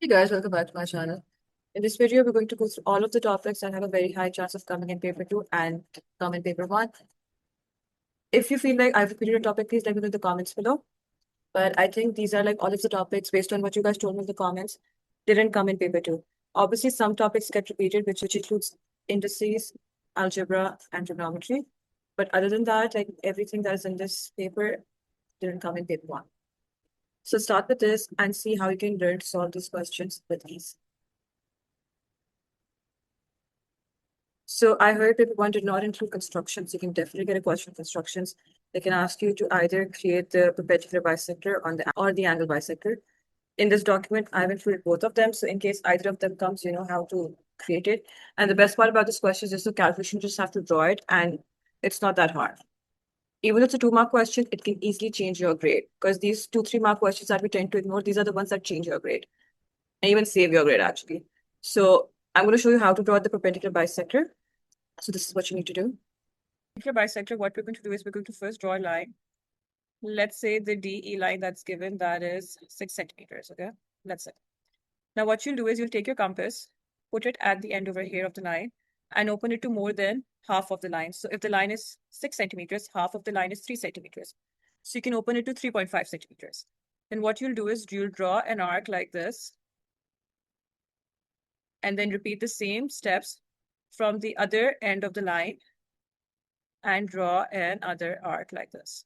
Hey guys, welcome back to my channel. In this video, we're going to go through all of the topics that have a very high chance of coming in paper 2 and come in paper 1. If you feel like I've repeated a topic, please let me know in the comments below. But I think these are like all of the topics based on what you guys told me in the comments didn't come in paper 2. Obviously, some topics get repeated, which includes indices, algebra, and trigonometry. But other than that, like everything that is in this paper didn't come in paper 1. So start with this and see how you can learn to solve these questions with ease. So I heard paper 1 did not include constructions. You can definitely get a question on constructions. They can ask you to either create the perpendicular bisector on the or the angle bisector. In this document, I've included both of them. So in case either of them comes, you know how to create it. And the best part about this question is just the calculation, you just have to draw it, and it's not that hard. Even if it's a 2-mark question, it can easily change your grade, because these 2-3 mark questions that we tend to ignore, these are the ones that change your grade and even save your grade actually. So I'm going to show you how to draw the perpendicular bisector. So this is what you need to do. Perpendicular bisector, what we're going to do is we're going to first draw a line. Let's say the DE line that's given, that is 6 centimeters, okay? Let's say. Now what you'll do is you'll take your compass, put it at the end over here of the line, and open it to more than half of the line. So if the line is 6 centimeters, half of the line is 3 centimeters. So you can open it to 3.5 centimeters. Then what you'll do is you'll draw an arc like this, and then repeat the same steps from the other end of the line and draw another arc like this.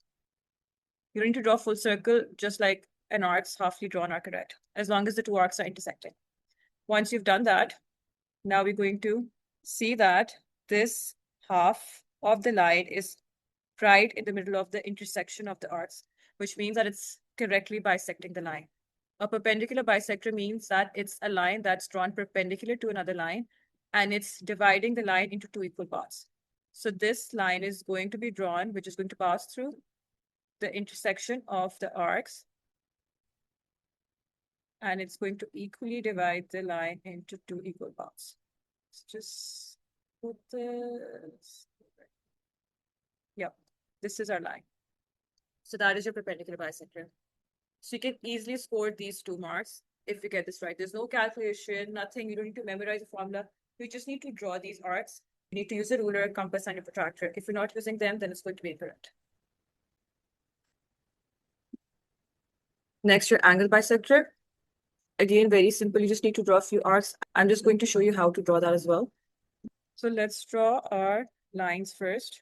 You don't need to draw full circle, just like an arc's halfly drawn arcuate, as long as the two arcs are intersecting. Once you've done that, now we're going to see that this half of the line is right in the middle of the intersection of the arcs, which means that it's correctly bisecting the line. A perpendicular bisector means that it's a line that's drawn perpendicular to another line, and it's dividing the line into 2 equal parts. So this line is going to be drawn, which is going to pass through the intersection of the arcs, and it's going to equally divide the line into 2 equal parts. Let's just put this. Yep, this is our line. So that is your perpendicular bisector. So you can easily score these 2 marks if you get this right. There's no calculation, nothing. You don't need to memorize the formula. You just need to draw these arcs. You need to use a ruler, compass, and a protractor. If you're not using them, then it's going to be incorrect. Next, your angle bisector. Again, very simple. You just need to draw a few arcs. I'm just going to show you how to draw that as well. So let's draw our lines first.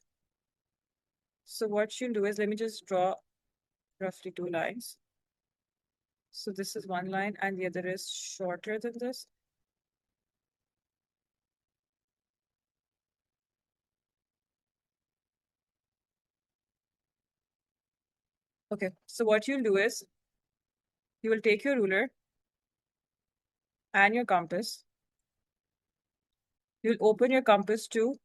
So what you'll do is, let me just draw roughly 2 lines. So this is one line and the other is shorter than this. Okay, so what you'll do is you will take your ruler and your compass. You'll open your compass to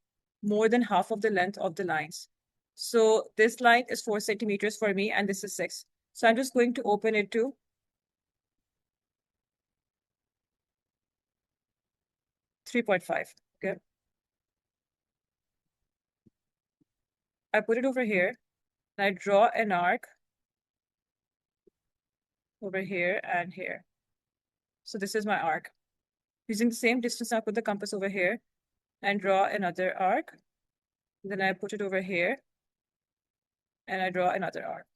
more than half of the length of the lines. So this line is 4 centimeters for me and this is 6. So I'm just going to open it to 3.5. Okay. I put it over here and I draw an arc over here and here. So this is my arc. Using the same distance, I put the compass over here and draw another arc. Then I put it over here and I draw another arc.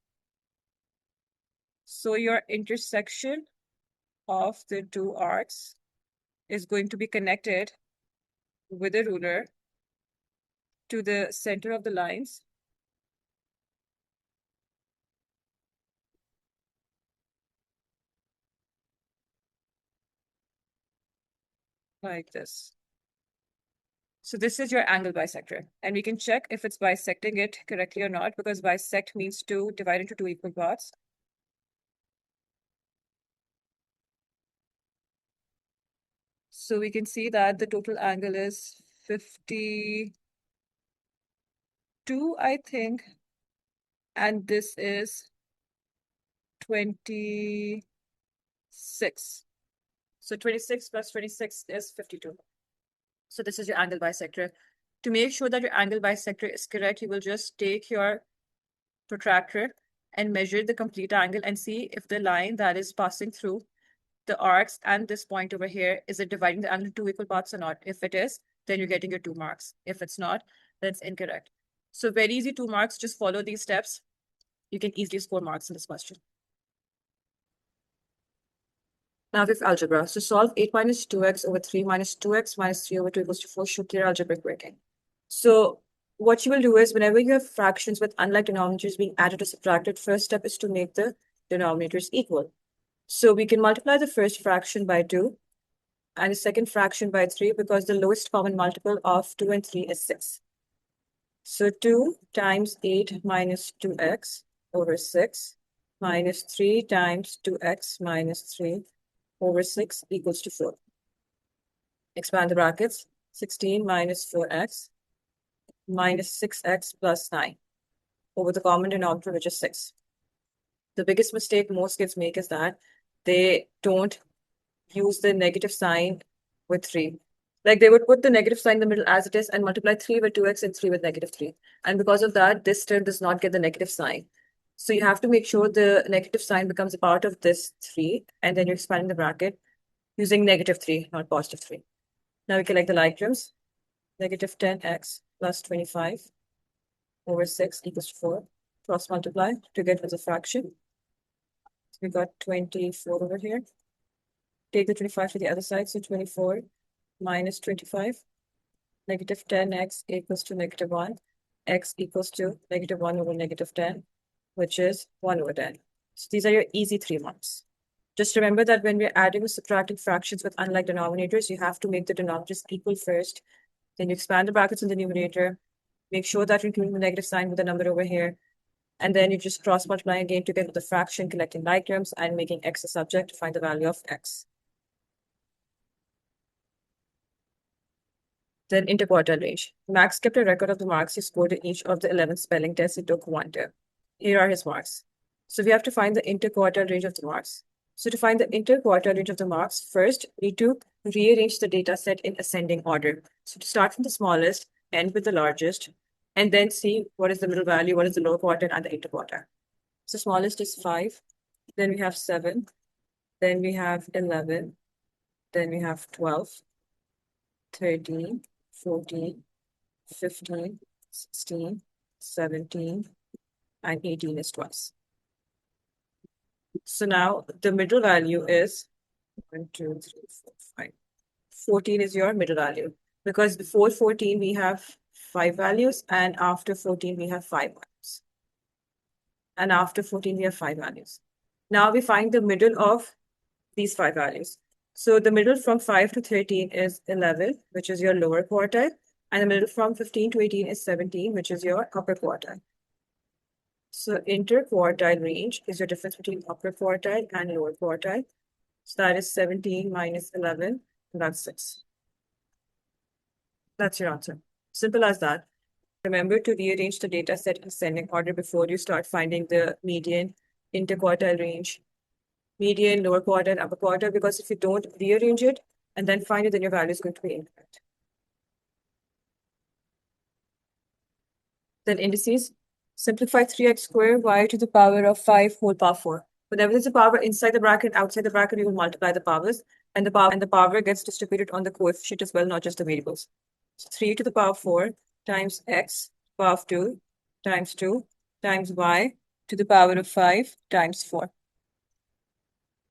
So your intersection of the 2 arcs is going to be connected with a ruler to the center of the lines. Like this. So this is your angle bisector. And we can check if it's bisecting it correctly or not, because bisect means to divide into 2 equal parts. So we can see that the total angle is 52, I think. And this is 26. So 26 plus 26 is 52. So this is your angle bisector. To make sure that your angle bisector is correct, you will just take your protractor and measure the complete angle and see if the line that is passing through the arcs and this point over here, is it dividing the angle into two equal parts or not? If it is, then you're getting your 2 marks. If it's not, then it's incorrect. So very easy, 2 marks. Just follow these steps. You can easily score marks in this question. Now we have algebra. So solve 8 minus 2x over 3 minus 2x minus 3 over 2 equals to 4. Show clear algebraic breaking. So what you will do is whenever you have fractions with unlike denominators being added or subtracted, first step is to make the denominators equal. So we can multiply the first fraction by 2 and the second fraction by 3 because the lowest common multiple of 2 and 3 is 6. So 2 times 8 minus 2x over 6 minus 3 times 2x minus 3 over 6 equals to 4. Expand the brackets. 16 minus 4x minus 6x plus 9 over the common denominator, which is 6. The biggest mistake most kids make is that they don't use the negative sign with 3. Like they would put the negative sign in the middle as it is and multiply 3 with 2x and 3 with negative 3. And because of that, this term does not get the negative sign. So you have to make sure the negative sign becomes a part of this 3, and then you're expanding the bracket using negative 3, not positive 3. Now we collect the like terms. Negative 10x plus 25 over 6 equals to 4. Cross multiply to get as a fraction. So we got 24 over here. Take the 25 to the other side. So 24 minus 25. Negative 10x equals to negative 1. X equals to negative 1 over negative 10, which is 1 over 10. So these are your easy 3 marks. Just remember that when we're adding or subtracting fractions with unlike denominators, you have to make the denominators equal first. Then you expand the brackets in the numerator. Make sure that you're including the negative sign with the number over here. And then you just cross multiply again to get the fraction, collecting like terms and making x a subject to find the value of x. Then interquartile range. Max kept a record of the marks he scored in each of the 11 spelling tests he took one term. Here are his marks. So we have to find the interquartile range of the marks. So to find the interquartile range of the marks, first we need to rearrange the data set in ascending order. So to start from the smallest, end with the largest, and then see what is the middle value, what is the lower quartile, and the interquartile. So smallest is 5, then we have 7, then we have 11, then we have 12, 13, 14, 15, 16, 17, and 18 is twice. So now the middle value is 1, 2, 3, 4, 5. 14 is your middle value because before 14 we have 5 values and after 14 we have 5 values. And after 14 we have 5 values. Now we find the middle of these 5 values. So the middle from 5 to 13 is 11, which is your lower quartile. And the middle from 15 to 18 is 17, which is your upper quartile. So interquartile range is your difference between upper quartile and lower quartile. So that is 17 minus 11, and that's 6. That's your answer. Simple as that. Remember to rearrange the data set in ascending order before you start finding the median, interquartile range, median, lower quartile, upper quartile, because if you don't rearrange it and then find it, then your value is going to be incorrect. Then indices. Simplify 3x squared y to the power of 5 whole power 4. Whenever there's a power inside the bracket, outside the bracket, you will multiply the powers, and the power gets distributed on the coefficient as well, not just the variables. So 3 to the power 4 times x power of 2 times 2 times y to the power of 5 times 4.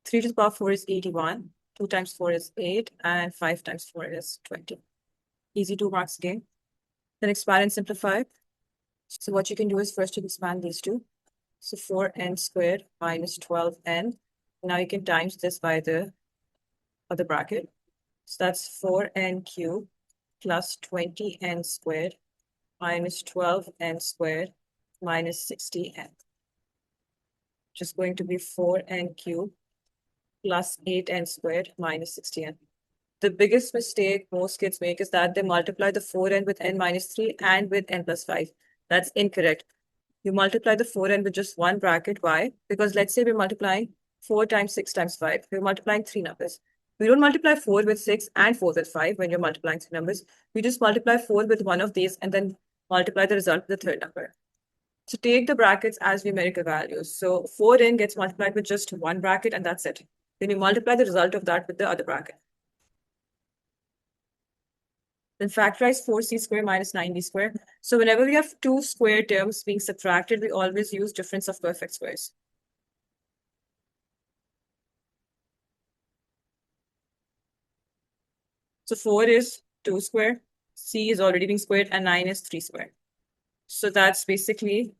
3 to the power 4 is 81, 2 times 4 is 8, and 5 times 4 is 20. Easy 2 marks again. Then expand and simplify. So what you can do is first you expand these two. So 4n squared minus 12n. Now you can times this by the other bracket. So that's 4n cubed plus 20n squared minus 12n squared minus 60n. Just going to be 4n cubed plus 8n squared minus 60n. The biggest mistake most kids make is that they multiply the 4n with n minus 3 and with n plus 5. That's incorrect. You multiply the 4n with just one bracket. Why? Because let's say we're multiplying 4 times 6 times 5. We're multiplying 3 numbers. We don't multiply 4 with 6 and 4 with 5 when you're multiplying 3 numbers. We just multiply 4 with one of these and then multiply the result with the third number. So take the brackets as numerical values. So 4n gets multiplied with just one bracket and that's it. Then you multiply the result of that with the other bracket. Then factorize 4c squared minus 9d squared. So whenever we have two square terms being subtracted, we always use difference of perfect squares. So 4 is 2 squared, c is already being squared, and 9 is 3 squared. So that's basically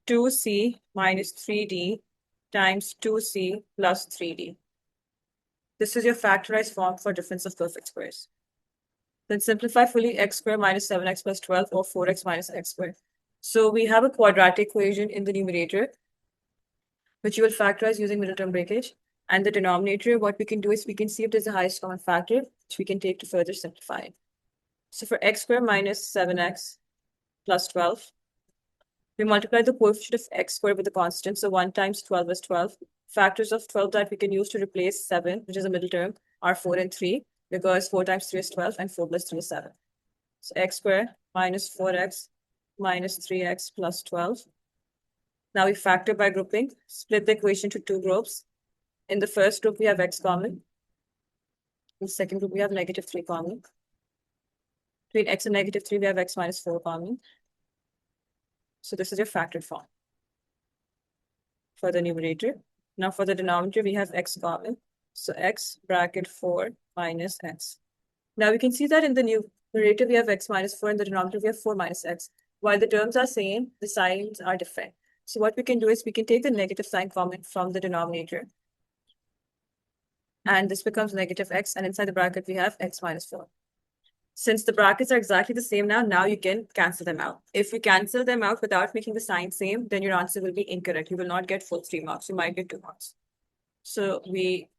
2c minus 3d times 2c plus 3d. This is your factorized form for difference of perfect squares. Then simplify fully x squared minus 7x plus 12 or 4x minus x squared. So we have a quadratic equation in the numerator, which you will factorize using middle term breakage. And the denominator, what we can do is we can see if there's a highest common factor, which we can take to further simplify it. So for x squared minus 7x plus 12, we multiply the coefficient of x squared with the constant. So 1 times 12 is 12. Factors of 12 that we can use to replace 7, which is a middle term, are 4 and 3, because 4 times 3 is 12 and 4 plus 3 is 7. So x squared minus 4x minus 3x plus 12. Now we factor by grouping, split the equation to two groups. In the first group, we have x common. In the second group, we have negative 3 common. Between x and negative 3, we have x minus 4 common. So this is your factored form for the numerator. Now for the denominator, we have x common. So x bracket 4 minus x. Now we can see that in the numerator, we have x minus 4. In the denominator, we have 4 minus x. While the terms are same, the signs are different. So what we can do is we can take the negative sign common from the denominator. And this becomes negative x. And inside the bracket, we have x minus 4. Since the brackets are exactly the same now you can cancel them out. If you cancel them out without making the sign same, then your answer will be incorrect. You will not get full 3 marks. You might get 2 marks. So we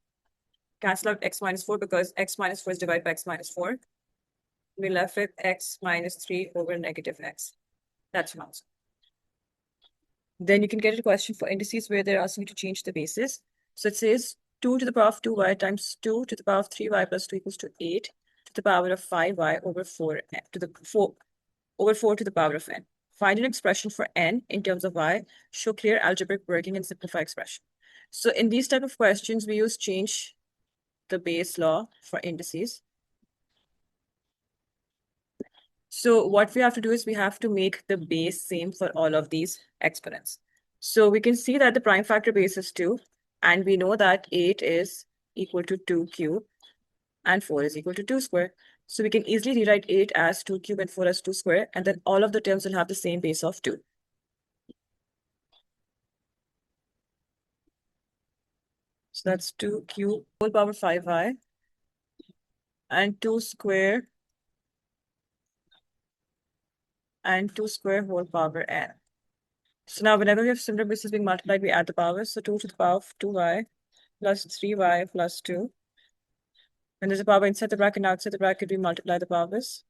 cancel out x minus 4 because x minus 4 is divided by x minus 4. We're left with x minus 3 over negative x. That's your answer. Then you can get a question for indices where they're asking you to change the bases. So it says 2 to the power of 2y times 2 to the power of 3y plus 2 equals to 8 to the power of 5y over 4 to the 4 over 4 to the power of n. Find an expression for n in terms of y, show clear algebraic working, and simplify expression. So in these type of questions, we use change the base law for indices. So what we have to do is we have to make the base same for all of these exponents. So we can see that the prime factor base is 2, and we know that 8 is equal to 2 cube and 4 is equal to 2 square. So we can easily rewrite 8 as 2 cube and 4 as 2 square, and then all of the terms will have the same base of 2. So that's 2 cube whole power 5y and 2 square and 2 square whole power n. So now whenever we have similar bases being multiplied, we add the powers. So 2 to the power of 2y plus 3y plus 2. When there's a power inside the bracket and outside the bracket, we multiply the powers.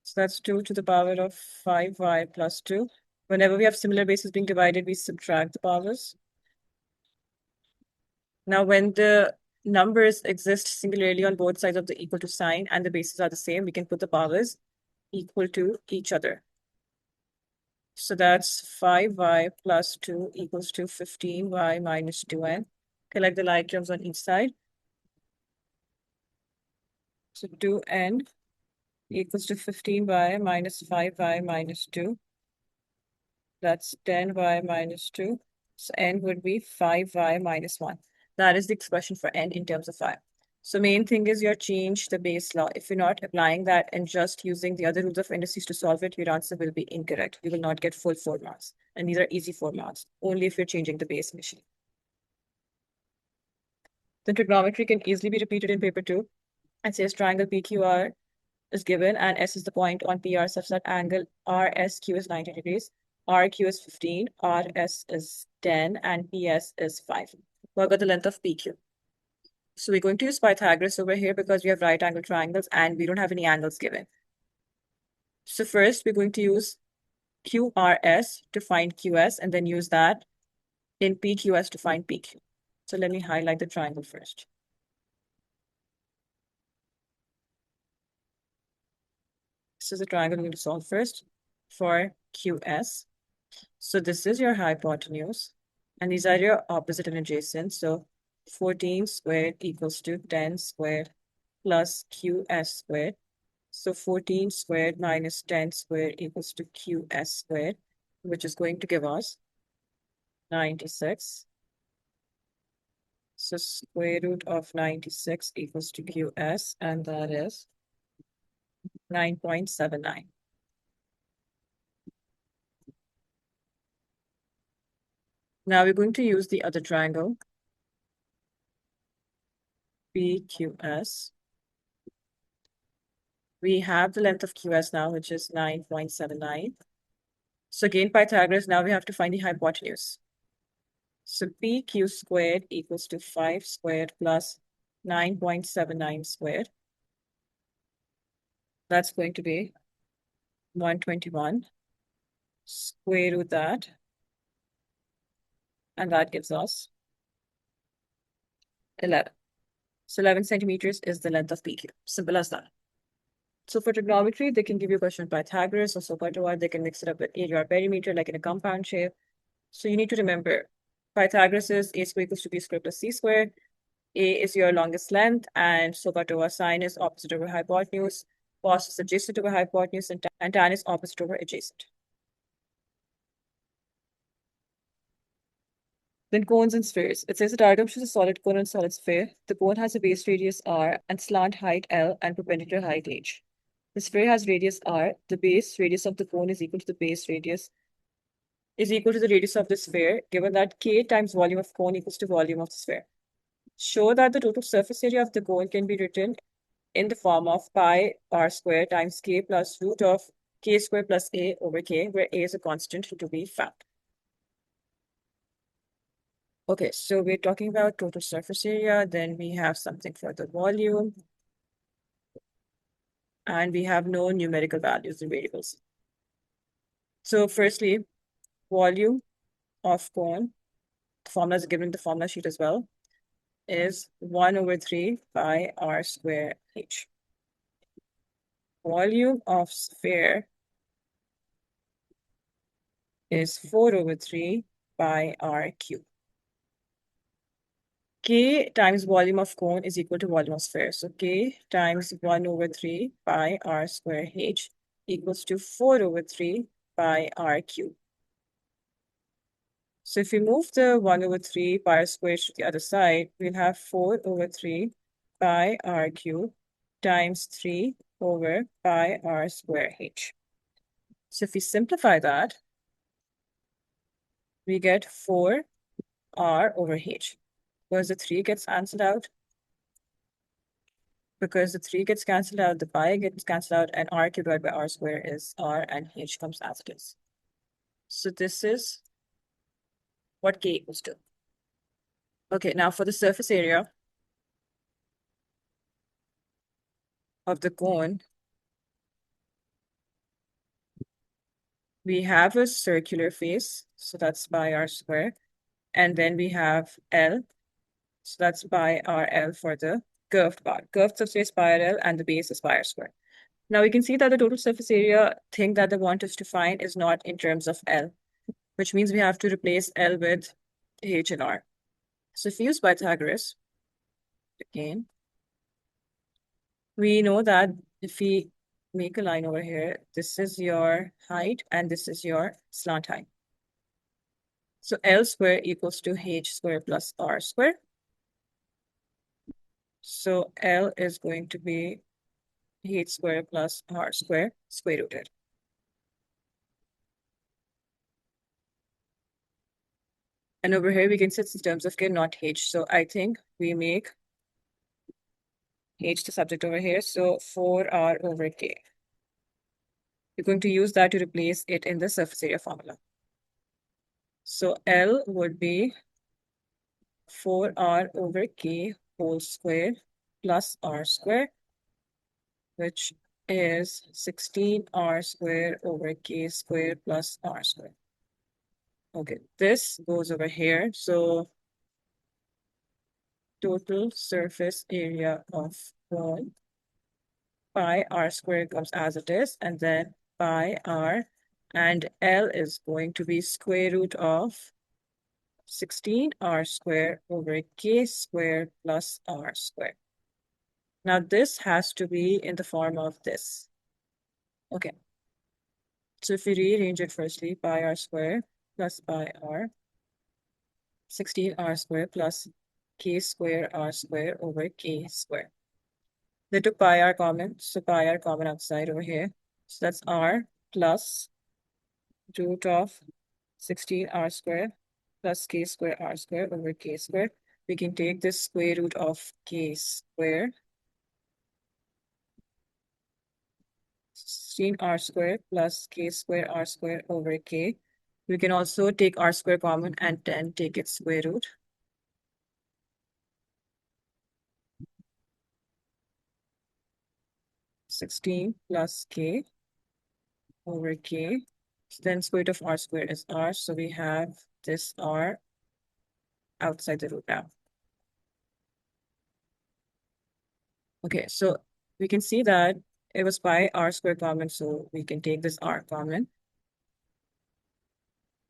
So that's 2 to the power of 5y plus 2. Whenever we have similar bases being divided, we subtract the powers. Now, when the numbers exist singularly on both sides of the equal to sign and the bases are the same, we can put the powers equal to each other. So that's 5y plus 2 equals to 15y minus 2n. Collect the like terms on each side. So 2n equals to 15y minus 5y minus 2. That's 10y minus 2. So n would be 5y minus 1. That is the expression for n in terms of y. So main thing is you change the base law. If you're not applying that and just using the other rules of indices to solve it, your answer will be incorrect. You will not get full 4 marks. And these are easy 4 marks, only if you're changing the base initially. The trigonometry can easily be repeated in paper 2. It says triangle PQR is given and S is the point on PR such that angle RSQ is 90 degrees, RQ is 15, RS is 10, and PS is 5. Work out the length of PQ. So we're going to use Pythagoras over here because we have right angle triangles and we don't have any angles given. So first we're going to use QRS to find QS and then use that in PQS to find PQ. So let me highlight the triangle first. This is the triangle we're going to solve first for QS. So this is your hypotenuse And these are your opposite and adjacent. So 14 squared equals to 10 squared plus QS squared. So 14 squared minus 10 squared equals to QS squared, which is going to give us 96. So square root of 96 equals to QS, and that is 9.79. Now we're going to use the other triangle, PQS. We have the length of QS now, which is 9.79. So again, Pythagoras, now we have to find the hypotenuse. So PQ squared equals to 5 squared plus 9.79 squared. That's going to be 121. Square root that. And that gives us 11. So 11 centimeters is the length of PQ. Simple as that. So for trigonometry, they can give you a question Pythagoras or so what they can mix it up with area or perimeter, like in a compound shape. So you need to remember Pythagoras is a square equals to b squared plus c squared. A is your longest length, and SOHCAHTOA over sine is opposite over hypotenuse. Cos is adjacent over hypotenuse, and tan is opposite over adjacent. Then cones and spheres. It says the diagram shows a solid cone and solid sphere. The cone has a base radius r and slant height L and perpendicular height h. The sphere has radius r. The base radius of the cone is equal to the base radius is equal to the radius of the sphere, given that k times volume of cone equals to volume of the sphere. Show that the total surface area of the cone can be written in the form of pi r square times k plus root of k square plus a over k, where a is a constant to be found. Okay, so we're talking about total surface area, then we have something for the volume, and we have no numerical values in variables. So firstly, volume of cone, the formula is given in the formula sheet as well, is 1 over 3 pi r square h. Volume of sphere is 4 over 3 pi r cube. K times volume of cone is equal to volume of sphere. So K times 1 over 3 pi r square h equals to 4 over 3 pi r cube. So if we move the 1 over 3 pi r square to the other side, we'll have 4 over 3 pi r cube times 3 over pi r square h. So if we simplify that, we get 4 r over h. Because the 3 gets cancelled out. Because the 3 gets cancelled out, the pi gets cancelled out, and r cubed divided by r square is r, and h comes as it is. So this is what k equals to. Okay, now for the surface area of the cone, we have a circular face, so that's pi r square, and then we have L, so that's pi r L for the curved part. Curved surface pi r L, and the base is pi r square. Now we can see that the total surface area thing that they want us to find is not in terms of L, which means we have to replace L with h and r. So if we use Pythagoras, again, we know that if we make a line over here, this is your height and this is your slant height. So L square equals to h square plus r square. So L is going to be h square plus r square rooted. And over here, we can set in terms of k, not h. So I think we make h the subject over here. So 4r over k. We're going to use that to replace it in the surface area formula. So L would be 4r over k whole square plus r square, which is 16r square over k square plus r square. Okay, this goes over here. So total surface area of cone, pi r square comes as it is, and then pi r, and L is going to be square root of 16r squared over k squared plus r squared. Now this has to be in the form of this. Okay. So if we rearrange it firstly, pi r squared plus pi r, 16r squared plus k squared r squared over k squared. They took pi r common, so pi r common outside over here. So that's r plus root of 16r squared plus k squared r squared over k squared. We can take this square root of k squared, 16r squared plus k squared r squared over k. We can also take r squared common and then take its square root. Sixteen plus k over k. So then square root of r squared is r. So we have this r outside the root now. Okay, so we can see that it was pi r squared common, so we can take this r common.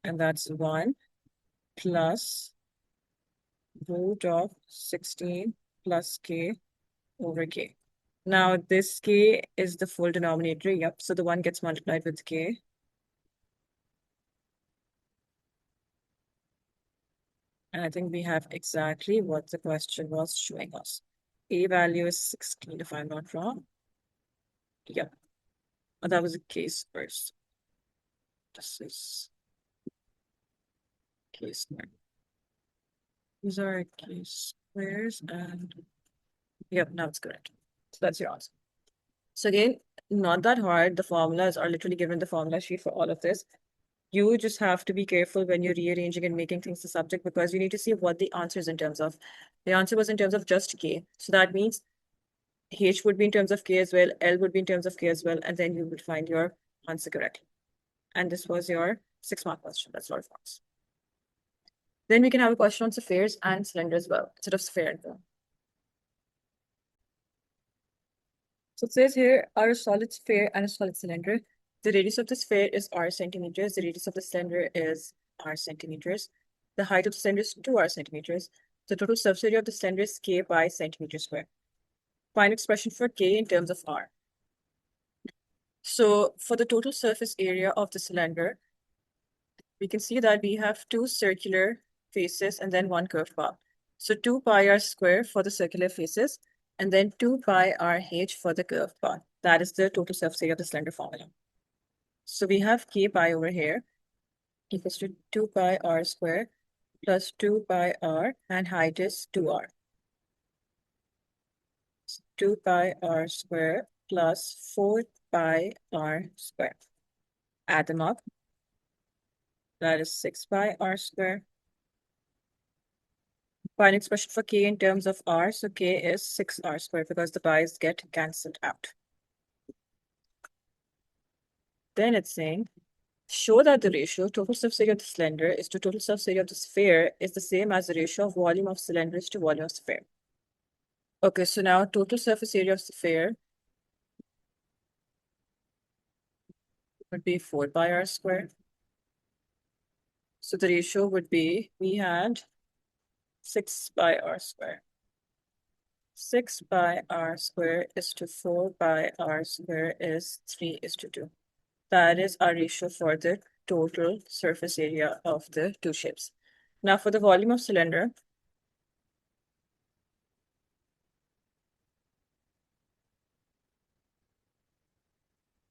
And that's 1 plus root of 16 plus k over k. Now this k is the full denominator. Yep, so the 1 gets multiplied with k. And I think we have exactly what the question was showing us. A value is 16, if I'm not wrong. Yep. Oh, that was a case first. This is k squared. These are k squares and yep, now it's correct. So that's your answer. So again, not that hard. The formulas are literally given the formula sheet for all of this. You just have to be careful when you're rearranging and making things the subject because you need to see what the answer is in terms of. The answer was in terms of just k. So that means H would be in terms of k as well, L would be in terms of k as well, and then you would find your answer correctly. And this was your 6-mark question. That's a lot of marks. Then we can have a question on spheres and cylinder as well, instead of sphere and cone. So it says here, are a solid sphere and a solid cylinder. The radius of the sphere is r centimeters. The radius of the cylinder is r centimeters. The height of the cylinder is 2r centimeters. The total surface area of the cylinder is k by centimeter square. Find expression for k in terms of r. So for the total surface area of the cylinder, we can see that we have 2 circular faces and then 1 curved path. So 2 pi r square for the circular faces and then 2 pi r h for the curved path. That is the total surface area of the cylinder formula. So we have k pi over here equals to 2 pi r square plus 2 pi r and height is 2r. 2 pi r square plus 4 pi r square. Add them up. That is 6 pi r square. Find expression for k in terms of r. So k is 6r squared because the pi's get cancelled out. Then it's saying, show that the ratio total surface area of the cylinder is to total surface area of the sphere is the same as the ratio of volume of cylinder is to volume of sphere. Okay, so now total surface area of sphere would be 4 pi r squared. So the ratio would be, we had 6 pi r squared. 6 pi r squared is to 4 pi r squared is 3:2. That is our ratio for the total surface area of the two shapes. Now for the volume of cylinder,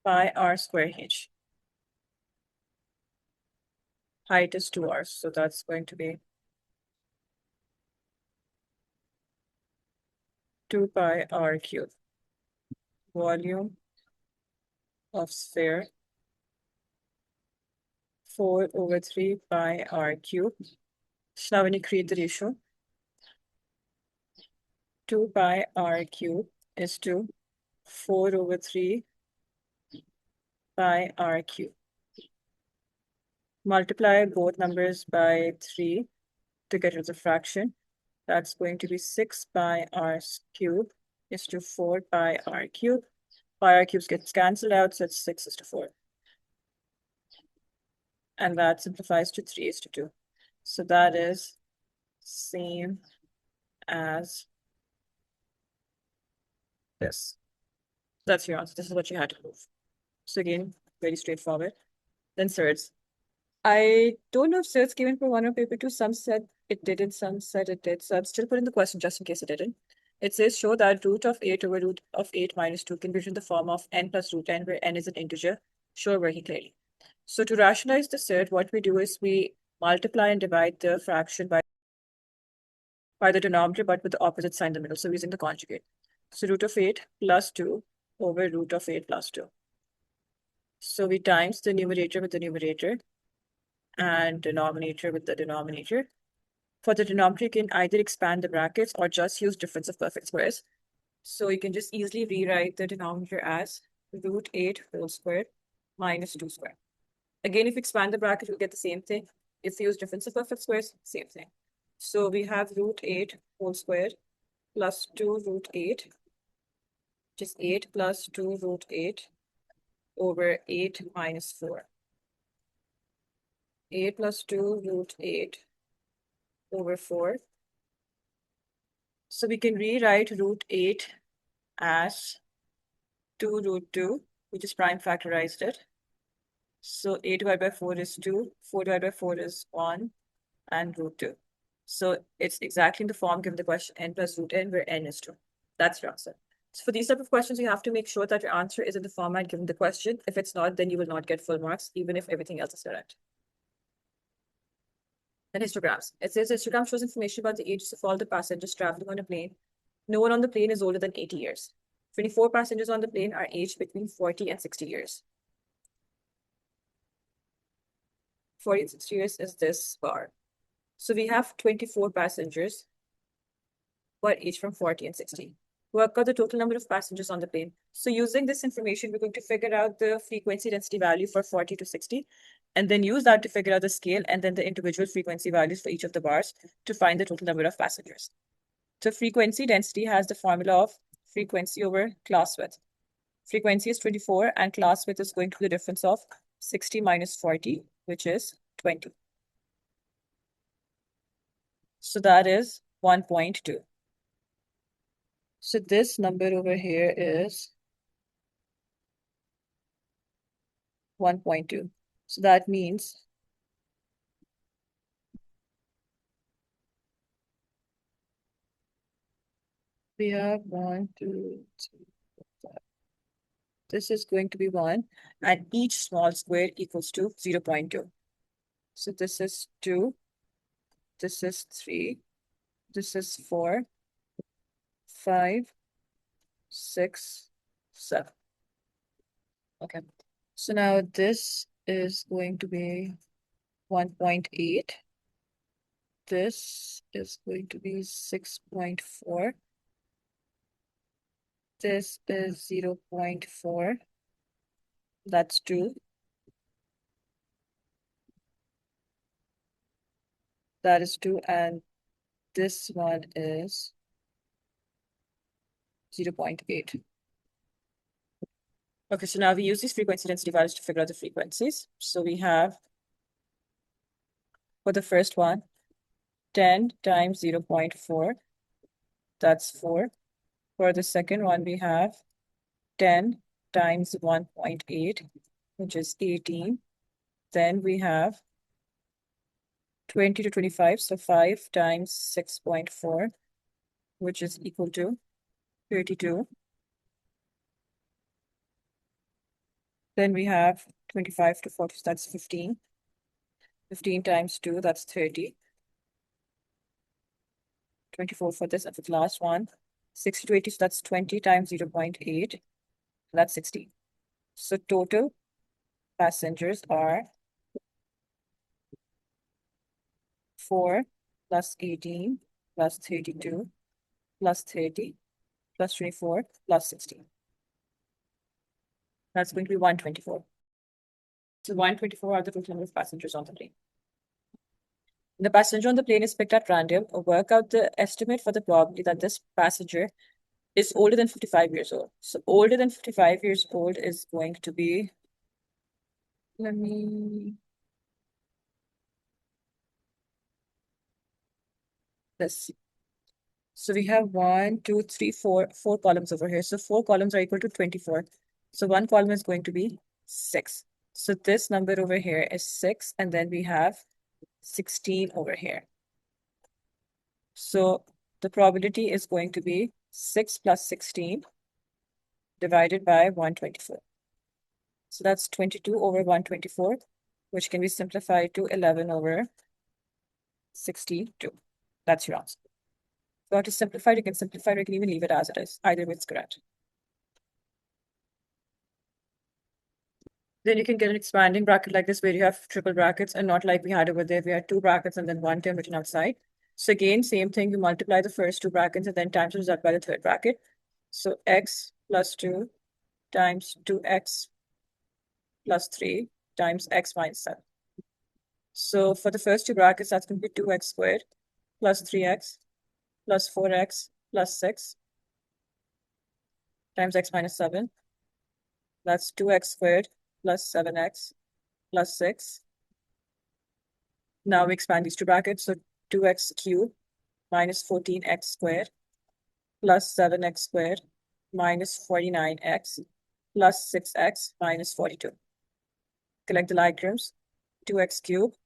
pi r square h. Height is 2r, so that's going to be 2 pi r cubed. Volume of sphere 4/3 pi r cubed. So now when you create the ratio, 2 pi r cubed is to 4/3 pi r cubed. Multiply both numbers by 3 to get rid of the fraction. That's going to be 6 pi r cubed is to 4 pi r cubed. Pi r cubes gets cancelled out, so it's 6:4. And that simplifies to 3:2. So that is same as this. That's your answer. This is what you had to prove. So again, very straightforward. Then surds. I don't know if surds came in for 1 or paper 2. Some said it didn't, some said it did. So I'm still putting the question just in case it didn't. It says show that root of 8 over root of 8 minus 2 can be written in the form of n plus root n, where n is an integer. Show very clearly. So to rationalize the surd, what we do is we multiply and divide the fraction by the denominator, but with the opposite sign in the middle. So using the conjugate. So root of 8 plus 2 over root of 8 plus 2. So we times the numerator with the numerator and denominator with the denominator. For the denominator, you can either expand the brackets or just use difference of perfect squares. So you can just easily rewrite the denominator as root 8 whole squared minus 2 squared. Again, if you expand the bracket, you'll get the same thing. If you use difference of perfect squares, same thing. So we have root 8 whole squared plus 2 root 8, which is 8 plus 2 root 8 over 8 minus 4. 8 plus 2 root 8 over 4. So we can rewrite root 8 as 2 root 2, which is prime factorized it. So 8 divided by 4 is 2, 4 divided by 4 is 1, and root 2. So it's exactly in the form given the question n plus root n, where n is 2. That's your answer. So for these type of questions, you have to make sure that your answer is in the format given the question. If it's not, then you will not get full marks, even if everything else is correct. Then histograms. It says histogram shows information about the ages of all the passengers traveling on a plane. No one on the plane is older than 80 years. 24 passengers on the plane are aged between 40 and 60 years. 40 and 60 years is this bar. So we have 24 passengers who are aged from 40 and 60. Work out the total number of passengers on the plane. So using this information, we're going to figure out the frequency density value for 40 to 60, and then use that to figure out the scale and then the individual frequency values for each of the bars to find the total number of passengers. So frequency density has the formula of frequency over class width. Frequency is 24 and class width is going to be the difference of 60 minus 40, which is 20. So that is 1.2. So this number over here is 1.2. So that means we have 1, 2, 3, 4, 5. This is going to be 1, and each small square equals to 0.2. So this is 2, this is 3, this is 4, 5, 6, 7. Okay. So now this is going to be 1.8. This is going to be 6.4. This is 0.4. That's 2. That is 2. And this one is 0.8. Okay, so now we use these frequency density values to figure out the frequencies. So we have, for the first one, 10 times 0.4, that's 4. For the second one, we have 10 times 1.8, which is 18. Then we have 20 to 25, so 5 times 6.4, which is equal to 32. Then we have 25 to 40, so that's 15. 15 times 2, that's 30. 24 for this, and for the last one, 60 to 80, so that's 20 times 0.8, that's 60. So total passengers are 4 plus 18 plus 32 plus 30 plus 24 plus 16. That's going to be 124. So 124 are the total number of passengers on the plane. The passenger on the plane is picked at random. Work out the estimate for the probability that this passenger is older than 55 years old. So older than 55 years old is going to be, let me this. So we have 1, 2, 3, 4 columns over here. So 4 columns are equal to 24. So one column is going to be 6. So this number over here is 6, and then we have 16 over here. So the probability is going to be 6 plus 16 divided by 124. So that's 22 over 124, which can be simplified to 11 over 62. That's your answer. If you want to simplify it, you can simplify it, or you can even leave it as it is. Either way, it's correct. Then you can get an expanding bracket like this where you have triple brackets and not like we had over there. We had 2 brackets and then 1 term written outside. So again, same thing, you multiply the first 2 brackets and then times the result by the third bracket. So x plus 2 times 2x plus 3 times x minus 7. So for the first 2 brackets, that's going to be 2x squared plus 3x plus 4x plus 6 times x minus 7. That's 2x squared plus 7x plus 6. Now we expand these 2 brackets. So 2x cubed minus 14x squared plus 7x squared minus 49x plus 6x minus 42. Collect the like terms. 2x cubed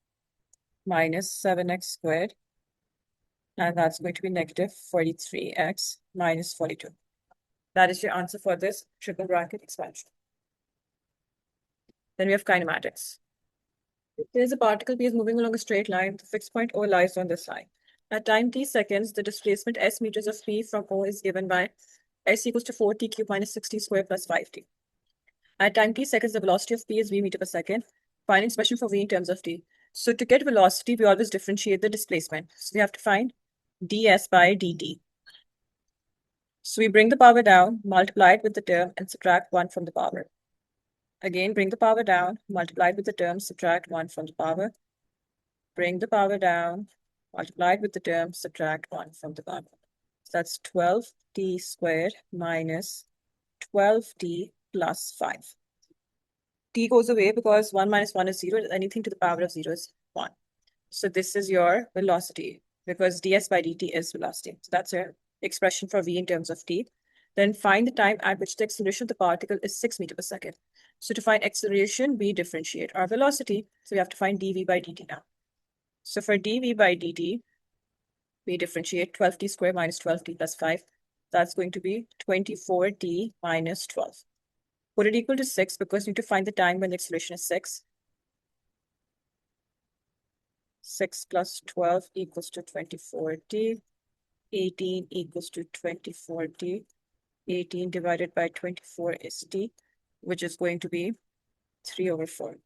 minus 7x squared, and that's going to be negative 43x minus 42. That is your answer for this triple bracket expansion. Then we have kinematics. There is a particle P is moving along a straight line. The fixed point O lies on this line. At time t seconds, the displacement s meters of P from O is given by s equals to 4t cubed minus 6t squared plus 5t. At time t seconds, the velocity of P is v meter per second. Find expression for v in terms of t. So to get velocity, we always differentiate the displacement. So we have to find ds by dt. So we bring the power down, multiply it with the term, and subtract 1 from the power. Again, bring the power down, multiply it with the term, subtract 1 from the power. Bring the power down, multiply it with the term, subtract 1 from the power. So that's 12t squared minus 12t plus 5. T goes away because 1 minus 1 is 0. Anything to the power of 0 is 1. So this is your velocity because ds by dt is velocity. So that's your expression for v in terms of t. Then find the time at which the acceleration of the particle is 6 meters per second. So to find acceleration, we differentiate our velocity. So we have to find dv by dt now. So for dv by dt, we differentiate 12t squared minus 12t plus 5. That's going to be 24t minus 12. Put it equal to 6 because we need to find the time when the acceleration is 6. 6 plus 12 equals to 24t. 18 equals to 24t. 18 divided by 24 is t, which is going to be 3 over 4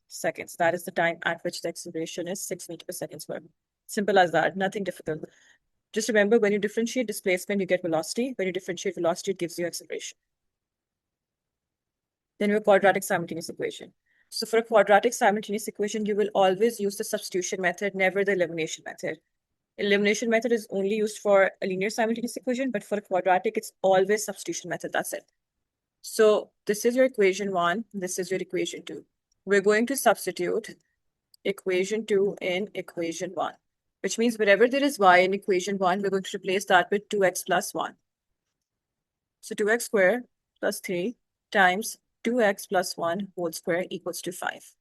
seconds. That is the time at which the acceleration is 6 meters per second squared. Simple as that, nothing difficult. Just remember, when you differentiate displacement, you get velocity. When you differentiate velocity, it gives you acceleration. Then we have quadratic simultaneous equation. So for a quadratic simultaneous equation, you will always use the substitution method, never the elimination method. Elimination method is only used for a linear simultaneous equation, but for a quadratic, it's always substitution method. That's it. So this is your equation 1. This is your equation 2. We're going to substitute equation 2 in equation 1, which means wherever there is y in equation 1, we're going to replace that with 2x plus 1. So 2x squared plus 3 times 2x plus 1 whole square equals to 5.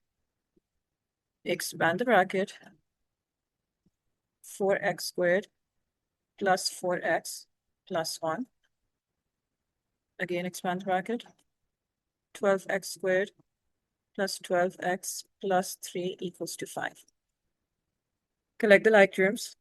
Expand the bracket. 4x squared plus 4x plus 1. Again, expand the bracket. 12x squared plus 12x plus 3 equals to 5. Collect the like terms.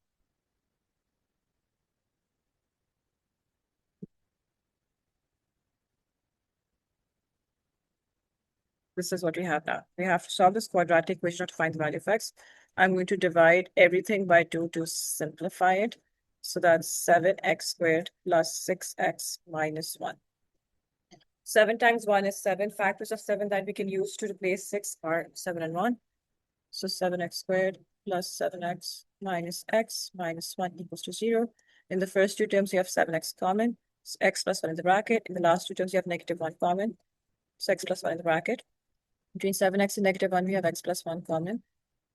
This is what we have now. We have to solve this quadratic equation to find the value of x. I'm going to divide everything by 2 to simplify it. So that's 7x squared plus 6x minus 1. 7 times 1 is 7. Factors of 7 that we can use to replace 6 are 7 and 1. So 7x squared plus 7x minus x minus 1 equals to 0. In the first 2 terms, you have 7x common. So x plus 1 in the bracket. In the last 2 terms, you have negative 1 common. So x plus 1 in the bracket. Between 7x and negative 1, we have x plus 1 common.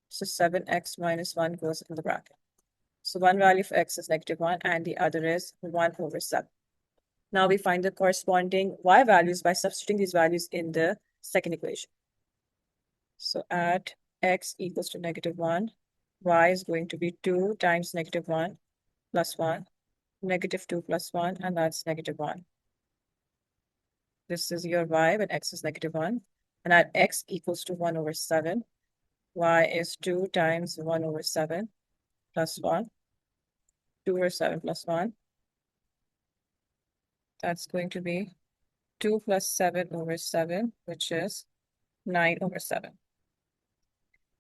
So 7x minus 1 goes in the bracket. So one value of x is -1 and the other is 1/7. Now we find the corresponding y values by substituting these values in the second equation. So at x equals to -1, y is going to be 2 times -1 plus 1, -2 plus 1, and that's -1. This is your y when x is -1. And at x equals to 1/7, y is 2 times 1/7 plus 1, 2/7 plus 1. That's going to be 2 plus 7/7, which is 9/7.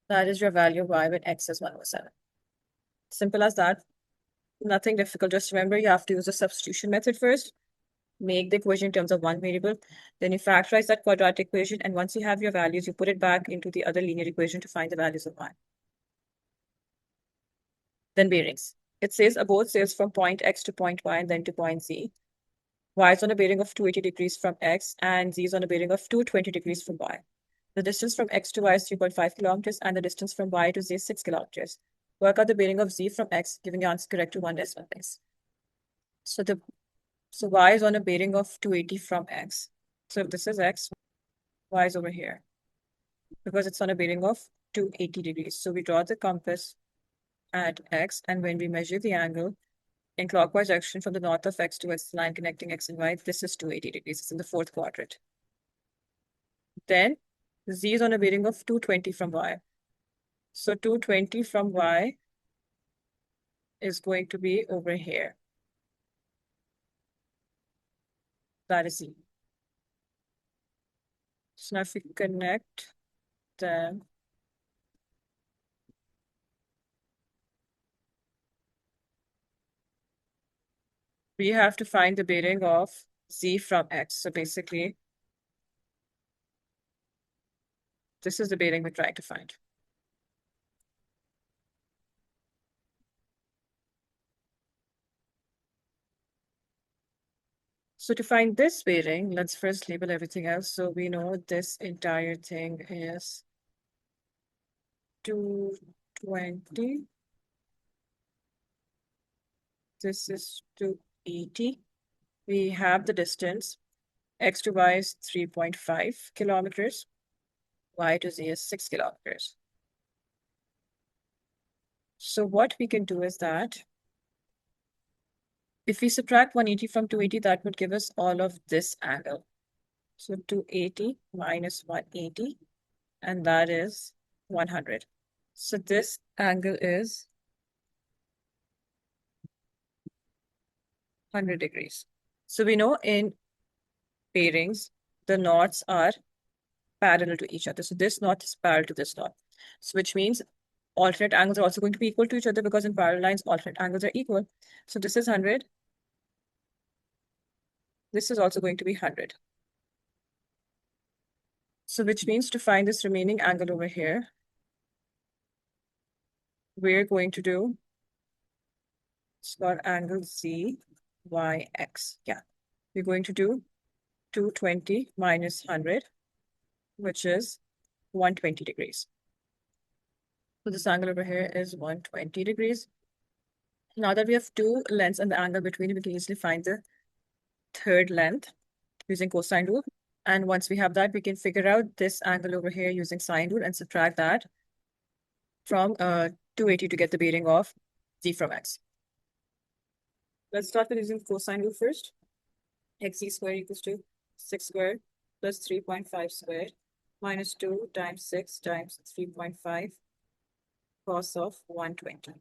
That is your value of y when x is 1/7. Simple as that. Nothing difficult. Just remember you have to use the substitution method first. Make the equation in terms of one variable. Then you factorize that quadratic equation. And once you have your values, you put it back into the other linear equation to find the values of y. Then bearings. It says a boat sails from point X to point Y and then to point Z. Y is on a bearing of 280 degrees from X and Z is on a bearing of 220 degrees from Y. The distance from X to Y is 3.5 kilometers and the distance from Y to Z is 6 kilometers. Work out the bearing of Z from X, giving your answer correct to one decimal place. So Y is on a bearing of 280 from X. So if this is X, Y is over here because it's on a bearing of 280 degrees. So we draw the compass at X, and when we measure the angle in clockwise direction from the north of X to its line connecting X and Y, this is 280 degrees. It's in the fourth quadrant. Then Z is on a bearing of 220 from Y. So 220 from Y is going to be over here. That is Z. So now if we connect them, we have to find the bearing of Z from X. So basically, this is the bearing we're trying to find. So to find this bearing, let's first label everything else. So we know this entire thing is 220. This is 280. We have the distance. X to Y is 3.5 kilometers. Y to Z is 6 kilometers. So what we can do is that if we subtract 180 from 280, that would give us all of this angle. So 280 minus 180, and that is 100. So this angle is 100 degrees. So we know in bearings, the knots are parallel to each other. So this knot is parallel to this knot. So which means alternate angles are also going to be equal to each other because in parallel lines, alternate angles are equal. So this is 100. This is also going to be 100. So which means to find this remaining angle over here, we're going to do, it's called angle ZYX. Yeah, we're going to do 220 minus 100, which is 120 degrees. So this angle over here is 120 degrees. Now that we have two lengths and the angle between, we can easily find the third length using cosine rule. And once we have that, we can figure out this angle over here using sine rule and subtract that from 280 to get the bearing of Z from X. Let's start with using cosine rule first. XZ squared equals to 6 squared plus 3.5 squared minus 2 times 6 times 3.5 cos of 120.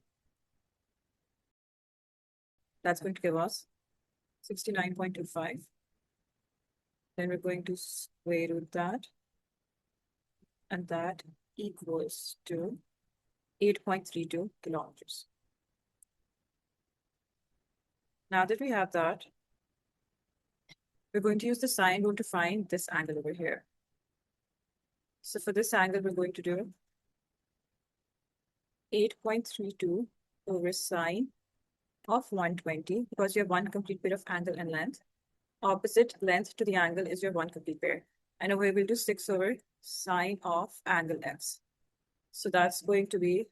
That's going to give us 69.25. Then we're going to square root that, and that equals to 8.32 kilometers. Now that we have that, we're going to use the sine rule to find this angle over here. So for this angle, we're going to do 8.32 over sine of 120 because you have one complete pair of angle and length. Opposite length to the angle is your one complete pair. And over here, we'll do 6 over sine of angle x. So that's going to be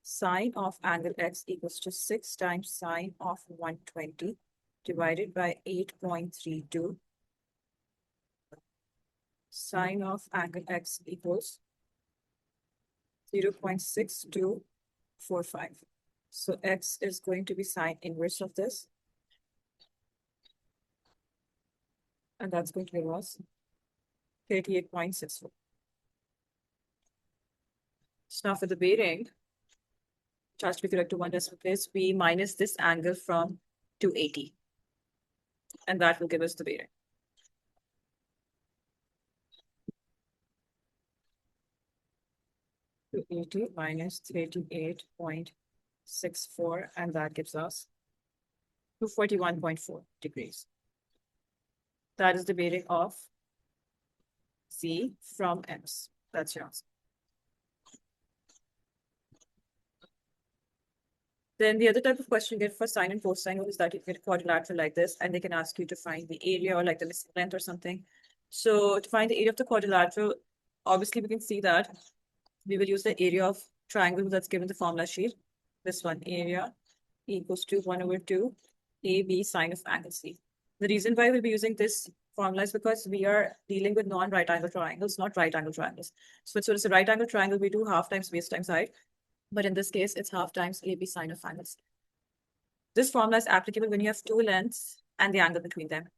sine of angle x equals to 6 times sine of 120 divided by 8.32. Sine of angle x equals 0.6245. So x is going to be sine inverse of this. And that's going to give us 38.64. So now for the bearing, which has to be correct to one decimal place, we minus this angle from 280. And that will give us the bearing. -280 minus 38.64, and that gives us 241.4 degrees. That is the bearing of Z from X. That's your answer. Then the other type of question you get for sine and cosine is that you get a quadrilateral like this, and they can ask you to find the area or like the missing length or something. So to find the area of the quadrilateral, obviously we can see that we will use the area of triangle that's given the formula sheet. This one, area equals to 1/2 AB sine of angle C. The reason why we'll be using this formula is because we are dealing with non-right angle triangles, not right angle triangles. So it's a right angle triangle, we do half times base times height. But in this case, it's half times AB sine of angle C. This formula is applicable when you have two lengths and the angle between them.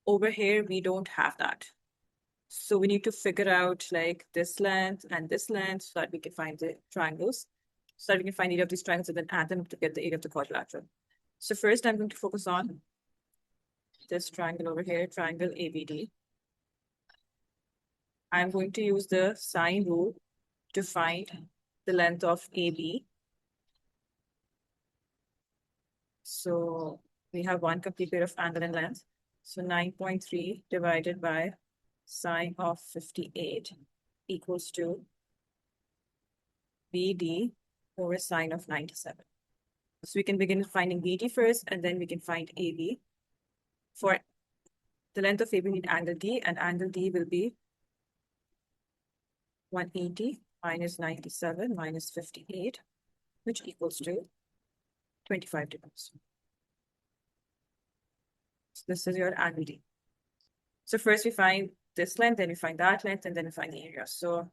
Over here, we don't have that. So we need to figure out like this length and this length so that we can find the triangles. So that we can find the area of these triangles and then add them to get the area of the quadrilateral. So first I'm going to focus on this triangle over here, triangle ABD. I'm going to use the sine rule to find the length of AB. So we have one complete pair of angle and length. So 9.3 divided by sine of 58 equals to BD over sine of 97. So we can begin finding BD first, and then we can find AB. For the length of AB, we need angle D, and angle D will be 180 minus 97 minus 58, which equals to 25 degrees. So this is your angle D. So first we find this length, then we find that length, and then we find the area. So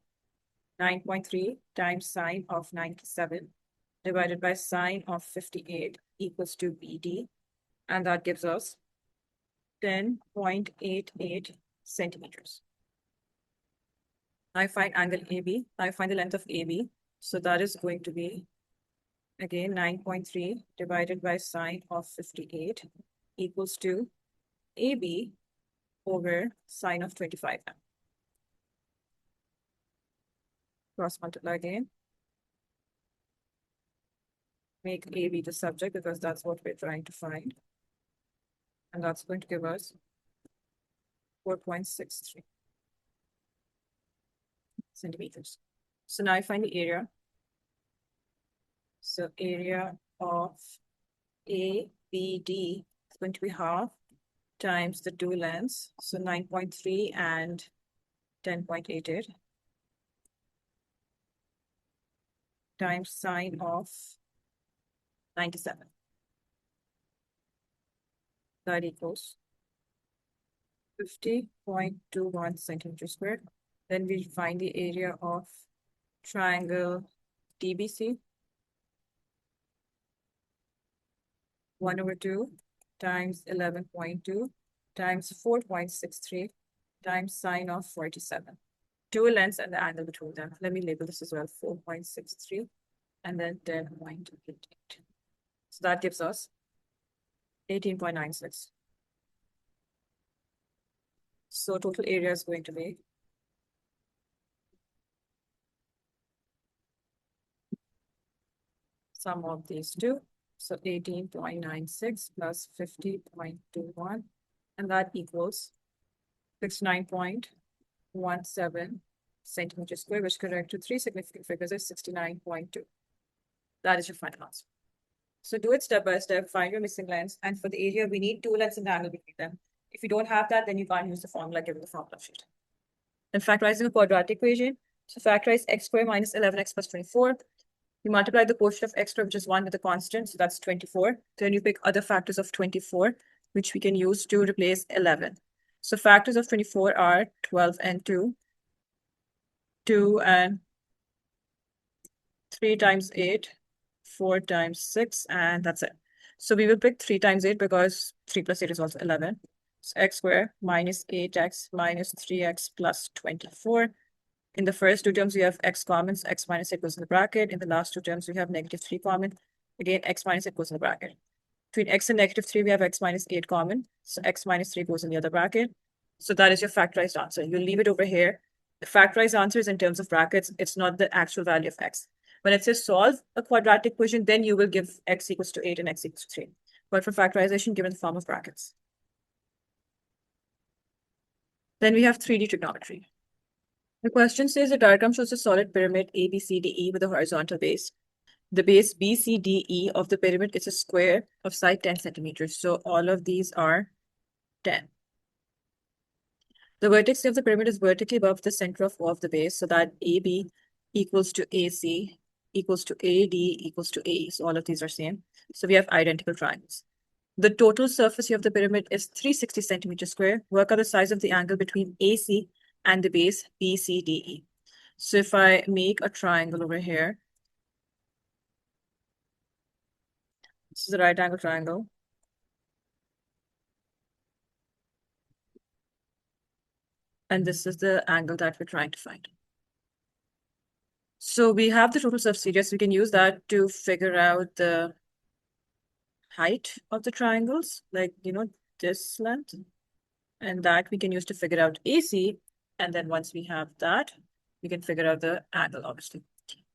9.3 times sine of 97 divided by sine of 58 equals to BD. And that gives us 10.88 centimeters. I find angle AB. I find the length of AB. So that is going to be, again, 9.3 divided by sine of 58 equals to AB over sine of 25. Cross multiply again. Make AB the subject because that's what we're trying to find. And that's going to give us 4.63 centimeters. So now I find the area. So area of ABD is going to be half times the two lengths. So 9.3 and 10.88 times sine of 97. That equals 50.21 centimeters squared. Then we find the area of triangle DBC. 1/2 times 11.2 times 4.63 times sine of 47. Two lengths and the angle between them. Let me label this as well, 4.63 and then 10.88. So that gives us 18.96. So total area is going to be sum of these two. So 18.96 plus 50.21, and that equals 69.17 centimeters squared, which correct to three significant figures is 69.2. That is your final answer. So do it step by step, find your missing lengths, and for the area, we need two lengths and the angle between them. If you don't have that, then you can't use the formula given the formula sheet. And factorizing a quadratic equation, so factorize x squared minus 11x plus 24. You multiply the quotient of x squared, which is 1, with a constant, so that's 24. Then you pick other factors of 24, which we can use to replace 11. So factors of 24 are 12 and 2, 2 and 3 times 8, 4 times 6, and that's it. So we will pick 3 times 8 because 3 plus 8 is also 11. So x squared minus 8x minus 3x plus 24. In the first two terms, we have x common, so x minus 8 goes in the bracket. In the last two terms, we have negative 3 common. Again, x minus 8 goes in the bracket. Between x and negative 3, we have x minus 8 common. So x minus 3 goes in the other bracket. So that is your factorized answer. You'll leave it over here. The factorized answer is in terms of brackets. It's not the actual value of x. When it says solve a quadratic equation, then you will give x equals to 8 and x equals to 3. But for factorization, give it in the form of brackets. Then we have 3D trigonometry. The question says the diagram shows a solid pyramid ABCDE with a horizontal base. The base BCDE of the pyramid is a square of side 10 centimeters. So all of these are 10. The vertex of the pyramid is vertically above the center of O of the base, so that AB equals to AC equals to AD equals to AE. So all of these are same. So we have identical triangles. The total surface of the pyramid is 360 centimeters square. Work out the size of the angle between AC and the base BCDE. So if I make a triangle over here, this is a right angle triangle. And this is the angle that we're trying to find. So we have the total surface area, so we can use that to figure out the height of the triangles, like, this length. And that we can use to figure out AC. And then once we have that, we can figure out the angle, obviously.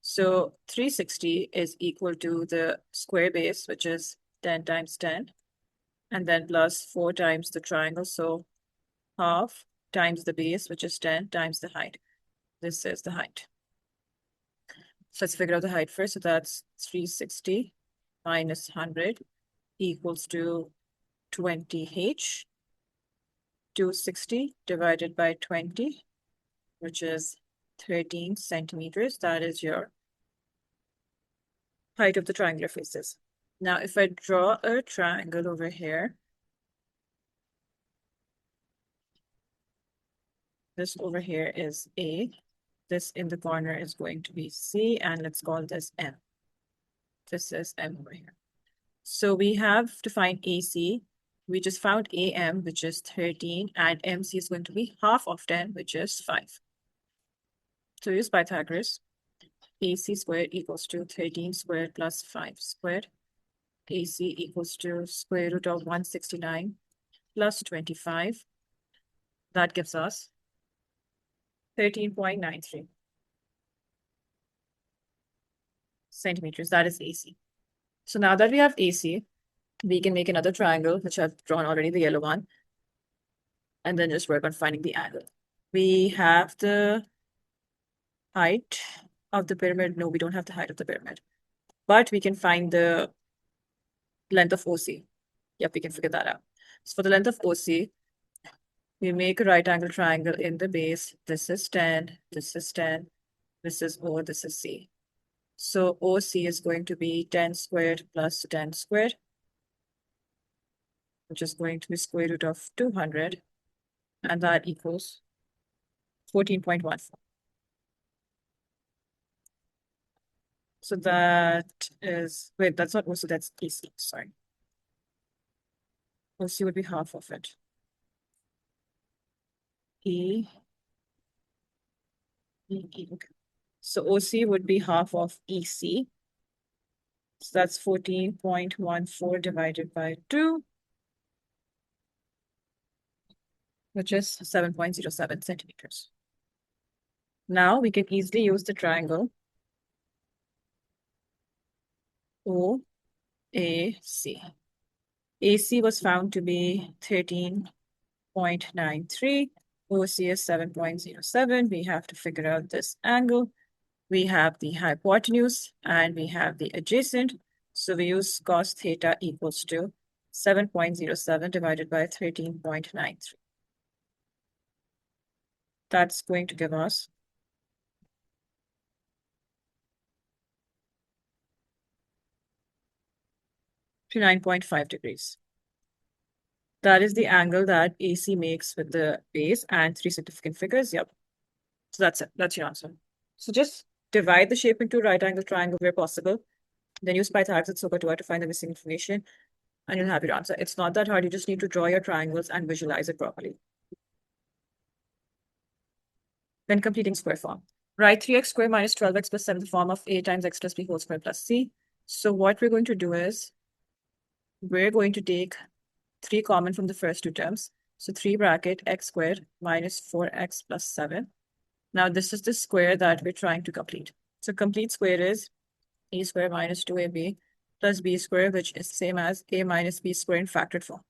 So 360 is equal to the square base, which is 10 times 10, and then plus 4 times the triangle. So half times the base, which is 10 times the height. This is the height. So let's figure out the height first. So that's 360 minus 100 equals to 20h. 260 divided by 20, which is 13 centimeters. That is your height of the triangular faces. Now, if I draw a triangle over here, this over here is A. This in the corner is going to be C, and let's call this M. This is M over here. So we have to find AC. We just found AM, which is 13, and MC is going to be half of 10, which is 5. So use Pythagoras. AC squared equals to 13 squared plus 5 squared. AC equals to square root of 169 plus 25. That gives us 13.93 centimeters. That is AC. So now that we have AC, we can make another triangle, which I've drawn already, the yellow one, and then just work on finding the angle. We have the height of the pyramid. No, we don't have the height of the pyramid, but we can find the length of OC. Yep, we can figure that out. So for the length of OC, we make a right angle triangle in the base. This is 10, this is 10, this is O, this is C. So OC is going to be 10 squared plus 10 squared, which is going to be square root of 200, and that equals 14.14. So that is, wait, that's not OC, that's AC, sorry. OC would be half of it. E, okay. So OC would be half of EC. So that's 14.14 divided by 2, which is 7.07 centimeters. Now we can easily use the triangle OAC. AC was found to be 13.93. OC is 7.07. We have to figure out this angle. We have the hypotenuse and we have the adjacent. So we use cos theta equals to 7.07 divided by 13.93. That's going to give us 59.5 degrees. That is the angle that AC makes with the base and three significant figures. Yep. So that's it. That's your answer. So just divide the shape into a right angle triangle where possible. Then use Pythagoras and SOHCAHTOA to find the missing information, and you'll have your answer. It's not that hard. You just need to draw your triangles and visualize it properly. Then completing square form. Write 3x squared minus 12x plus 7 in the form of a times x plus b whole square plus c. So what we're going to do is we're going to take 3 common from the first two terms. So 3 bracket x squared minus 4x plus 7. Now this is the square that we're trying to complete. So complete square is a squared minus 2ab plus b squared, which is the same as a minus b squared in factored form.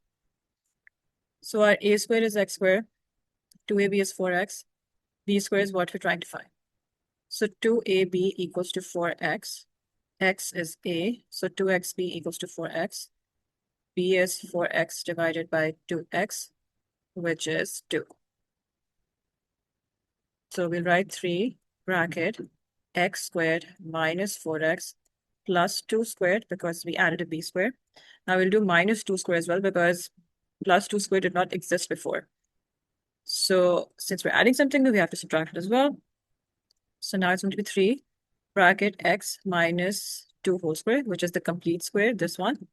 So our a squared is x squared, 2ab is 4x, b squared is what we're trying to find. So 2ab equals to 4x, x is a, so 2xb equals to 4x, b is 4x divided by 2x, which is 2. So we'll write 3 bracket x squared minus 4x plus 2 squared because we added a b squared. Now we'll do minus 2 squared as well because plus 2 squared did not exist before. So since we're adding something new, we have to subtract it as well. So now it's going to be 3 bracket x minus 2 whole square, which is the complete square, this one.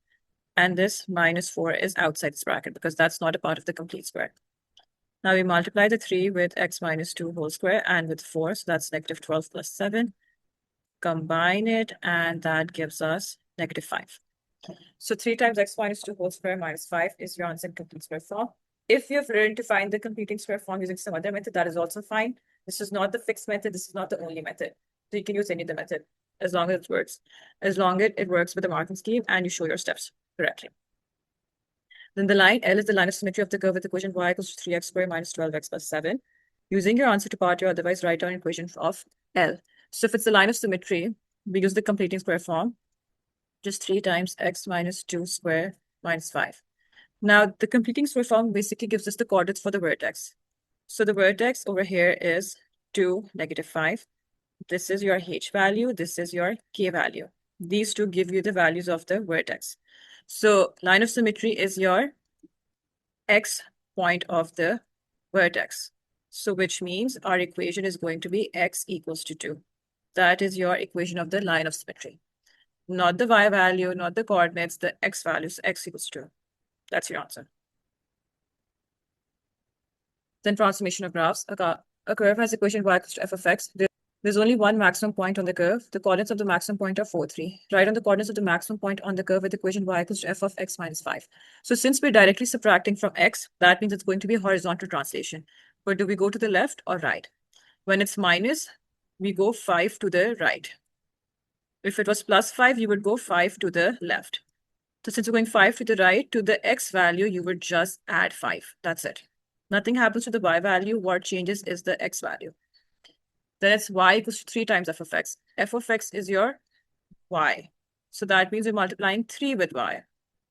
And this minus 4 is outside this bracket because that's not a part of the complete square. Now we multiply the 3 with x minus 2 whole square and with 4, so that's negative 12 plus 7. Combine it, and that gives us negative 5. So 3 times x minus 2 whole square minus 5 is your answer in complete square form. If you've learned to find the completing square form using some other method, that is also fine. This is not the fixed method. This is not the only method. So you can use any of the method as long as it works. As long as it works with the marking scheme and you show your steps correctly. Then the line L is the line of symmetry of the curve with equation y equals to 3x squared minus 12x plus 7. Using your answer to part your otherwise write down equation of L. So if it's the line of symmetry, we use the completing square form, just 3 times x minus 2 squared minus 5. Now the completing square form basically gives us the coordinates for the vertex. So the vertex over here is 2, negative 5. This is your h value. This is your k value. These two give you the values of the vertex. So line of symmetry is your x point of the vertex. So which means our equation is going to be x equals to 2. That is your equation of the line of symmetry. Not the y value, not the coordinates, the x values, x equals to 2. That's your answer. Then transformation of graphs. A curve has equation y equals to f of x. There's only one maximum point on the curve. The coordinates of the maximum point are 4, 3. Write on the coordinates of the maximum point on the curve with equation y equals to f of x minus 5. So since we're directly subtracting from x, that means it's going to be a horizontal translation. But do we go to the left or right? When it's minus, we go 5 to the right. If it was plus 5, you would go 5 to the left. So since we're going 5 to the right, to the x value, you would just add 5. That's it. Nothing happens to the y value. What changes is the x value. Then it's y equals to 3 times f of x. F of x is your y. So that means we're multiplying 3 with y,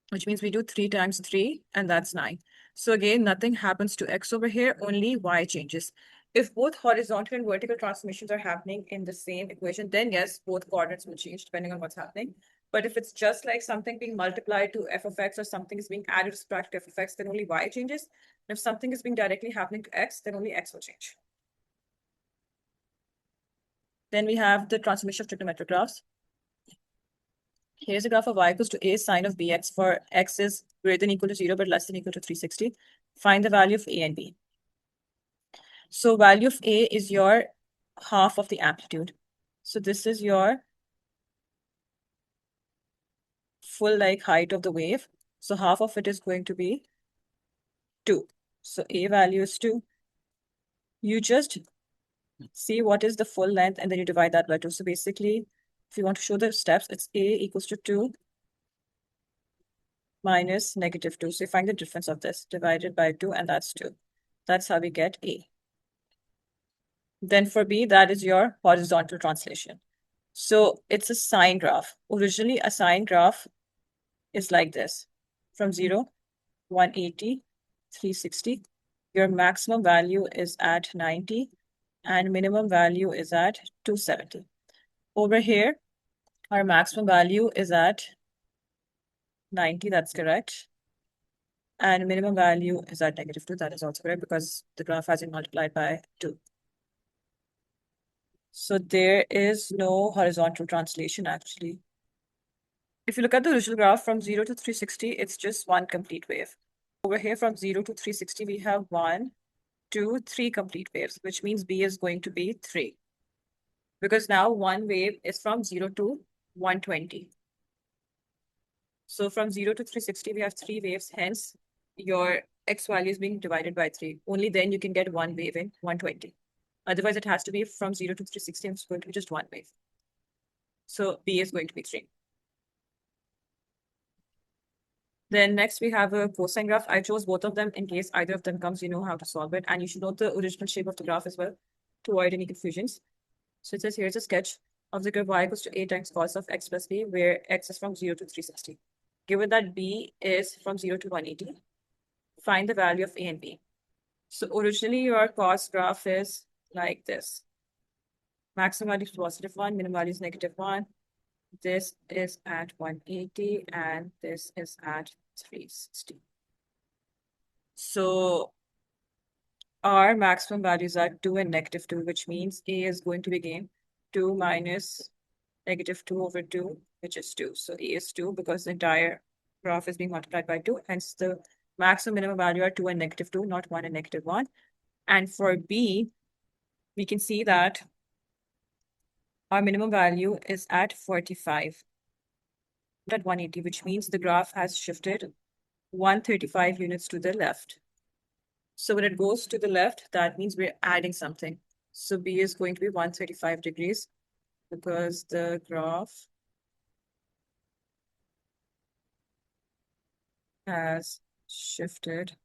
which means we do 3 times 3, and that's 9. So again, nothing happens to x over here, only y changes. If both horizontal and vertical transformations are happening in the same equation, then yes, both coordinates will change depending on what's happening. But if it's just like something being multiplied to f of x or something is being added to subtract to f of x, then only y changes. And if something is being directly happening to x, then only x will change. Then we have the transformation of trigonometric graphs. Here's a graph of y equals to a sine of bx for x is greater than equal to 0 but less than equal to 360. Find the value of a and b. So value of a is your half of the amplitude. So this is your full height of the wave. So half of it is going to be 2. So a value is 2. You just see what is the full length and then you divide that by 2. So basically, if you want to show the steps, it's a equals to 2 minus negative 2. So you find the difference of this divided by 2, and that's 2. That's how we get a. Then for b, that is your horizontal translation. So it's a sine graph. Originally, a sine graph is like this. From 0, 180, 360. Your maximum value is at 90 and minimum value is at 270. Over here, our maximum value is at 90, that's correct. And minimum value is at -2, that is also correct because the graph has been multiplied by 2. So there is no horizontal translation actually. If you look at the original graph from 0 to 360, it's just one complete wave. Over here from 0 to 360, we have 1, 2, 3 complete waves, which means B is going to be 3. Because now one wave is from 0 to 120. So from 0 to 360, we have 3 waves. Hence, your x value is being divided by 3. Only then you can get one wave in 120. Otherwise, it has to be from 0 to 360, and it's going to be just one wave. So B is going to be 3. Then next we have a cosine graph. I chose both of them in case either of them comes, you know how to solve it. And you should know the original shape of the graph as well to avoid any confusions. So it says here's a sketch of the graph y equals to a times cos of x plus b, where x is from 0 to 360. Given that b is from 0 to 180, find the value of a and b. So originally your cos graph is like this. Maximum value is +1, minimum value is -1. This is at 180 and this is at 360. So our maximum values are 2 and -2, which means a is going to be again 2 minus -2 over 2, which is 2. So a is 2 because the entire graph is being multiplied by 2. Hence the maximum minimum value are 2 and -2, not 1 and -1. And for b, we can see that our minimum value is at 45 at 180, which means the graph has shifted 135 units to the left. So when it goes to the left, that means we're adding something. So B is going to be 135 degrees because the graph has shifted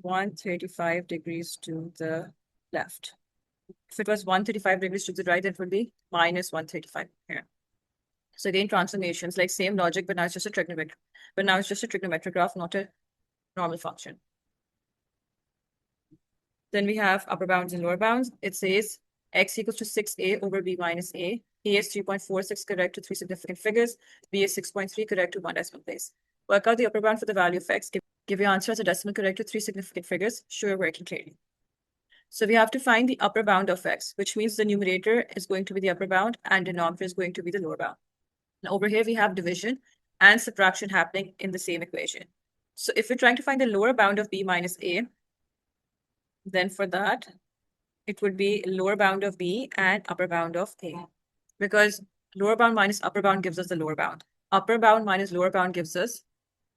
135 degrees to the left. If it was 135 degrees to the right, it would be -135 here. So again, transformations, like same logic, but now it's just a trigonometric. But now it's just a trigonometric graph, not a normal function. Then we have upper bounds and lower bounds. It says x equals to 6a over b minus a. A is 3.46 correct to 3 significant figures. B is 6.3 correct to 1 decimal place. Work out the upper bound for the value of x. Give your answer as a decimal correct to 3 significant figures. Show you're working clearly. So we have to find the upper bound of x, which means the numerator is going to be the upper bound and denominator is going to be the lower bound. Now over here we have division and subtraction happening in the same equation. So if we're trying to find the lower bound of b minus a, then for that, it would be lower bound of b and upper bound of a. Because lower bound minus upper bound gives us the lower bound. Upper bound minus lower bound gives us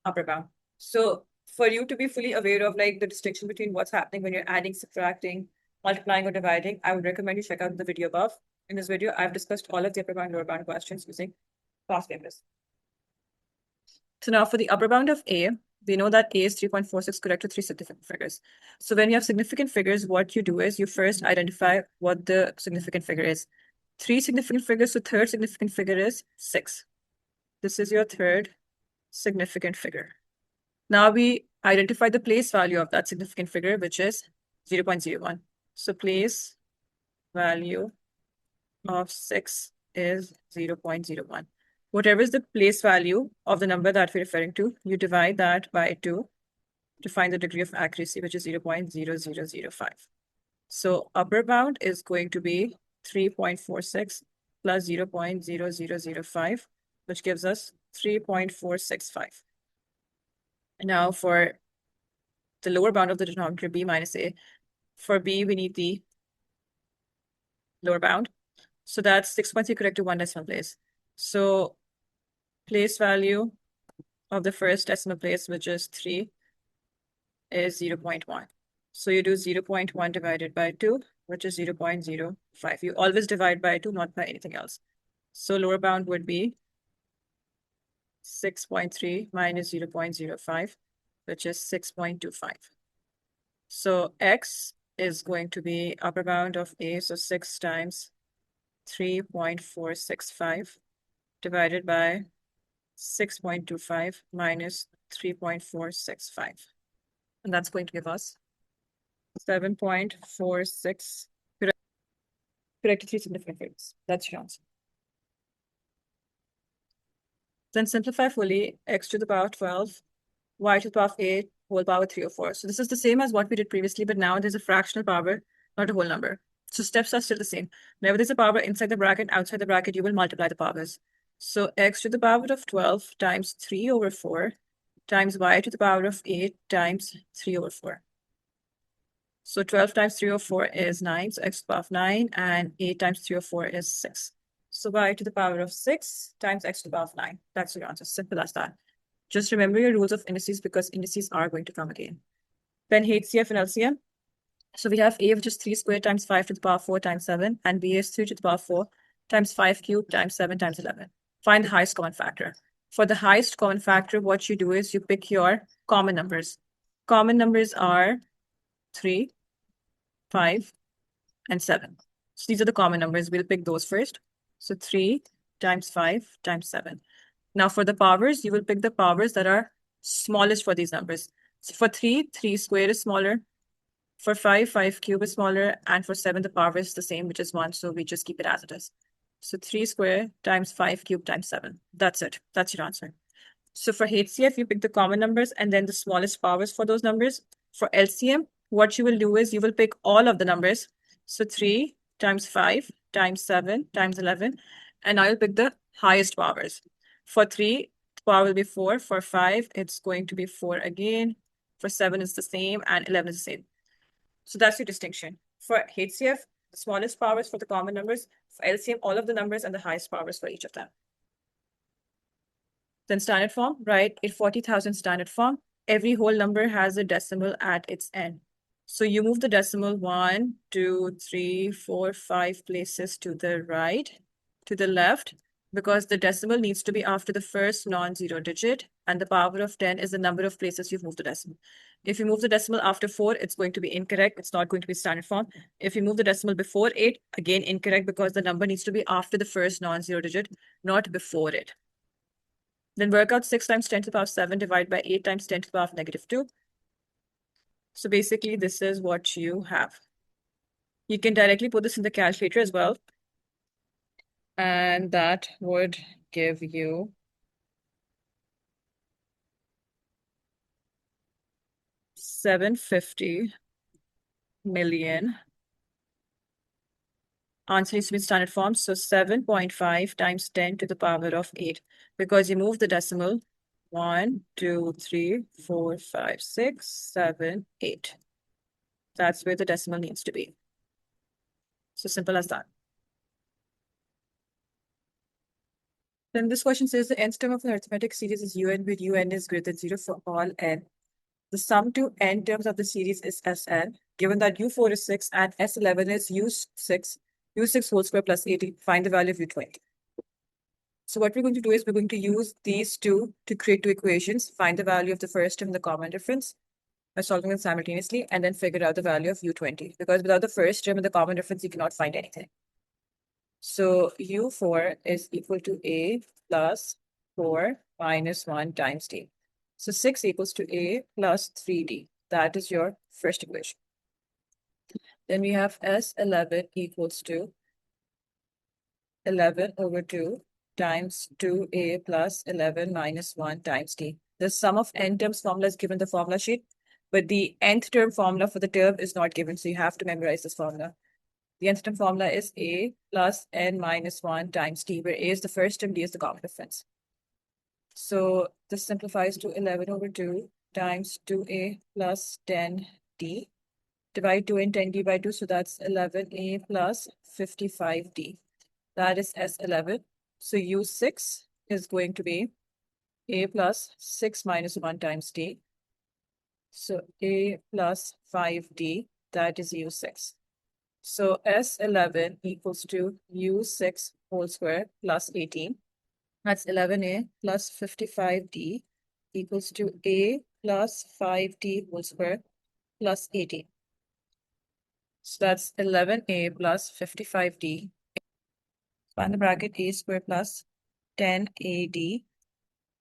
upper bound. So for you to be fully aware of like the distinction between what's happening when you're adding, subtracting, multiplying, or dividing, I would recommend you check out the video above. In this video, I've discussed all of the upper bound, lower bound questions using past papers. So now for the upper bound of a, we know that a is 3.46 correct to 3 significant figures. So when you have significant figures, what you do is you first identify what the significant figure is. 3 significant figures, so third significant figure is 6. This is your third significant figure. Now we identify the place value of that significant figure, which is 0.01. So place value of 6 is 0.01. Whatever is the place value of the number that we're referring to, you divide that by 2 to find the degree of accuracy, which is 0.0005. So upper bound is going to be 3.46 plus 0.0005, which gives us 3.465. Now for the lower bound of the denominator, b minus a, for b, we need the lower bound. So that's 6.3 correct to 1 decimal place. So place value of the first decimal place, which is 3, is 0.1. So you do 0.1 divided by 2, which is 0.05. You always divide by 2, not by anything else. So lower bound would be 6.3 minus 0.05, which is 6.25. So x is going to be upper bound of a, so 6 times 3.465 divided by 6.25 minus 3.465. And that's going to give us 7.46 correct to 3 significant figures. That's your answer. Then simplify fully, x to the power 12, y to the power of 8, whole power 3 or 4. So this is the same as what we did previously, but now there's a fractional power, not a whole number. So steps are still the same. Whenever there's a power inside the bracket, outside the bracket, you will multiply the powers. So x to the power of 12 times 3 over 4 times y to the power of 8 times 3 over 4. So 12 times 3 over 4 is 9, so x to the power of 9, and 8 times 3 over 4 is 6. So y to the power of 6 times x to the power of 9. That's your answer. Simple as that. Just remember your rules of indices because indices are going to come again. Then HCF and LCM. So we have A, which is 3 squared times 5 to the power 4 times 7, and B is 3 to the power 4 times 5 cubed times 7 times 11. Find the highest common factor. For the highest common factor, what you do is you pick your common numbers. Common numbers are 3, 5, and 7. So these are the common numbers. We'll pick those first. So 3 times 5 times 7. Now for the powers, you will pick the powers that are smallest for these numbers. So for 3, 3 squared is smaller. For 5, 5 cube is smaller. And for 7, the power is the same, which is 1. So we just keep it as it is. So 3 squared times 5 cube times 7. That's it. That's your answer. So for HCF, you pick the common numbers and then the smallest powers for those numbers. For LCM, what you will do is you will pick all of the numbers. So 3 times 5 times 7 times 11. And I will pick the highest powers. For 3, the power will be 4. For 5, it's going to be 4 again. For 7, it's the same. And 11 is the same. So that's your distinction. For HCF, the smallest powers for the common numbers. For LCM, all of the numbers and the highest powers for each of them. Then standard form, right? In 40,000 standard form, every whole number has a decimal at its end. So you move the decimal 1, 2, 3, 4, 5 places to the right, to the left, because the decimal needs to be after the first non-zero digit, and the power of 10 is the number of places you've moved the decimal. If you move the decimal after 4, it's going to be incorrect. It's not going to be standard form. If you move the decimal before 8, again incorrect because the number needs to be after the first non-zero digit, not before it. Then work out 6 times 10 to the power of 7 divided by 8 times 10 to the power of -2. So basically, this is what you have. You can directly put this in the calculator as well. And that would give you 750 million. Answer needs to be in standard form. So 7.5 times 10 to the power of 8. Because you move the decimal 1, 2, 3, 4, 5, 6, 7, 8. That's where the decimal needs to be. So simple as that. Then this question says the nth term of an arithmetic series is un with un is greater than 0 for all n. The sum to n terms of the series is Sn. Given that u4 is 6 and S11 is u6 whole square plus 80, find the value of u20. So what we're going to do is we're going to use these two to create two equations, find the value of the first term, the common difference, by solving them simultaneously, and then figure out the value of u20. Because without the first term and the common difference, you cannot find anything. So u4 is equal to a plus 4 minus 1 times d. So 6 equals to a plus 3d. That is your first equation. Then we have S11 equals to 11 over 2 times 2a plus 11 minus 1 times d. The sum of n terms formula is given the formula sheet, but the nth term formula for the term is not given, so you have to memorize this formula. The nth term formula is a plus n minus 1 times d, where a is the first term, d is the common difference. So this simplifies to 11 over 2 times 2a plus 10d. Divide 2 and 10d by 2, so that's 11a plus 55d. That is S11. So u6 is going to be a plus 6 minus 1 times d. So a plus 5d, that is u6. So S11 equals to u6 whole square plus 18. That's 11a plus 55d equals to a plus 5d whole square plus 18. So that's 11a plus 55d. Find the bracket a squared plus 10ad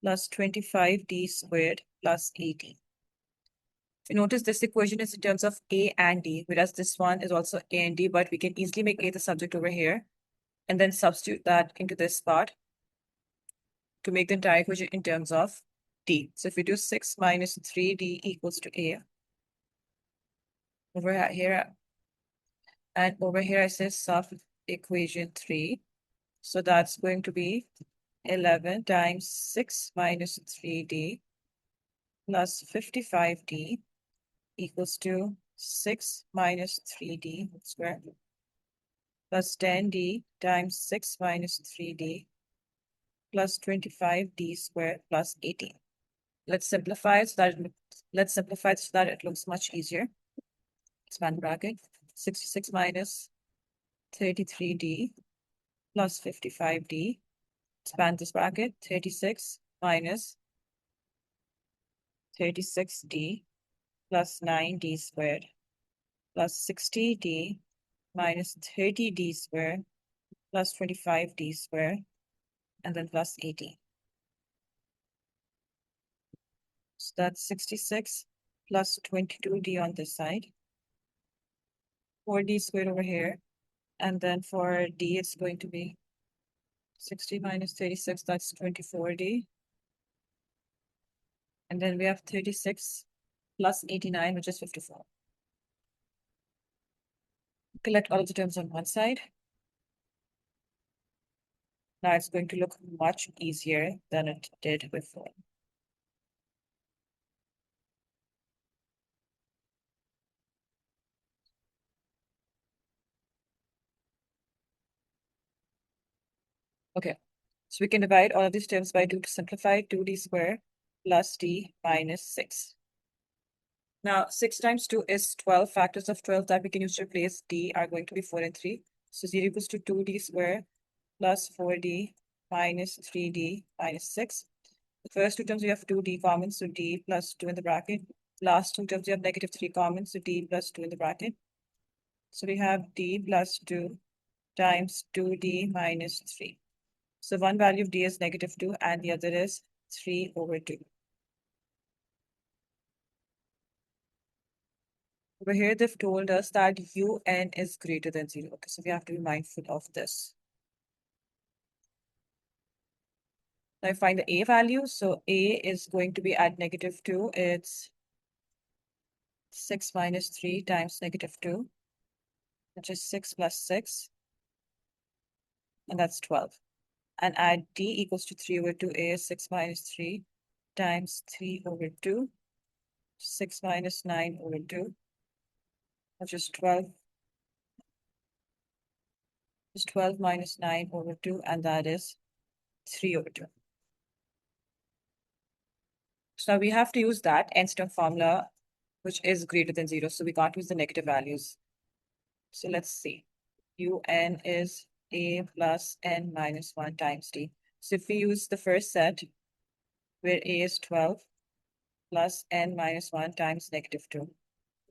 plus 25d squared plus 18. If you notice, this equation is in terms of a and d, whereas this one is also a and d, but we can easily make a the subject over here and then substitute that into this part to make the entire equation in terms of d. So if we do 6 minus 3d equals to a, over here, and over here I say sub equation 3. So that's going to be 11 times 6 minus 3d plus 55d equals to 6 minus 3d squared plus 10d times 6 minus 3d plus 25d squared plus 18. Let's simplify it so that it looks much easier. Expand bracket. 66 minus 33d plus 55d. Expand this bracket. 36 minus 36d plus 9d squared plus 60d minus 30d squared plus 25d squared and then plus 18. So that's 66 plus 22d on this side. 4d squared over here. And then for d, it's going to be 60 minus 36, that's 24d. And then we have 36 plus 89, which is 54. Collect all of the terms on one side. Now it's going to look much easier than it did before. Okay, so we can divide all of these terms by 2 to simplify. 2d squared plus d minus 6. Now, 6 times 2 is 12. Factors of 12 that we can use to replace d are going to be 4 and 3. So 0 equals to 2d squared plus 4d minus 3d minus 6. The first two terms we have 2d common, so d plus 2 in the bracket. Last two terms we have negative 3 common, so d plus 2 in the bracket. So we have d plus 2 times 2d minus 3. So one value of d is negative 2 and the other is 3 over 2. Over here, they've told us that un is greater than 0. Okay, so we have to be mindful of this. Now I find the a value. So a is going to be at negative 2. It's 6 minus 3 times negative 2, which is 6 plus 6. And that's 12. And add d equals to 3 over 2. A is 6 minus 3 times 3 over 2. 6 minus 9 over 2, which is 12. Is 12 minus 9 over 2, and that is 3 over 2. So now we have to use that nth term formula, which is greater than 0. So we can't use the negative values. So let's see. Un is a plus n minus 1 times d. So if we use the first set, where a is 12 plus n minus 1 times negative 2,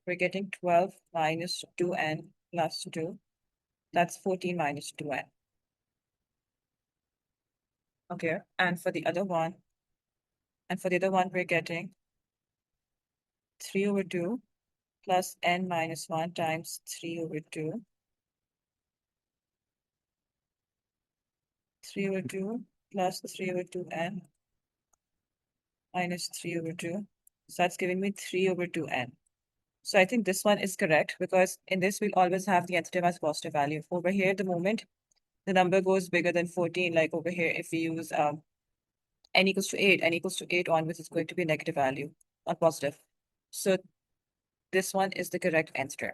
we're getting 12 minus 2n plus 2. That's 14 minus 2n. Okay, and for the other one, we're getting 3 over 2 plus n minus 1 times 3 over 2. 3 over 2 plus 3 over 2n minus 3 over 2. So that's giving me 3 over 2n. So I think this one is correct because in this we'll always have the nth term as positive value. Over here, the moment the number goes bigger than 14, like over here, if we use n equals to 8 onwards, it's going to be a negative value, not positive. So this one is the correct nth term.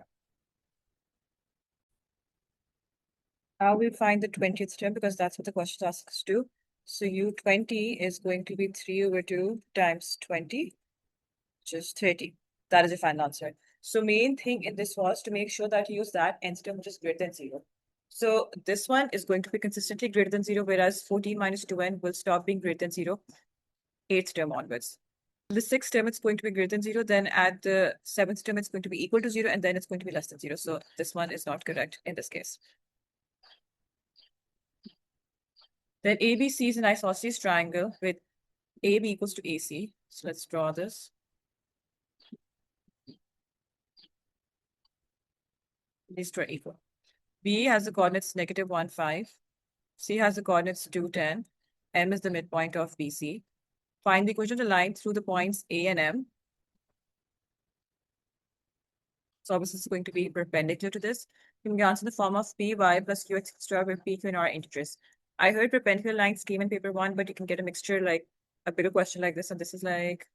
Now we find the 20th term because that's what the question asks us to do. So U20 is going to be 3 over 2 times 20, which is 30. That is the final answer. So main thing in this was to make sure that you use that nth term which is greater than 0. So this one is going to be consistently greater than 0, whereas 14 minus 2n will stop being greater than 0, 8th term onwards. The 6th term, it's going to be greater than 0. Then at the 7th term, it's going to be equal to 0, and then it's going to be less than 0. So this one is not correct in this case. Then ABC is an isosceles triangle with AB equals to AC. So let's draw this. These two are equal. B has the coordinates -1, 5. C has the coordinates 2, 10. M is the midpoint of BC. Find the equation of the line through the points A and M. So obviously it's going to be perpendicular to this. You can answer in the form of Py plus Qx extra where P, Q, and R are integers. I heard perpendicular lines came in paper 1, but you can get a mixture like a bigger question like this. And this is like,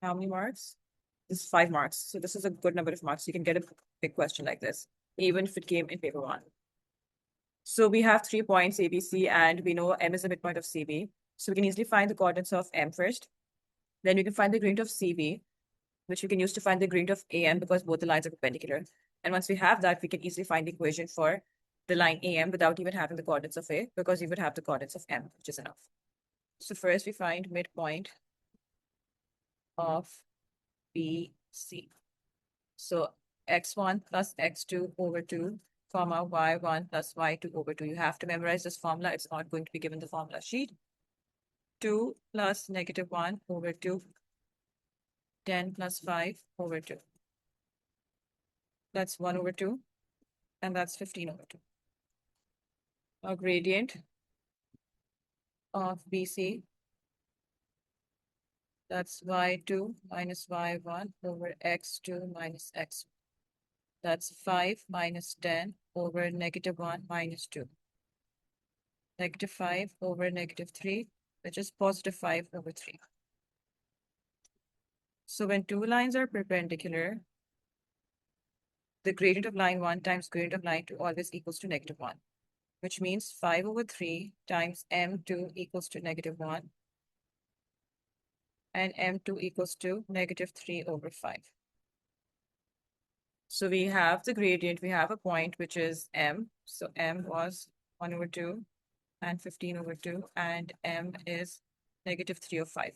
how many marks? This is 5 marks. So this is a good number of marks. You can get a big question like this, even if it came in paper 1. So we have 3 points A, B, C, and we know M is the midpoint of CB. So we can easily find the coordinates of M first. Then we can find the gradient of CB, which we can use to find the gradient of AM because both the lines are perpendicular. And once we have that, we can easily find the equation for the line AM without even having the coordinates of A because we would have the coordinates of M, which is enough. So first we find midpoint of BC. So x1 plus x2 over 2, comma y1 plus y2 over 2. You have to memorize this formula. It's not going to be given the formula sheet. 2 plus negative 1 over 2, 10 plus 5 over 2. That's 1 over 2, and that's 15 over 2. Our gradient of BC, that's y2 minus y1 over x2 minus x. That's 5 minus 10 over negative 1 minus 2. Negative 5 over negative 3, which is positive 5 over 3. So when two lines are perpendicular, the gradient of line 1 times gradient of line 2 always equals to negative 1, which means 5 over 3 times m2 equals to negative 1, and m2 equals to negative 3 over 5. So we have the gradient, we have a point which is m. So m was 1 over 2 and 15 over 2, and m is negative 3 over 5.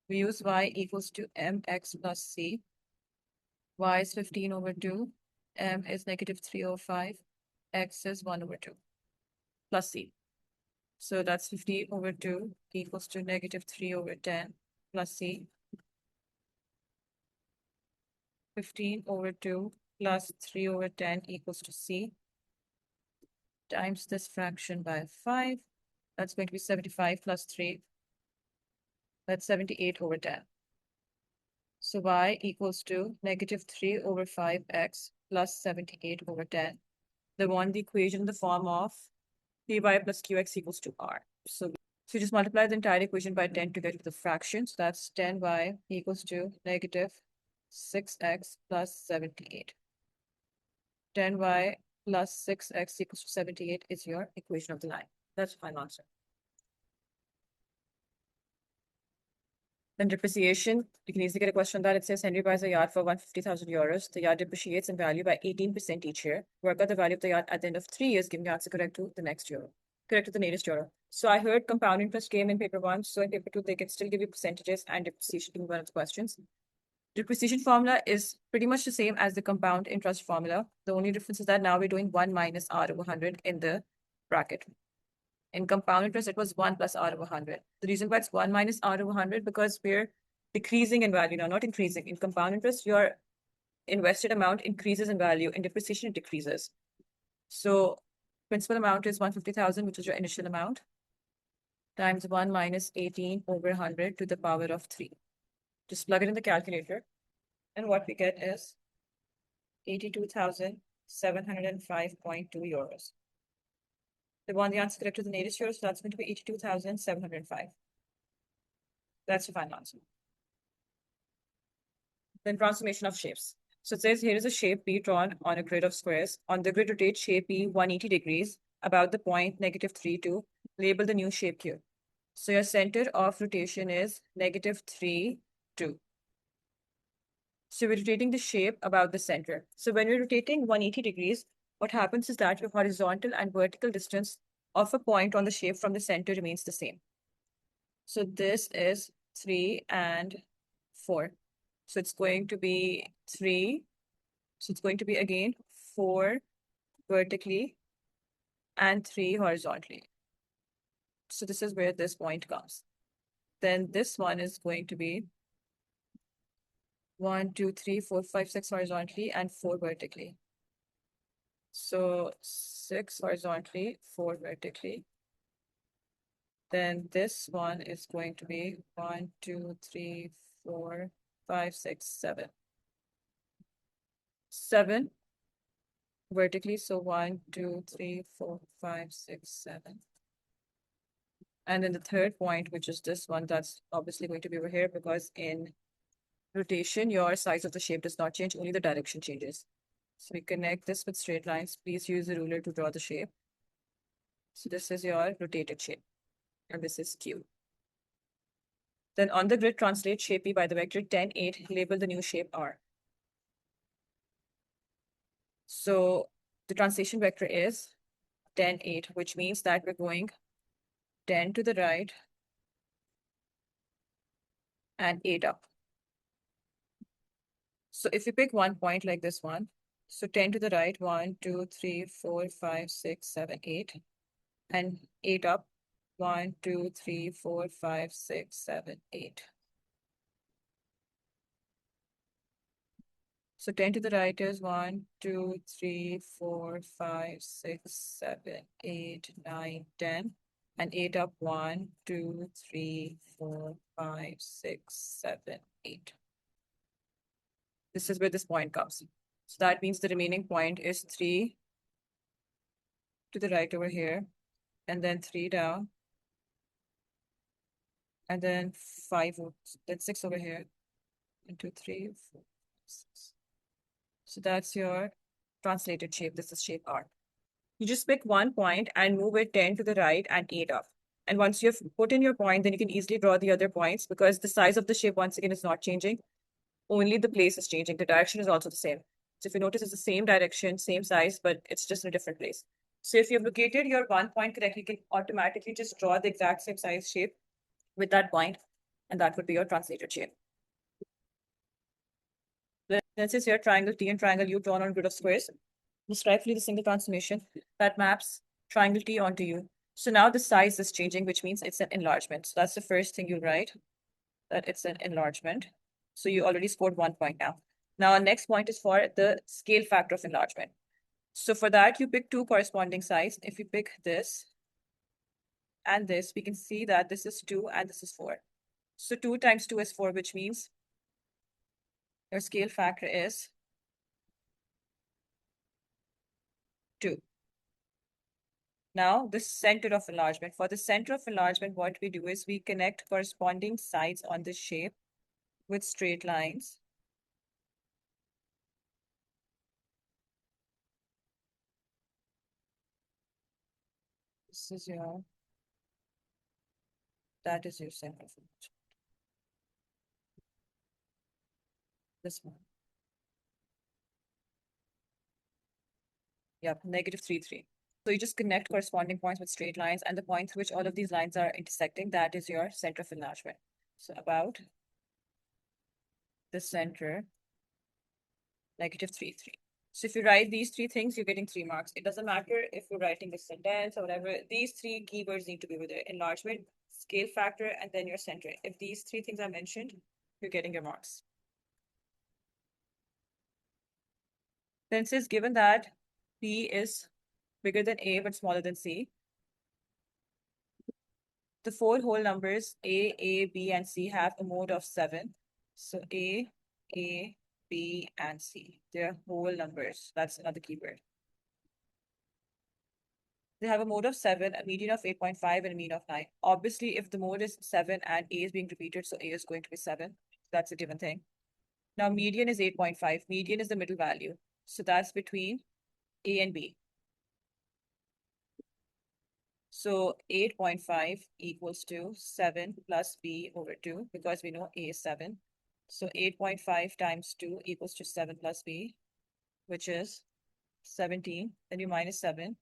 We use y equals to mx plus c. Y is 15 over 2, m is negative 3 over 5, x is 1 over 2 plus c. So that's 15 over 2 equals to negative 3 over 10 plus c. 15 over 2 plus 3 over 10 equals to c. Times this fraction by 5. That's going to be 75 plus 3. That's 78 over 10. So y equals to negative 3 over 5x plus 78 over 10. They want the equation in the form of py plus qx equals to r. So just multiply the entire equation by 10 to get to the fraction. So that's 10y equals to negative 6x plus 78. 10y plus 6x equals to 78 is your equation of the line. That's the final answer. Then depreciation, you can easily get a question that it says Henry buys a yacht for 150,000 euros. The yacht depreciates in value by 18% each year. Work out the value of the yacht at the end of 3 years, giving the answer correct to the next euro. Correct to the nearest euro. So I heard compound interest came in paper 1. So in paper 2, they can still give you percentages and depreciation being one of the questions. Depreciation formula is pretty much the same as the compound interest formula. The only difference is that now we're doing 1 minus r over 100 in the bracket. In compound interest, it was 1 plus r over 100. The reason why it's 1 minus r over 100 because we're decreasing in value now, not increasing. In compound interest, your invested amount increases in value. In depreciation, it decreases. So principal amount is 150,000, which is your initial amount, times 1 minus 18 over 100 to the power of 3. Just plug it in the calculator. And what we get is 82,705.2 euros. They want the answer correct to the nearest euro, so that's going to be 82,705. That's the final answer. Then transformation of shapes. So it says here is a shape P drawn on a grid of squares. On the grid, rotate shape P 180 degrees about the point negative 3, 2. Label the new shape Q. So your center of rotation is negative 3, 2. So we're rotating the shape about the center. So when we're rotating 180 degrees, what happens is that your horizontal and vertical distance of a point on the shape from the center remains the same. So this is 3 and 4. So it's going to be 3. So it's going to be again 4 vertically and 3 horizontally. So this is where this point comes. Then this one is going to be 1, 2, 3, 4, 5, 6 horizontally and 4 vertically. So 6 horizontally, 4 vertically. then this one is going to be 1, 2, 3, 4, 5, 6, 7. 7 vertically, so 1, 2, 3, 4, 5, 6, 7. And then the third point, which is this one, that's obviously going to be over here because in rotation, your size of the shape does not change, only the direction changes. So we connect this with straight lines. Please use the ruler to draw the shape. So this is your rotated shape, and this is Q. Then on the grid, translate shape P by the vector 10, 8, label the new shape R. So the translation vector is 10, 8, which means that we're going 10 to the right and 8 up. So if you pick one point like this one, so 10 to the right, 1, 2, 3, 4, 5, 6, 7, 8, and 8 up, 1, 2, 3, 4, 5, 6, 7, 8. So 10 to the right is 1, 2, 3, 4, 5, 6, 7, 8, 9, 10. And 8 up, 1, 2, 3, 4, 5, 6, 7, 8. This is where this point comes. So that means the remaining point is 3 to the right over here, and then 3 down, and then 5, then 6 over here, 1, 2, 3, 4, 6. So that's your translated shape. This is shape R. You just pick one point and move it 10 to the right and 8 up. And once you've put in your point, then you can easily draw the other points because the size of the shape, once again, is not changing. Only the place is changing. The direction is also the same. So if you notice, it's the same direction, same size, but it's just in a different place. So if you've located your one point correctly, you can automatically just draw the exact same size shape with that point, and that would be your translated shape. This is your triangle T and triangle U drawn on a grid of squares. Describe the single transformation that maps triangle T onto U. So now the size is changing, which means it's an enlargement. So that's the first thing you write, that it's an enlargement. So you already scored 1 point now. Now our next point is for the scale factor of enlargement. So for that, you pick two corresponding sides. If you pick this and this, we can see that this is 2 and this is 4. So 2 times 2 is 4, which means your scale factor is 2. Now, the center of enlargement. For the center of enlargement, what we do is we connect corresponding sides on the shape with straight lines. This is that is your center of enlargement. This one. Yep, negative 3, 3. So you just connect corresponding points with straight lines, and the point through which all of these lines are intersecting, that is your center of enlargement. So about the center, negative 3, 3. So if you write these three things, you're getting 3 marks. It doesn't matter if you're writing a sentence or whatever. These 3 keywords need to be with there: enlargement, scale factor, and then your center. If these 3 things are mentioned, you're getting your marks. Then it says, given that B is bigger than A but smaller than C, the 4 whole numbers A, B, and C have a mode of 7. So A, B, and C. They're whole numbers. That's another keyword. They have a mode of 7, a median of 8.5, and a mean of 9. Obviously, if the mode is 7 and A is being repeated, so A is going to be 7. That's a given thing. Now, median is 8.5. Median is the middle value. So that's between A and B. So 8.5 equals to 7 plus B over 2, because we know A is 7. So 8.5 times 2 equals to 7 plus B, which is 17. Then you minus 7.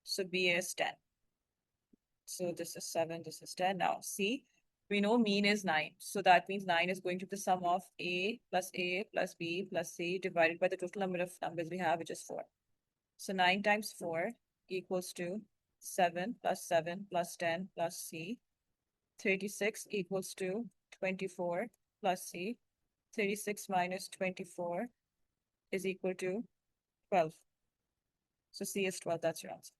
So B is 10. So this is 7, this is 10. Now C, we know mean is 9. So that means 9 is going to be the sum of A plus B plus C divided by the total number of numbers we have, which is 4. So 9 times 4 equals to 7 plus 7 plus 10 plus C. 36 equals to 24 plus C. 36 minus 24 is equal to 12. So C is 12. That's your answer.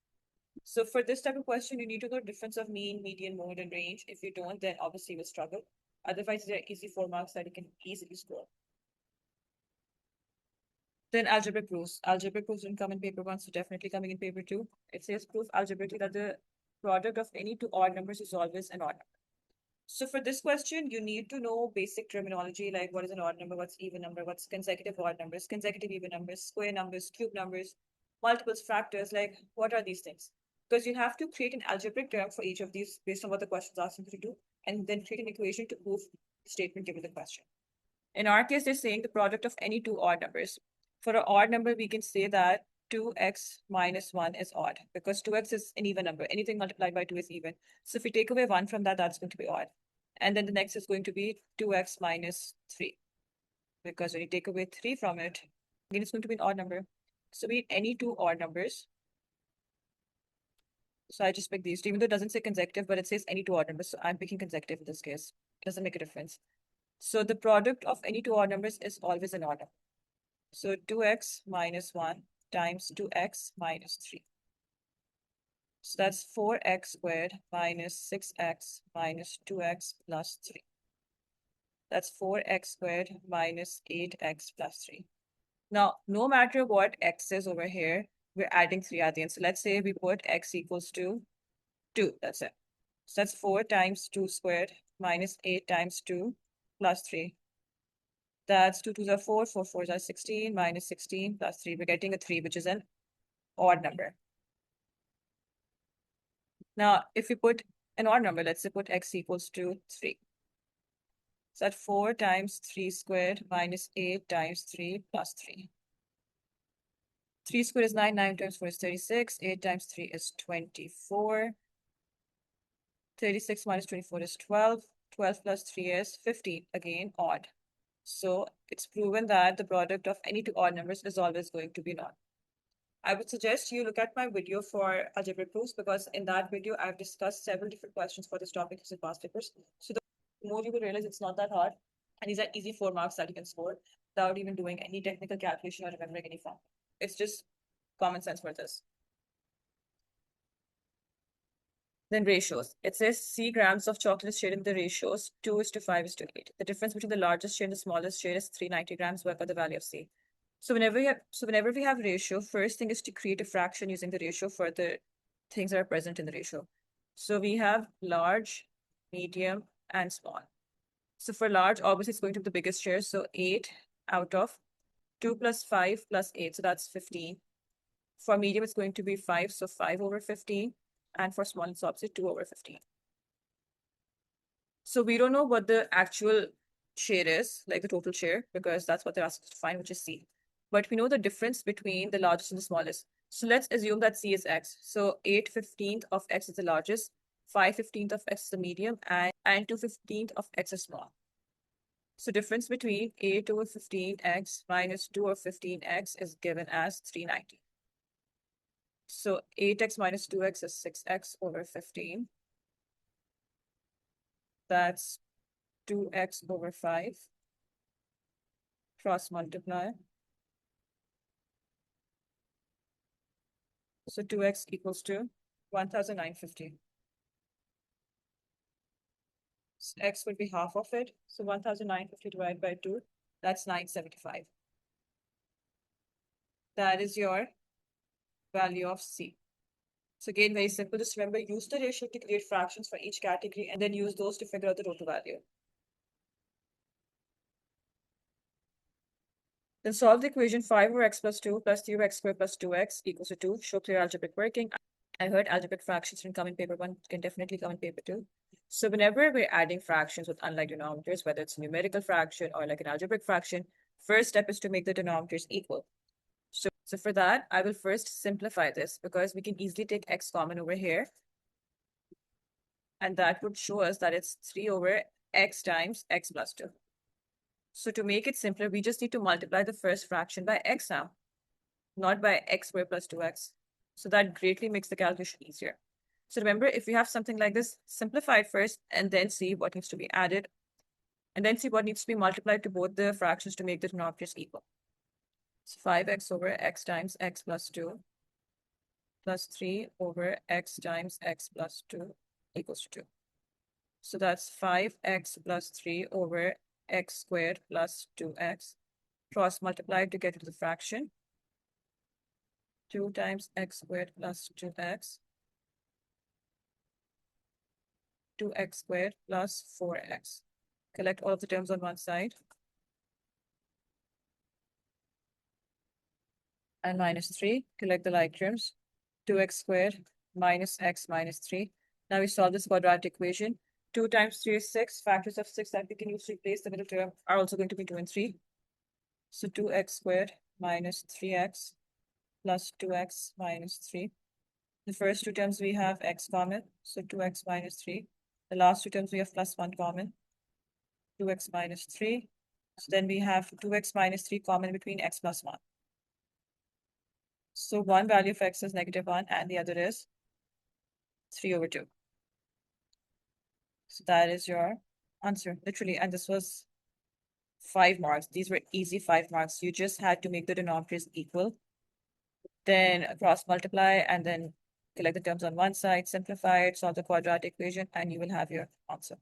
So for this type of question, you need to know the difference of mean, median, mode, and range. If you don't, then obviously you will struggle. Otherwise, they're easy 4 marks that you can easily score. Then algebraic proofs. Algebraic proofs didn't come in paper one, so definitely coming in paper two. It says proof algebraically that the product of any two odd numbers is always an odd number. So for this question, you need to know basic terminology like what is an odd number, what's even number, what's consecutive odd numbers, consecutive even numbers, square numbers, cube numbers, multiples, factors, like what are these things? Because you have to create an algebraic term for each of these based on what the question is asking you to do, and then create an equation to prove the statement given the question. In our case, they're saying the product of any two odd numbers. For an odd number, we can say that 2x minus 1 is odd because 2x is an even number. Anything multiplied by 2 is even. So if we take away 1 from that, that's going to be odd. And then the next is going to be 2x minus 3 because when you take away 3 from it, again, it's going to be an odd number. So we need any two odd numbers. So I just picked these, even though it doesn't say consecutive, but it says any two odd numbers. So I'm picking consecutive in this case. It doesn't make a difference. So the product of any two odd numbers is always an odd number. So 2x minus 1 times 2x minus 3. So that's 4x squared minus 6x minus 2x plus 3. That's 4x squared minus 8x plus 3. Now, no matter what x is over here, we're adding 3 at the end. So let's say we put x equals to 2. That's it. So that's 4 times 2 squared minus 8 times 2 plus 3. That's 2 2s are 4, 4 4s are 16, minus 16 plus 3. We're getting a 3, which is an odd number. Now, if we put an odd number, let's say put x equals to 3. So that's 4 times 3 squared minus 8 times 3 plus 3. 3 squared is 9, 9 times 4 is 36, 8 times 3 is 24. 36 minus 24 is 12. 12 plus 3 is 15, again odd. So it's proven that the product of any two odd numbers is always going to be odd. I would suggest you look at my video for algebraic proofs because in that video, I've discussed several different questions for this topic in past papers. So the more you will realize it's not that hard. And these are easy 4 marks that you can score without even doing any technical calculation or remembering any form. It's just common sense for this. Then ratios. It says C grams of chocolate is shared in the ratios 2:5:8. The difference between the largest share and the smallest share is 390 grams. Work out the value of C. So whenever we have ratio, first thing is to create a fraction using the ratio for the things that are present in the ratio. So we have large, medium, and small. So for large, obviously it's going to be the biggest share. So 8 out of 2 plus 5 plus 8. So that's 15. For medium, it's going to be 5. So 5 over 15. And for small, it's opposite 2 over 15. So we don't know what the actual share is, like the total share, because that's what they're asking us to find, which is C. But we know the difference between the largest and the smallest. So let's assume that C is X. So 8/15 of X is the largest, 5/15 of X is the medium, and 2/15 of X is small. So difference between 8 over 15x minus 2 over 15x is given as 390. So 8x minus 2x is 6x over 15. That's 2x over 5. Cross multiply. So 2x equals to 1,950. So x would be half of it. So 1,950 divided by 2, that's 975. That is your value of C. So again, very simple. Just remember, use the ratio to create fractions for each category and then use those to figure out the total value. Then solve the equation 5 over x plus 2 plus 3 over x squared plus 2x equals to 2. Show clear algebraic working. I heard algebraic fractions didn't come in paper 1, can definitely come in paper 2. So whenever we're adding fractions with unlike denominators, whether it's a numerical fraction or like an algebraic fraction, first step is to make the denominators equal. So for that, I will first simplify this because we can easily take x common over here. And that would show us that it's 3 over x times x plus 2. So to make it simpler, we just need to multiply the first fraction by x now, not by x squared plus 2x. So that greatly makes the calculation easier. So remember, if we have something like this, simplify it first and then see what needs to be added and then see what needs to be multiplied to both the fractions to make the denominators equal. So 5x over x times x plus 2 plus 3 over x times x plus 2 equals to 2. So that's 5x plus 3 over x squared plus 2x. Cross multiply to get into the fraction. 2 times x squared plus 2x. 2x squared plus 4x. Collect all of the terms on one side. And minus 3. Collect the like terms. 2x squared minus x minus 3. Now we solve this quadratic equation. 2 times 3 is 6. Factors of 6 that we can use to replace the middle term are also going to be 2 and 3. So 2x squared minus 3x plus 2x minus 3. The first two terms we have x common, so 2x minus 3. The last two terms we have plus 1 common, 2x minus 3. So then we have 2x minus 3 common between x plus 1. So one value of x is -1 and the other is 3 over 2. So that is your answer, literally. And this was 5 marks. These were easy 5 marks. You just had to make the denominators equal, then cross multiply, and then collect the terms on one side, simplify it, solve the quadratic equation, and you will have your answer.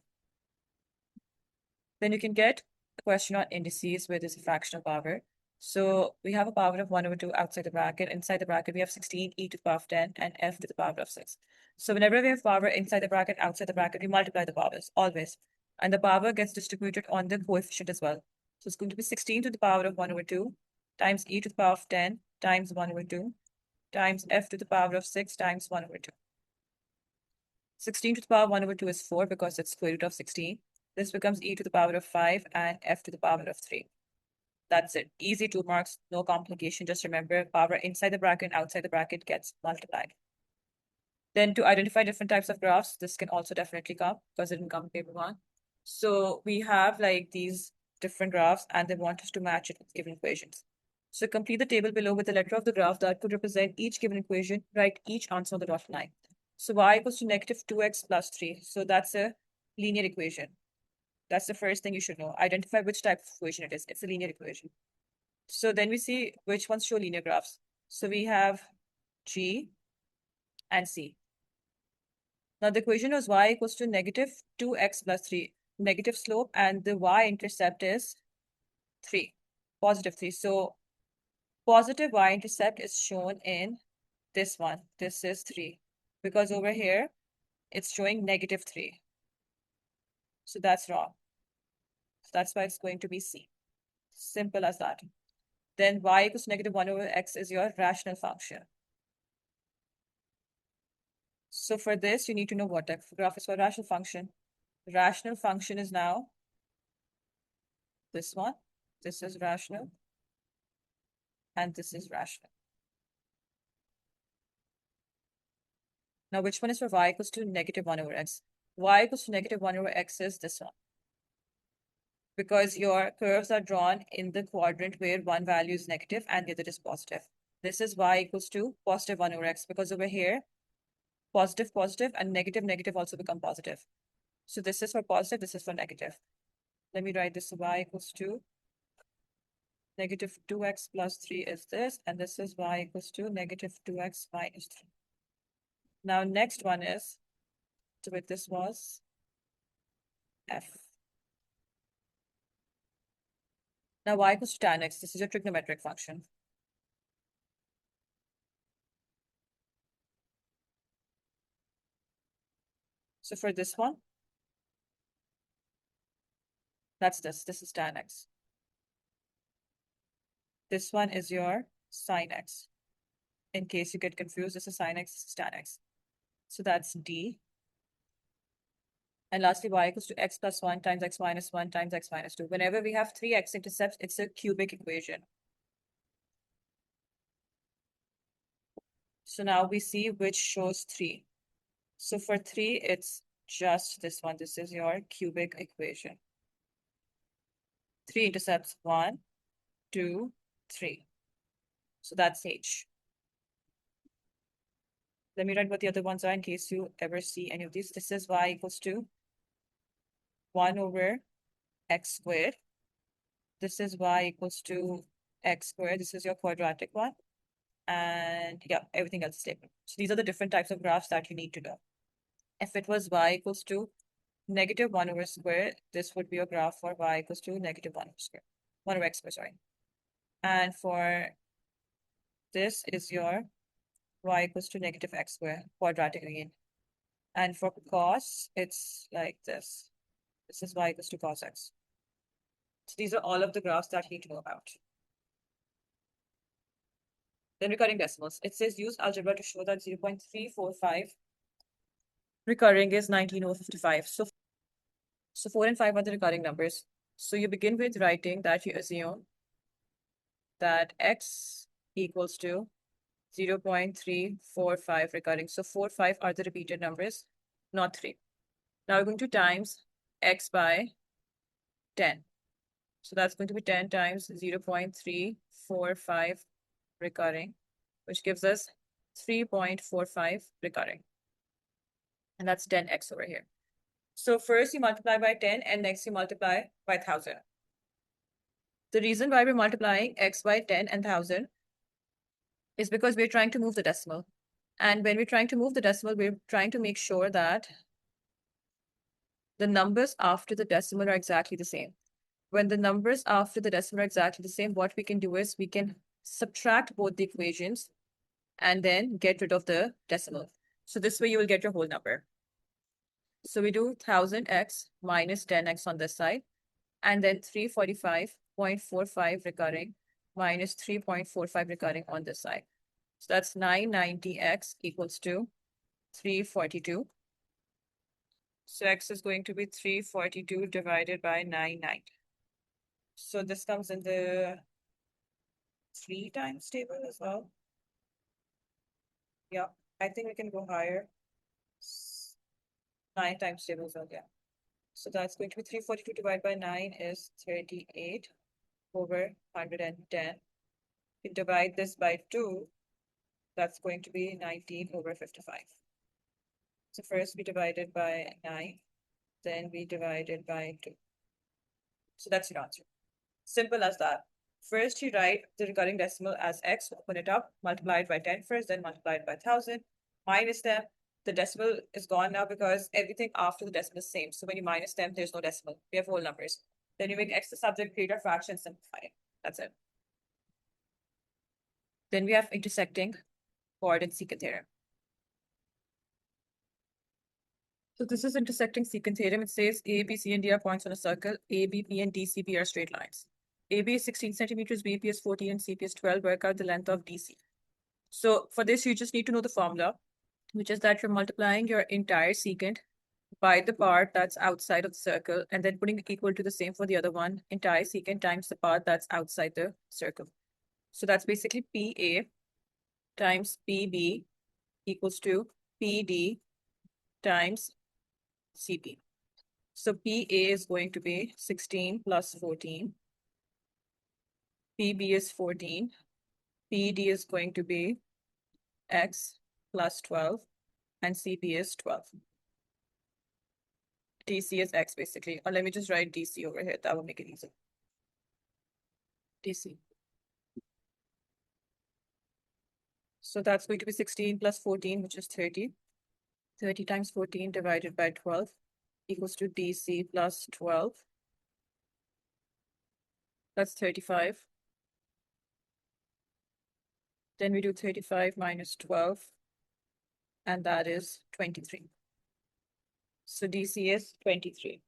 Then you can get a question on indices where there's a fractional power. So we have a power of 1 over 2 outside the bracket. Inside the bracket, we have 16 e to the power of 10 and f to the power of 6. So whenever we have power inside the bracket, outside the bracket, we multiply the powers, always. And the power gets distributed on the coefficient as well. So it's going to be 16 to the power of 1 over 2 times e to the power of 10 times 1 over 2 times f to the power of 6 times 1 over 2. 16 to the power of 1 over 2 is 4 because it's square root of 16. This becomes e to the power of 5 and f to the power of 3. That's it. Easy 2 marks, no complication. Just remember, power inside the bracket and outside the bracket gets multiplied. Then to identify different types of graphs, this can also definitely come because it didn't come in paper 1. So we have like these different graphs and they want us to match it with given equations. So complete the table below with the letter of the graph that could represent each given equation. Write each answer on the dotted line. So y equals to -2x plus 3. So that's a linear equation. That's the first thing you should know. Identify which type of equation it is. It's a linear equation. So then we see which ones show linear graphs. So we have G and C. Now the equation was y equals to -2x plus 3. Negative slope and the y-intercept is 3. Positive 3. So positive y-intercept is shown in this one. This is 3. Because over here, it's showing -3. So that's wrong. So that's why it's going to be C. Simple as that. Then y equals to -1 over x is your rational function. So for this, you need to know what type of graph is for rational function. The rational function is now this one. This is rational. And this is rational. Now, which one is for y equals to -1 over x? Y equals to -1 over x is this one. Because your curves are drawn in the quadrant where one value is negative and the other is positive. This is y equals to +1 over x because over here, positive, positive, and negative, negative also become positive. So this is for positive, this is for negative. Let me write this. Y equals to -2x plus 3 is this, and this is y equals to -2x minus 3. Now, next one is, so with this was f. Now, y equals to tan x. This is your trigonometric function. So for this one, that's this. This is tan x. This one is your sin x. In case you get confused, this is sin x, this is tan x. So that's D. And lastly, y equals to x plus 1 times x minus 1 times x minus 2. Whenever we have 3 x-intercepts, it's a cubic equation. So now we see which shows 3. So for 3, it's just this one. This is your cubic equation. 3 intercepts 1, 2, 3. So that's H. Let me write what the other ones are in case you ever see any of these. This is y equals to 1 over x squared. This is y equals to x squared. This is your quadratic one. And yeah, everything else is stable. So these are the different types of graphs that you need to know. If it was y equals to negative 1 over square, this would be a graph for y equals to negative 1 over square, 1 over x square, sorry. And for this is your y equals to negative x square, quadratic again. And for cos, it's like this. This is y equals to cos x. So these are all of the graphs that you need to know about. Then recurring decimals. It says use algebra to show that 0.345 recurring is 19 over 55. So 4 and 5 are the recurring numbers. So you begin with writing that you assume that x equals to 0.345 recurring. So 4, 5 are the repeated numbers, not 3. Now we're going to times x by 10. So that's going to be 10 times 0.345 recurring, which gives us 3.45 recurring. And that's 10x over here. So first you multiply by 10 and next you multiply by 1000. The reason why we're multiplying x by 10 and 1000 is because we're trying to move the decimal. And when we're trying to move the decimal, we're trying to make sure that the numbers after the decimal are exactly the same. When the numbers after the decimal are exactly the same, what we can do is we can subtract both the equations and then get rid of the decimal. So this way you will get your whole number. So we do 1000x minus 10x on this side, and then 345.45 recurring minus 3.45 recurring on this side. So that's 990x equals to 342. So x is going to be 342 divided by 990. So this comes in the 3 times table as well. Yeah, I think we can go higher. 9 times table as well, yeah. So that's going to be 342 divided by 9 is 38 over 110. You divide this by 2, that's going to be 19 over 55. So first we divided by 9, then we divided by 2. So that's your answer. Simple as that. First, you write the recurring decimal as x, open it up, multiply it by 10 first, then multiply it by 1000, minus them. The decimal is gone now because everything after the decimal is same. So when you minus them, there's no decimal. We have whole numbers. Then you make x the subject, create a fraction, simplify it. That's it. Then we have intersecting chord and secant theorem. So this is intersecting secant theorem. It says A, B, C, and D are points on a circle. A, B, P, and D, C, B are straight lines. AB is 16 centimeters, BP is 14, and CP is 12. Work out the length of DC. So for this, you just need to know the formula, which is that you're multiplying your entire secant by the part that's outside of the circle, and then putting equal to the same for the other one, entire secant times the part that's outside the circle. So that's basically PA times PB equals to PD times CP. So PA is going to be 16 plus 14. PB is 14. PD is going to be X plus 12. And CP is 12. DC is X basically. Or let me just write DC over here. That will make it easy. DC. So that's going to be 16 plus 14, which is 30. 30 times 14 divided by 12 equals to DC plus 12. That's 35. Then we do 35 minus 12, and that is 23. So DC is 23.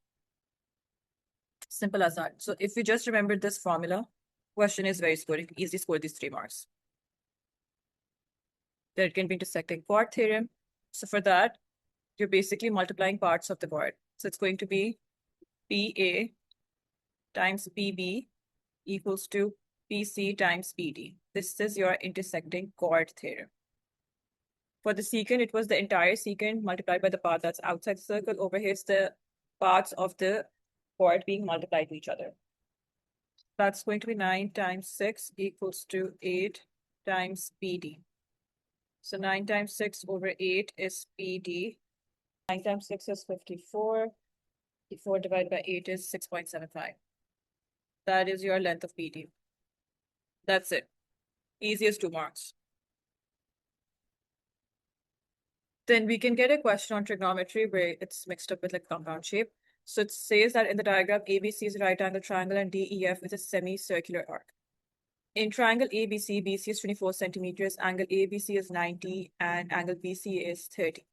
Simple as that. So if you just remember this formula, question is very good. You can easily score these 3 marks. There can be intersecting chord theorem. So for that, you're basically multiplying parts of the chord. So it's going to be PA times PB equals to PC times PD. This is your intersecting chord theorem. For the secant, it was the entire secant multiplied by the part that's outside the circle. Over here, it's the parts of the chord being multiplied to each other. That's going to be 9 times 6 equals to 8 times PD. So 9 times 6 over 8 is PD. 9 times 6 is 54. 54 divided by 8 is 6.75. That is your length of PD. That's it. Easiest 2 marks. Then we can get a question on trigonometry where it's mixed up with like compound shape. So it says that in the diagram, ABC is a right angle triangle and DEF is a semicircular arc. In triangle ABC, BC is 24 centimeters, angle ABC is 90, and angle BC is 30.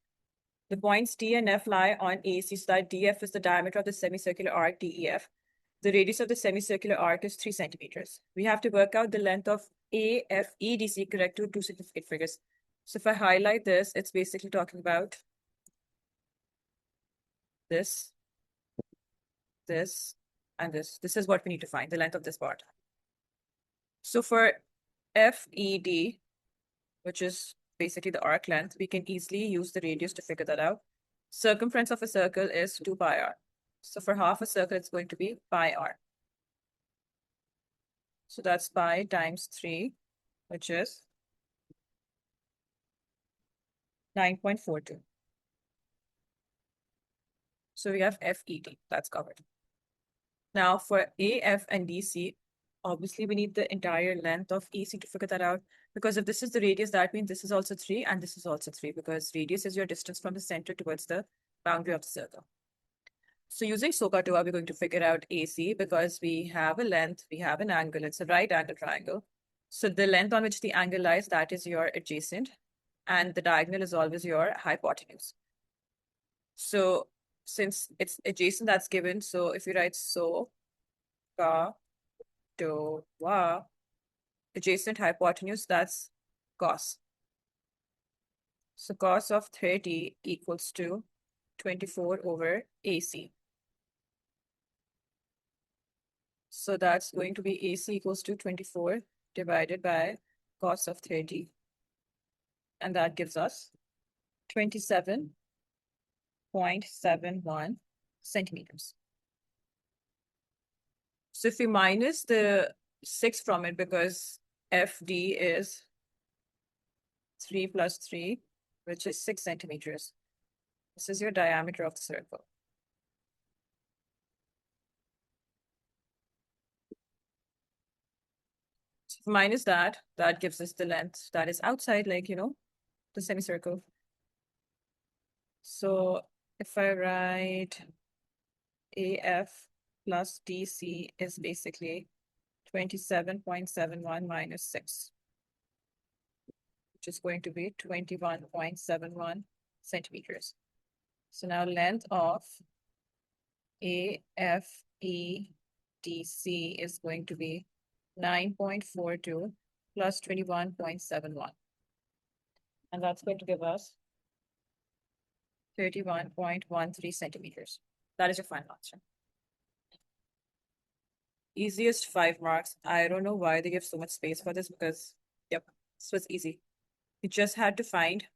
The points D and F lie on AC, so that DF is the diameter of the semicircular arc DEF. The radius of the semicircular arc is 3 centimeters. We have to work out the length of AFEDC correct to two significant figures. So if I highlight this, it's basically talking about this, this, and this. This is what we need to find, the length of this part. So for FED, which is basically the arc length, we can easily use the radius to figure that out. Circumference of a circle is 2 pi r. So for half a circle, it's going to be pi r. So that's pi times 3, which is 9.42. So we have FED, that's covered. Now for AF and DC, obviously we need the entire length of AC to figure that out, because if this is the radius, that means this is also 3 and this is also 3, because radius is your distance from the center towards the boundary of the circle. So using SOHCAHTOA, we're going to figure out AC because we have a length, we have an angle, it's a right angle triangle. So the length on which the angle lies, that is your adjacent, and the diagonal is always your hypotenuse. So since it's adjacent, that's given. So if you write SOHCAHTOA, adjacent hypotenuse, that's cos. So cos of 30 equals to 24 over AC. So that's going to be AC equals to 24 divided by cos of 30. And that gives us 27.71 centimeters. So if we minus the 6 from it, because FD is 3 plus 3, which is 6 centimeters. This is your diameter of the circle. So minus that, that gives us the length that is outside, like, the semicircle. So if I write AF plus DC is basically 27.71 minus 6, which is going to be 21.71 centimeters. So now length of AFEDC is going to be 9.42 plus 21.71. And that's going to give us 31.13 centimeters. That is your final answer. Easiest 5 marks. I don't know why they give so much space for this, because, yep, this was easy. You just had to find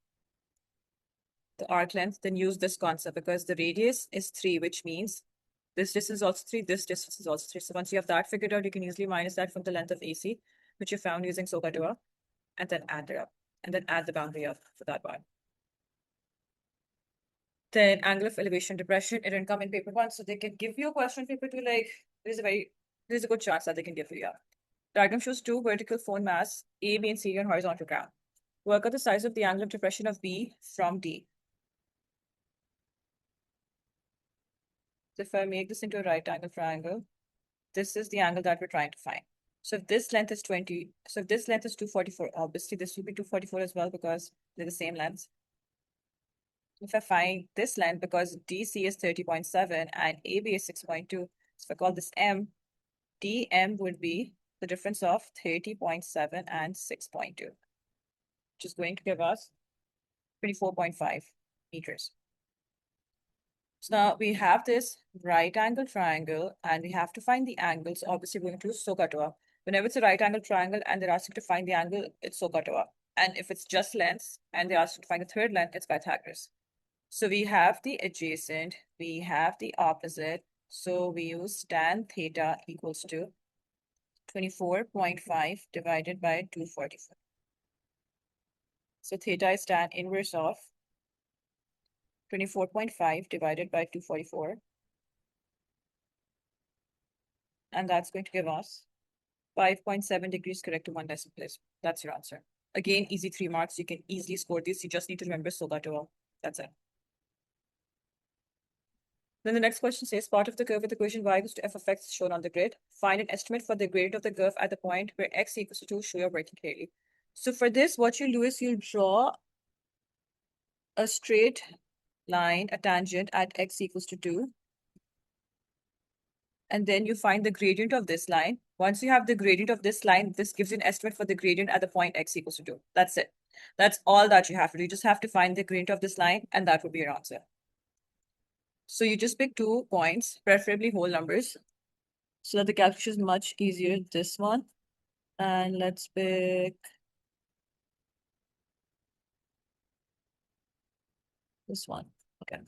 the arc length, then use this concept, because the radius is 3, which means this distance is also 3, this distance is also 3. So once you have that figured out, you can easily minus that from the length of AC, which you found using SOHCAHTOA, and then add it up, and then add the boundary up for that part. Then angle of elevation depression, it didn't come in paper 1, so they can give you a question paper 2, like, there's a good chance that they can give you, yeah. Diagram shows 2 vertical phone masts, A, B, and C on horizontal ground. Work out the size of the angle of depression of B from D. So if I make this into a right angle triangle, this is the angle that we're trying to find. So if this length is 20, so if this length is 244, obviously this will be 244 as well, because they're the same length. If I find this length, because DC is 30.7 and AB is 6.2, so if I call this M, DM would be the difference of 30.7 and 6.2, which is going to give us 24.5 meters. So now we have this right angle triangle and we have to find the angles. Obviously, we're going to use SOHCAHTOA. Whenever it's a right angle triangle and they're asking to find the angle, it's SOHCAHTOA. And if it's just lengths and they're asking to find the third length, it's Pythagoras. So we have the adjacent, we have the opposite. So we use tan theta equals to 24.5 divided by 244. So theta is tan inverse of 24.5 divided by 244. And that's going to give us 5.7 degrees correct to 1 decimal place. That's your answer. Again, easy 3 marks. You can easily score this. You just need to remember SOHCAHTOA. That's it. Then the next question says, part of the curve with the equation y equals to f of x is shown on the grid. Find an estimate for the gradient of the curve at the point where x equals to 2. Show your working clearly. So for this, what you'll do is you'll draw a straight line, a tangent at x equals to 2. And then you find the gradient of this line. Once you have the gradient of this line, this gives you an estimate for the gradient at the point x equals to 2. That's it. That's all that you have to do. You just have to find the gradient of this line, and that would be your answer. So you just pick 2 points, preferably whole numbers, so that the calculation is much easier. This one. And let's pick this one. Okay.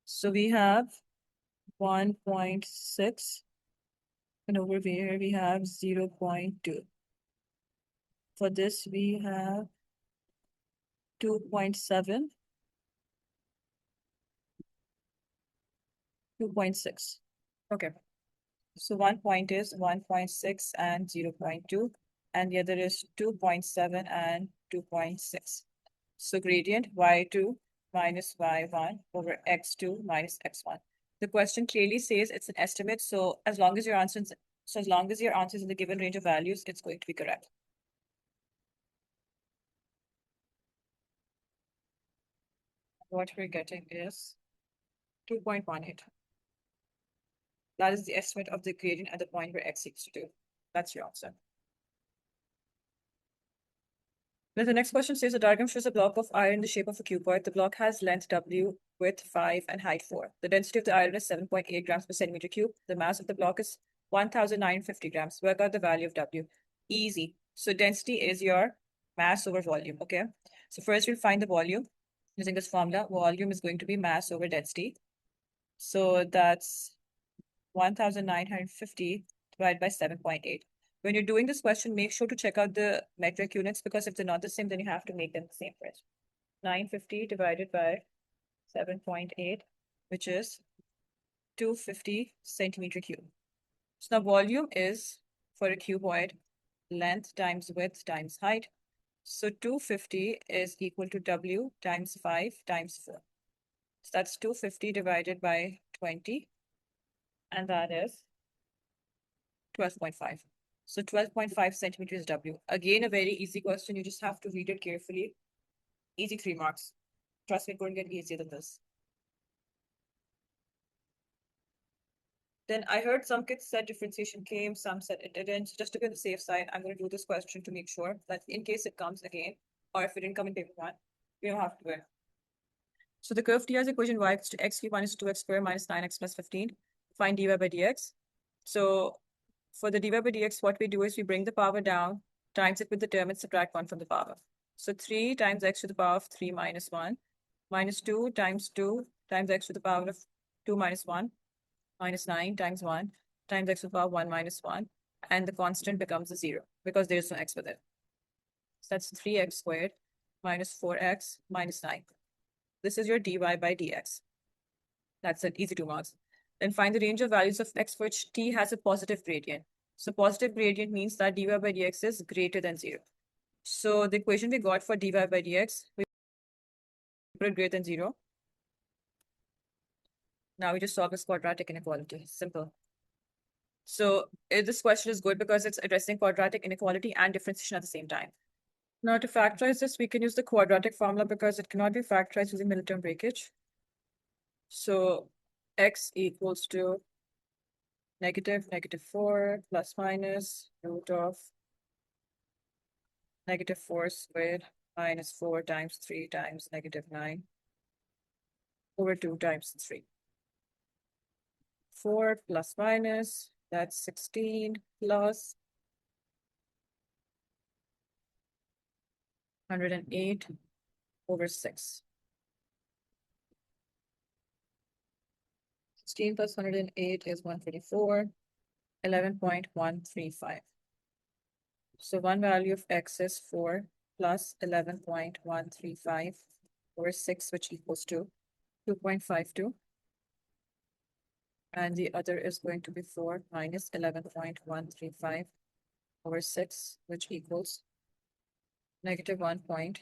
So we have 1.6. And over here we have 0.2. For this we have 2.7, 2.6. Okay. So one point is 1.6 and 0.2, and the other is 2.7 and 2.6. So gradient y2 minus y1 over x2 minus x1. The question clearly says it's an estimate, so as long as your answer is in the given range of values, it's going to be correct. What we're getting is 2.18. That is the estimate of the gradient at the point where x equals to 2. That's your answer. Then the next question says, the diagram shows a block of iron in the shape of a cuboid. The block has length W, width 5, and height 4. The density of the iron is 7.8 grams per centimeter cube. The mass of the block is 1,950 grams. Work out the value of W. Easy. So density is your mass over volume, okay? So first we'll find the volume using this formula. Volume is going to be mass over density. So that's 1,950 divided by 7.8. When you're doing this question, make sure to check out the metric units, because if they're not the same, then you have to make them the same first. 950 divided by 7.8, which is 250 centimeter cube. So now volume is, for a cuboid, length times width times height. So 250 is equal to W times 5 times 4. So that's 250 divided by 20, and that is 12.5. So 12.5 centimeters W. Again, a very easy question. You just have to read it carefully. Easy 3 marks. Trust me, it won't get easier than this. Then I heard some kids said differentiation came, some said it didn't. Just to be on the safe side, I'm going to do this question to make sure that in case it comes again, or if it didn't come in paper 1, you don't have to do it. So the curve T has equation y equals to x cubed minus 2x squared minus 9x plus 15. Find dy by dx. So for the dy by dx, what we do is we bring the power down, times it with the term, and subtract 1 from the power. So 3 times x to the power of 3 minus 1, minus 2 times x to the power of 2 minus 1, minus 9 times 1 times x to the power 1 minus 1, and the constant becomes a 0 because there is no x with it. So that's 3x squared minus 4x minus 9. This is your dy by dx. That's an easy 2 marks. Then find the range of values of x for which t has a positive gradient. So positive gradient means that dy by dx is greater than 0. So the equation we got for dy by dx, we put it greater than 0. Now we just solve this quadratic inequality. Simple. So this question is good because it's addressing quadratic inequality and differentiation at the same time. Now to factorize this, we can use the quadratic formula because it cannot be factorized using middle term breakage. So x equals to negative 4 plus minus root of negative 4 squared minus 4 times 3 times negative 9 over 2 times 3. 4 plus minus, that's 16 plus 108 over 6. 16 plus 108 is 124, 11.135. So one value of x is 4 plus 11.135 over 6, which equals to 2.52. And the other is going to be 4 minus 11.135 over 6, which equals negative 1.19.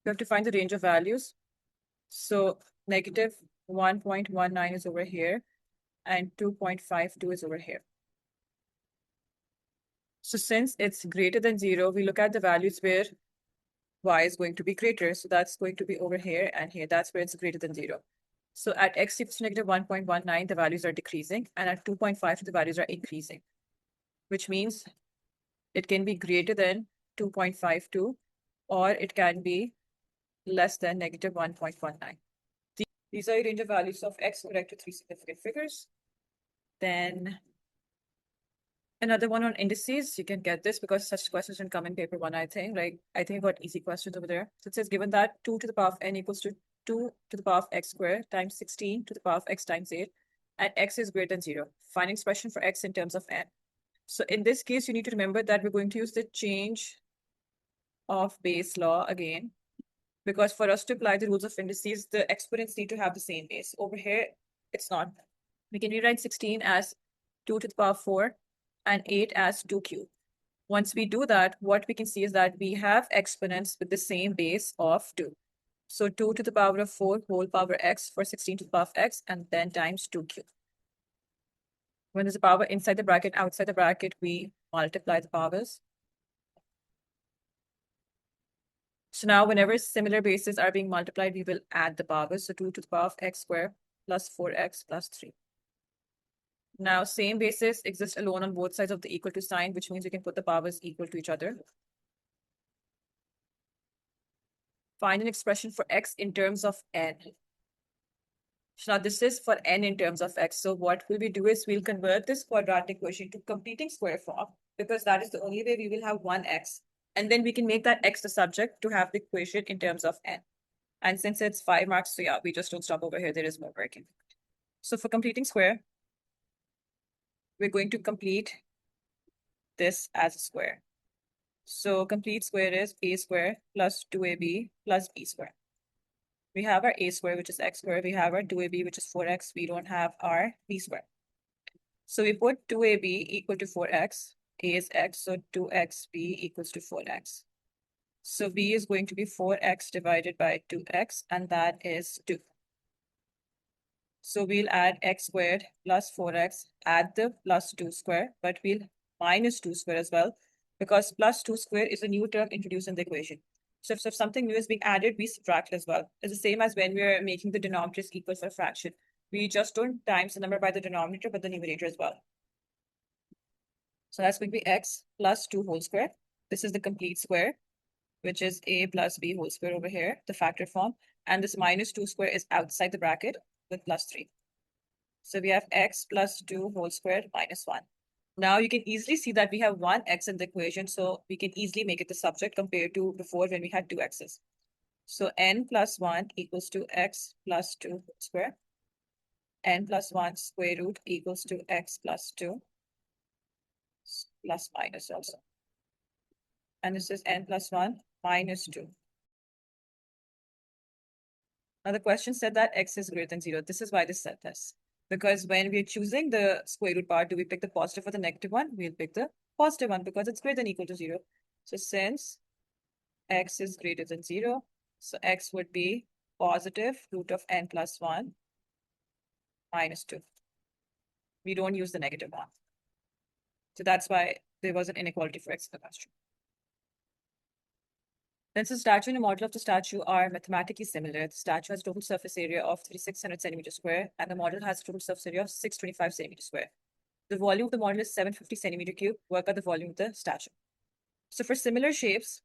we have to find the range of values. So negative 1.19 is over here and 2.52 is over here. So since it's greater than 0, we look at the values where y is going to be greater. So that's going to be over here and here. That's where it's greater than 0. So at x equals to negative 1.19, the values are decreasing, and at 2.5, the values are increasing, which means it can be greater than 2.52 or it can be less than negative 1.19. These are a range of values of x correct to 3 significant figures. Then another one on indices, you can get this because such questions don't come in paper one, I think. Like, I think I got easy questions over there. So it says, given that 2 to the power of n equals to 2 to the power of x squared times 16 to the power of x times 8, and x is greater than 0. Find expression for x in terms of n. So in this case, you need to remember that we're going to use the change of base law again, because for us to apply the rules of indices, the exponents need to have the same base. Over here, it's not. We can rewrite 16 as 2 to the power of 4 and 8 as 2 cubed. Once we do that, what we can see is that we have exponents with the same base of 2. So 2 to the power of 4 whole power x for 16 to the power of x, and then times 2 cubed. When there's a power inside the bracket, outside the bracket, we multiply the powers. So now whenever similar bases are being multiplied, we will add the powers. So 2 to the power of x squared plus 4x plus 3. Now, same bases exist alone on both sides of the equal to sign, which means we can put the powers equal to each other. Find an expression for x in terms of n. So now this is for n in terms of x. So what will we do is we'll convert this quadratic equation to completing square form, because that is the only way we will have one x. And then we can make that x the subject to have the equation in terms of n. And since it's 5 marks, so yeah, we just don't stop over here. There is more working. So for completing square, we're going to complete this as a square. So complete square is a square plus 2ab plus b square. We have our a square, which is x squared. We have our 2ab, which is 4x. We don't have our b square. So we put 2ab equal to 4x. A is x, so 2xb equals to 4x. So b is going to be 4x divided by 2x, and that is 2. So we'll add x squared plus 4x, add the plus 2 square, but we'll minus 2 square as well, because plus 2 square is a new term introduced in the equation. So if something new is being added, we subtract as well. It's the same as when we're making the denominators equal for a fraction. We just don't times the number by the denominator, but the numerator as well. So that's going to be x plus 2 whole square. This is the complete square, which is a plus b whole square over here, the factor form. And this minus 2 square is outside the bracket with plus 3. So we have x plus 2 whole square minus 1. Now you can easily see that we have one x in the equation, so we can easily make it the subject compared to before when we had two x's. So n plus 1 equals to x plus 2 whole square. N plus 1 square root equals to x plus 2 plus minus also. And this is n plus 1 minus 2. Now the question said that x is greater than 0. This is why this said this. Because when we're choosing the square root part, do we pick the positive or the negative one? We'll pick the positive one because it's greater than equal to 0. So since x is greater than 0, so x would be positive root of n plus 1 minus 2. We don't use the negative one. So that's why there was an inequality for x in the question. Since the statue and the model of the statue are mathematically similar, the statue has a total surface area of 3,600 centimeters square, and the model has a total surface area of 625 centimeters square. The volume of the model is 750 centimeter cube. Work out the volume of the statue. So for similar shapes,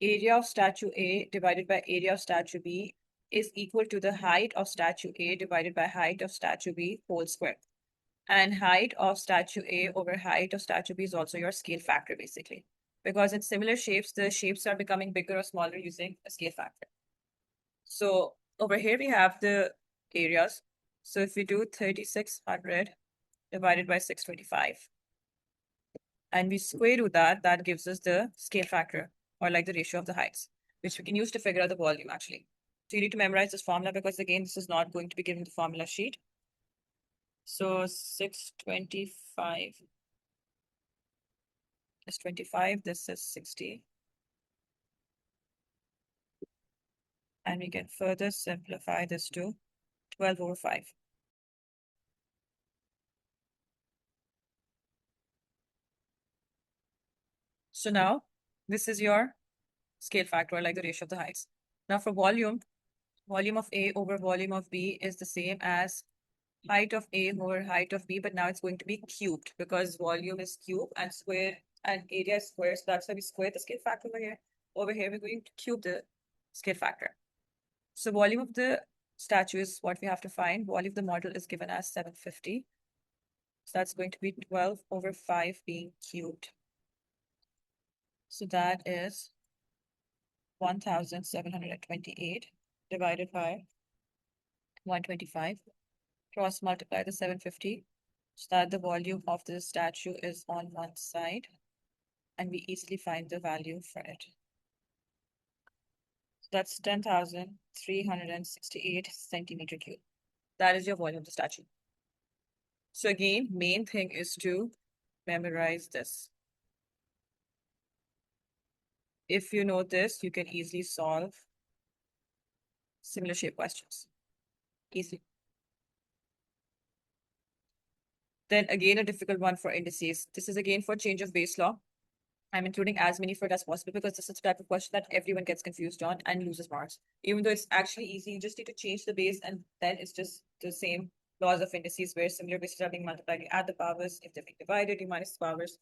area of statue A divided by area of statue B is equal to the height of statue A divided by height of statue B whole square. And height of statue A over height of statue B is also your scale factor, basically. Because in similar shapes, the shapes are becoming bigger or smaller using a scale factor. So over here we have the areas. So if we do 3,600 divided by 625, and we square root that, that gives us the scale factor, or like the ratio of the heights, which we can use to figure out the volume actually. So you need to memorize this formula because again, this is not going to be given the formula sheet. So 625 is 25, this is 60. And we can further simplify this to 12 over 5. So now this is your scale factor, like the ratio of the heights. Now for volume, volume of A over volume of B is the same as height of A over height of B, but now it's going to be cubed because volume is cube and square and area is square. So that's why we square the scale factor over here. Over here, we're going to cube the scale factor. So volume of the statue is what we have to find. Volume of the model is given as 750. So that's going to be 12 over 5 being cubed. So that is 1,728 divided by 125. Cross multiply the 750 so that the volume of the statue is on one side, and we easily find the value for it. So that's 10,368 centimeter cube. That is your volume of the statue. So again, main thing is to memorize this. If you know this, you can easily solve similar shape questions. Easily. Then again, a difficult one for indices. This is again for change of base law. I'm including as many for it as possible because this is the type of question that everyone gets confused on and loses marks. Even though it's actually easy, you just need to change the base and then it's just the same laws of indices where similar bases are being multiplied. You add the powers. If they're being divided, you minus the powers.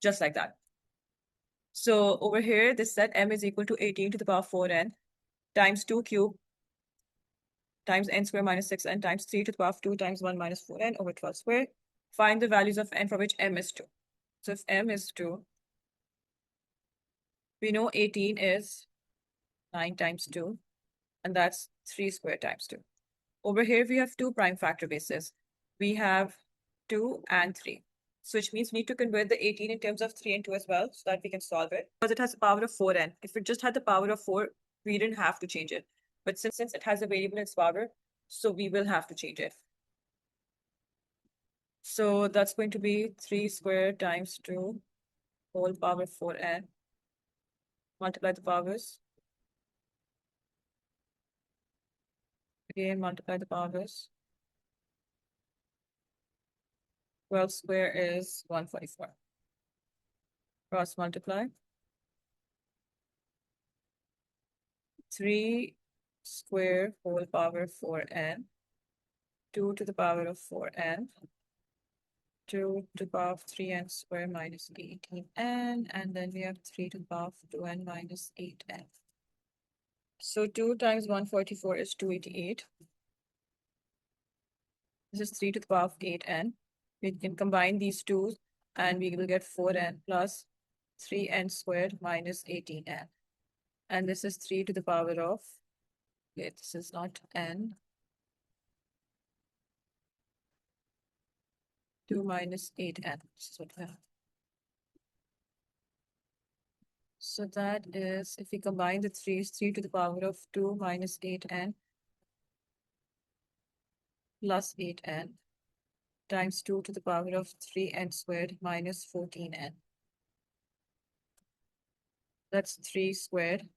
Just like that. So over here, this set m is equal to 18 to the power 4n times 2 cube times n square minus 6n times 3 to the power of 2 times 1 minus 4n over 12 square. Find the values of n for which m is 2. So if m is 2, we know 18 is 9 times 2, and that's 3 squared times 2. Over here, we have two prime factor bases. We have 2 and 3. So which means we need to convert the 18 in terms of 3 and 2 as well so that we can solve it. Because it has a power of 4n. If it just had the power of 4, we didn't have to change it. But since it has a variable in its power, so we will have to change it. So that's going to be 3 squared times 2 whole power 4n. Multiply the powers. Again, multiply the powers. 12 square is 144. Cross multiply. 3 square whole power 4n. 2 to the power of 4n. 2 to the power of 3n square minus 18n. And then we have 3 to the power of 2n minus 8n. So 2 times 144 is 288. This is 3 to the power of 8n. We can combine these two and we will get 4n plus 3n squared minus 18n. And this is 3 to the power of, okay, this is not n. 2 minus 8n. This is what we have. So that is, if we combine the 3 to the power of 2 minus 8n plus 8n times 2 to the power of 3n squared minus 14n. That's 3 squared.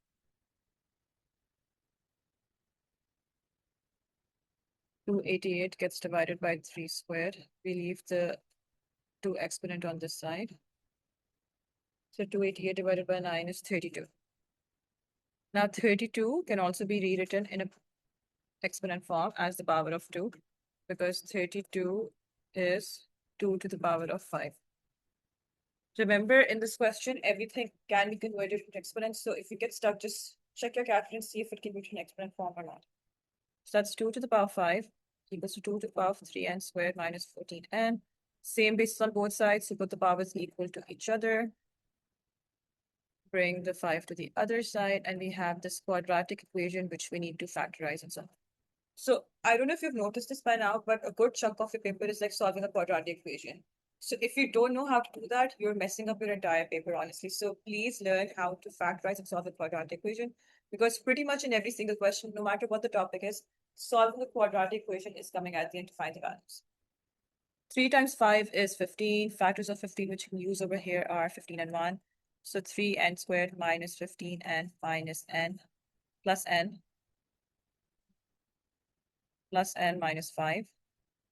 Two 88 gets divided by 3 squared. We leave the 2 exponent on this side. So 288 divided by 9 is 32. Now 32 can also be rewritten in a exponent form as the power of 2 because 32 is 2 to the power of 5. Remember, in this question, everything can be converted into exponents. So if you get stuck, just check your calculator and see if it can be in exponent form or not. So that's 2 to the power 5 equals to 2 to the power of 3n squared minus 14n. Same basis on both sides, so both the powers equal to each other. Bring the 5 to the other side, and we have this quadratic equation which we need to factorize and solve. So I don't know if you've noticed this by now, but a good chunk of your paper is like solving a quadratic equation. So if you don't know how to do that, you're messing up your entire paper, honestly. So please learn how to factorize and solve a quadratic equation, because pretty much in every single question, no matter what the topic is, solving the quadratic equation is coming at the end to find the values. 3 times 5 is 15. Factors of 15 which you can use over here are 15 and 1. So 3n squared minus 15n minus n plus n. plus n minus 5.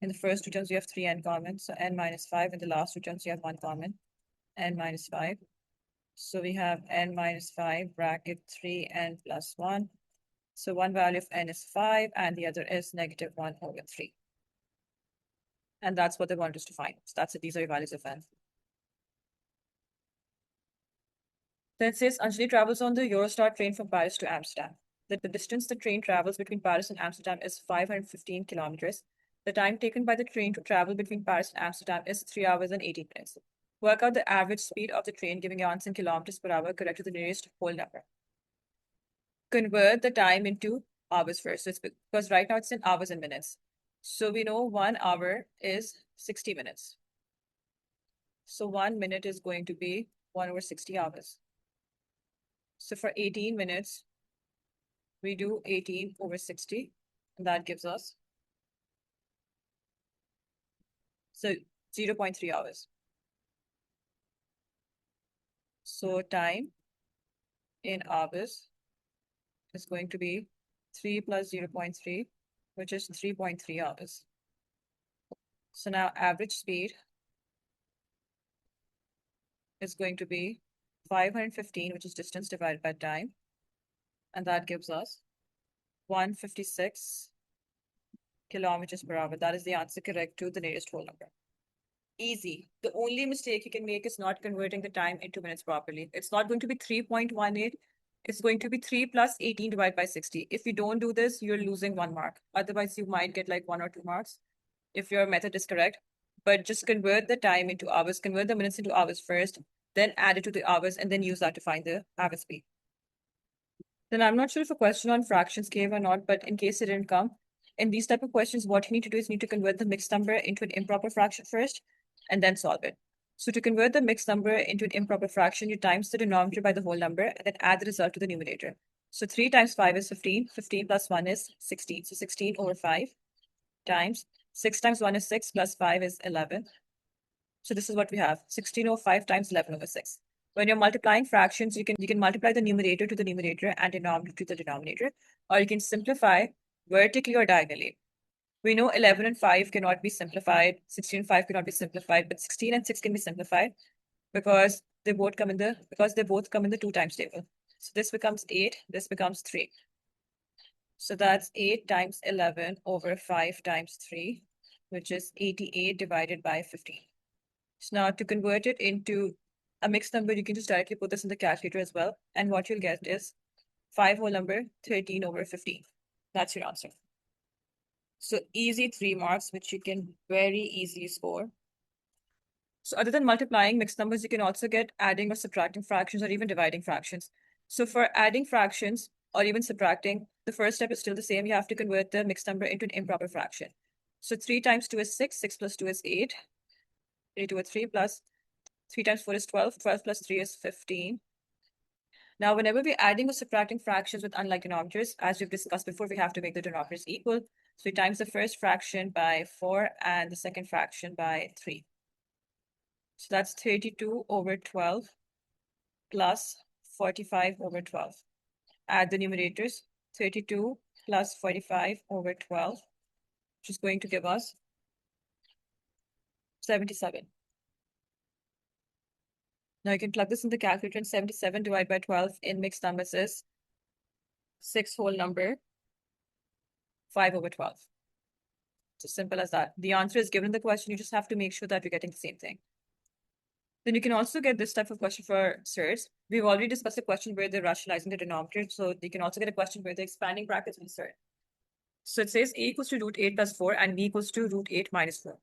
In the first two terms, you have 3n common, so n minus 5. In the last two terms, you have 1 common, n minus 5. So we have n minus 5 bracket 3n plus 1. So one value of n is 5 and the other is negative 1 over 3. And that's what they want us to find. So that's it. These are your values of n. Then it says Anjali travels on the Eurostar train from Paris to Amsterdam. The distance the train travels between Paris and Amsterdam is 515 kilometers. The time taken by the train to travel between Paris and Amsterdam is 3 hours and 18 minutes. Work out the average speed of the train giving your answer in kilometers per hour correct to the nearest whole number. Convert the time into hours first. So it's because right now it's in hours and minutes. So we know 1 hour is 60 minutes. So 1 minute is going to be 1 over 60 hours. So for 18 minutes, we do 18 over 60, and that gives us 0.3 hours. So time in hours is going to be 3 plus 0.3, which is 3.3 hours. So now average speed is going to be 515, which is distance divided by time. And that gives us 156 kilometers per hour. That is the answer correct to the nearest whole number. Easy. The only mistake you can make is not converting the time into minutes properly. It's not going to be 3.18. It's going to be 3 plus 18 divided by 60. If you don't do this, you're losing 1 mark. Otherwise, you might get like 1 or 2 marks if your method is correct. But just convert the time into hours, convert the minutes into hours first, then add it to the hours, and then use that to find the average speed. Then I'm not sure if a question on fractions came or not, but in case it didn't come, in these type of questions, what you need to do is you need to convert the mixed number into an improper fraction first, and then solve it. So to convert the mixed number into an improper fraction, you times the denominator by the whole number, and then add the result to the numerator. So 3 times 5 is 15. 15 plus 1 is 16. So 16 over 5 times 6 times 1 is 6 plus 5 is 11. So this is what we have. 16 over 5 times 11 over 6. When you're multiplying fractions, you can multiply the numerator to the numerator and denominator to the denominator, or you can simplify vertically or diagonally. We know 11 and 5 cannot be simplified, 16 and 5 cannot be simplified, but 16 and 6 can be simplified because they both come in the 2 times table. So this becomes 8, this becomes 3. So that's 8 times 11 over 5 times 3, which is 88 divided by 15. So now to convert it into a mixed number, you can just directly put this in the calculator as well. And what you'll get is 5 whole number, 13 over 15. That's your answer. So easy 3 marks, which you can very easily score. So other than multiplying mixed numbers, you can also get adding or subtracting fractions or even dividing fractions. So for adding fractions or even subtracting, the first step is still the same. You have to convert the mixed number into an improper fraction. So 3 times 2 is 6, 6 plus 2 is 8. 3 to a 3 plus 3 times 4 is 12, 12 plus 3 is 15. Now, whenever we're adding or subtracting fractions with unlike denominators, as we've discussed before, we have to make the denominators equal. So we times the first fraction by 4 and the second fraction by 3. So that's 32 over 12 plus 45 over 12. Add the numerators, 32 plus 45 over 12, which is going to give us 77. Now you can plug this in the calculator, and 77 divided by 12 in mixed numbers is 6 whole number, 5 over 12. It's as simple as that. The answer is given in the question. You just have to make sure that you're getting the same thing. Then you can also get this type of question for surds. We've already discussed a question where they're rationalizing the denominator. So you can also get a question where they're expanding brackets with surd. So it says a equals to root 8 plus 4 and b equals to root 8 minus 4.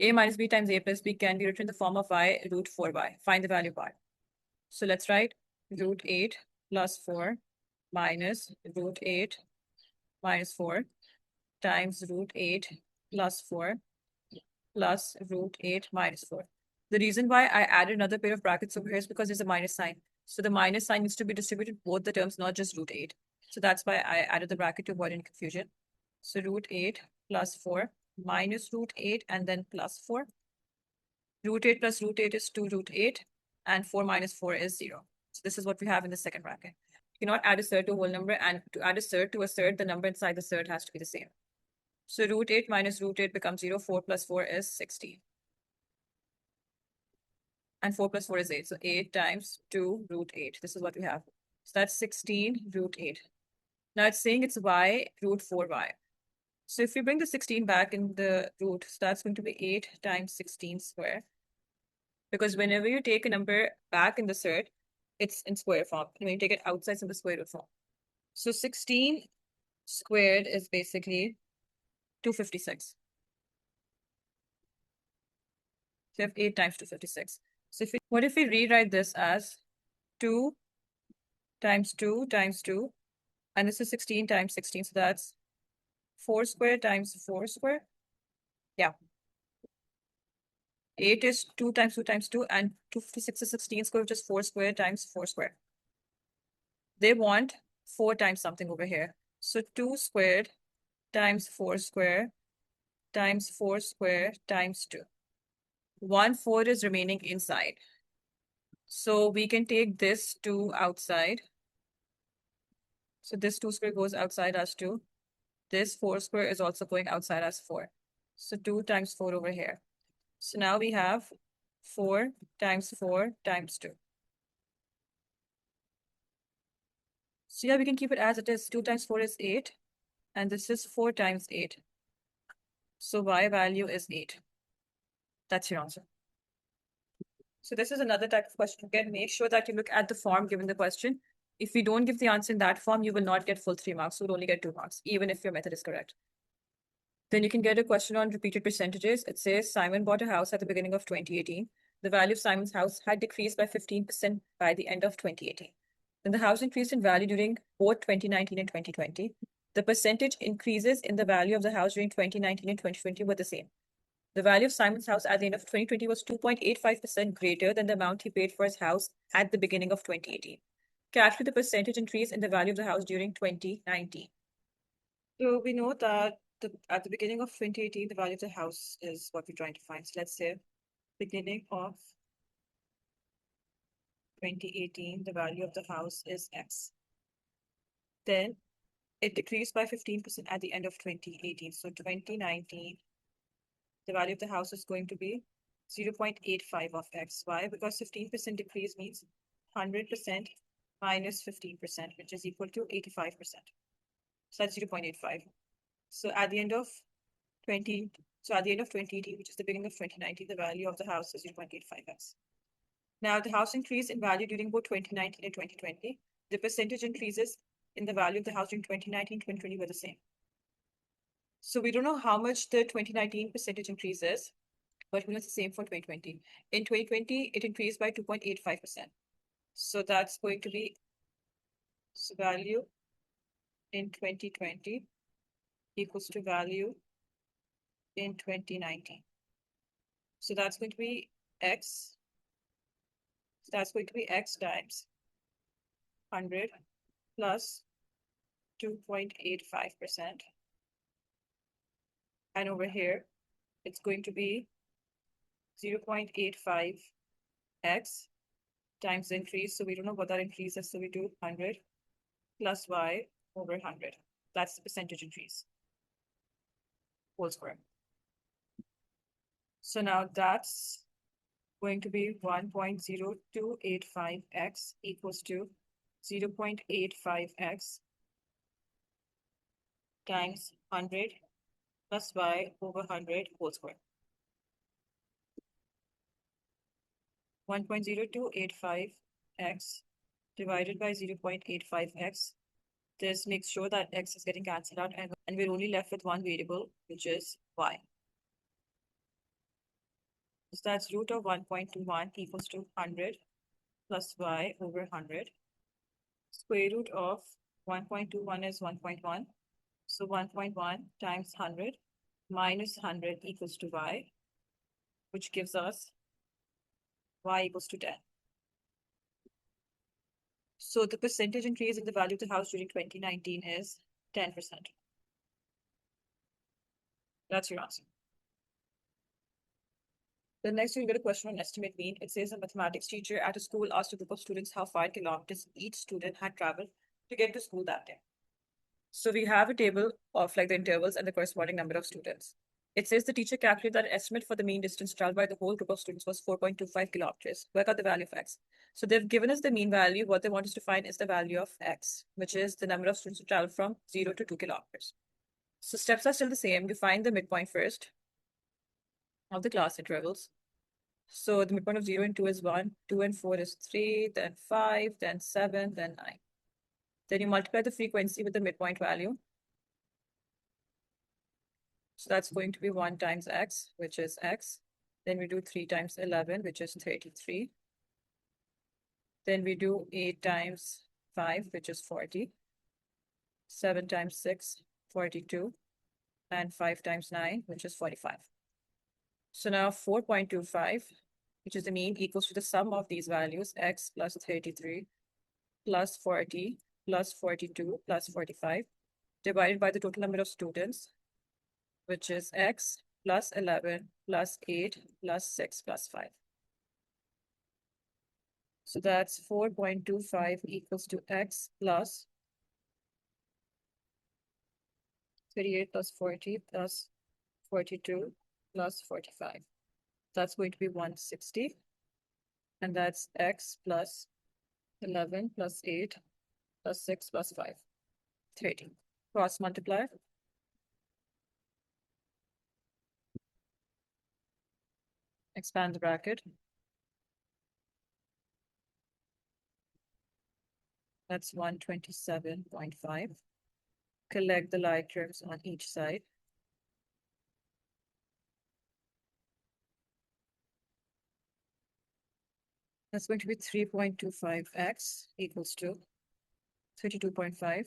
A minus b times a plus b can be written in the form of y root 4y. Find the value part. So let's write root 8 plus 4 minus root 8 minus 4 times root 8 plus 4 plus root 8 minus 4. The reason why I added another pair of brackets over here is because there's a minus sign. So the minus sign needs to be distributed both the terms, not just root 8. So that's why I added the bracket to avoid any confusion. So root 8 plus 4 minus root 8 and then plus 4. Root 8 plus root 8 is 2 root 8 and 4 minus 4 is 0. So this is what we have in the second bracket. You cannot add a third to a whole number, and to add a third to a third, the number inside the third has to be the same. So root 8 minus root 8 becomes 0. 4 plus 4 is 16. And 4 plus 4 is 8. So 8 times 2 root 8. This is what we have. So that's 16 root 8. Now it's saying it's y root 4y. So if we bring the 16 back in the root, so that's going to be 8 times 16 square. Because whenever you take a number back in the third, it's in square form. And when you take it outside, it's in the square root form. So 16 squared is basically 256. So you have 8 times 256. So what if we rewrite this as 2 times 2 times 2, and this is 16 times 16, so that's 4 squared times 4 squared. Yeah. 8 is 2 times 2 times 2, and 256 is 16 squared, which is 4 squared times 4 squared. They want 4 times something over here. So 2 squared times 4 squared times 4 squared times 2. 1 4 is remaining inside. So we can take this 2 outside. So this 2 square goes outside as 2. This 4 square is also going outside as 4. So 2 times 4 over here. So now we have 4 times 4 times 2. So yeah, we can keep it as it is. 2 times 4 is 8. And this is 4 times 8. So y value is 8. That's your answer. So this is another type of question. Again, make sure that you look at the form given the question. If you don't give the answer in that form, you will not get full 3 marks. You will only get 2 marks, even if your method is correct. Then you can get a question on repeated percentages. It says Simon bought a house at the beginning of 2018. The value of Simon's house had decreased by 15% by the end of 2018. Then the house increased in value during both 2019 and 2020. The percentage increases in the value of the house during 2019 and 2020 were the same. The value of Simon's house at the end of 2020 was 2.85% greater than the amount he paid for his house at the beginning of 2018. Calculate the percentage increase in the value of the house during 2019. So we know that at the beginning of 2018, the value of the house is what we're trying to find. So let's say beginning of 2018, the value of the house is X. Then it decreased by 15% at the end of 2018. So 2019, the value of the house is going to be 0.85 of X. Why? Because 15% decrease means 100% minus 15%, which is equal to 85%. So that's 0.85. So at the end of 2018, which is the beginning of 2019, the value of the house is 0.85x. Now the house increased in value during both 2019 and 2020. The percentage increases in the value of the house during 2019, 2020 were the same. So we don't know how much the 2019 percentage increase is, but we know it's the same for 2020. In 2020, it increased by 2.85%. So that's going to be value in 2020 equals to value in 2019. So that's going to be X. So that's going to be X times 100 plus 2.85%. And over here, it's going to be 0.85x times the increase. So we don't know what that increase is. So we do 100 plus y over 100. That's the percentage increase, whole square. So now that's going to be 1.0285x equals to 0.85x times 100 plus y over 100 whole square. 1.0285x divided by 0.85x. This makes sure that x is getting cancelled out, and we're only left with one variable, which is y. So that's root of 1.21 equals to 100 plus y over 100. Square root of 1.21 is 1.1. So 1.1 times 100 minus 100 equals to y, which gives us y equals to 10. So the percentage increase in the value of the house during 2019 is 10%. That's your answer. The next you'll get a question on estimate mean. It says a mathematics teacher at a school asked a group of students how far kilometers each student had traveled to get to school that day. So we have a table of like the intervals and the corresponding number of students. It says the teacher calculated that an estimate for the mean distance traveled by the whole group of students was 4.25 kilometers. Work out the value of x. So they've given us the mean value. What they want us to find is the value of x, which is the number of students who travel from 0 to 2 kilometers. So steps are still the same. You find the midpoint first of the class intervals. So the midpoint of 0 and 2 is 1, 2 and 4 is 3, then 5, then 7, then 9. Then you multiply the frequency with the midpoint value. So that's going to be 1 times x, which is x. Then we do 3 times 11, which is 33. Then we do 8 times 5, which is 40. 7 times 6, 42. And 5 times 9, which is 45. So now 4.25, which is the mean, equals to the sum of these values, x plus 33 plus 40 plus 42 plus 45, divided by the total number of students, which is x plus 11 plus 8 plus 6 plus 5. So that's 4.25 equals to x plus 38 plus 40 plus 42 plus 45. That's going to be 160. And that's x plus 11 plus 8 plus 6 plus 5. 30. Cross multiply. Expand the bracket. That's 127.5. Collect the like terms on each side. That's going to be 3.25x equals to 32.5.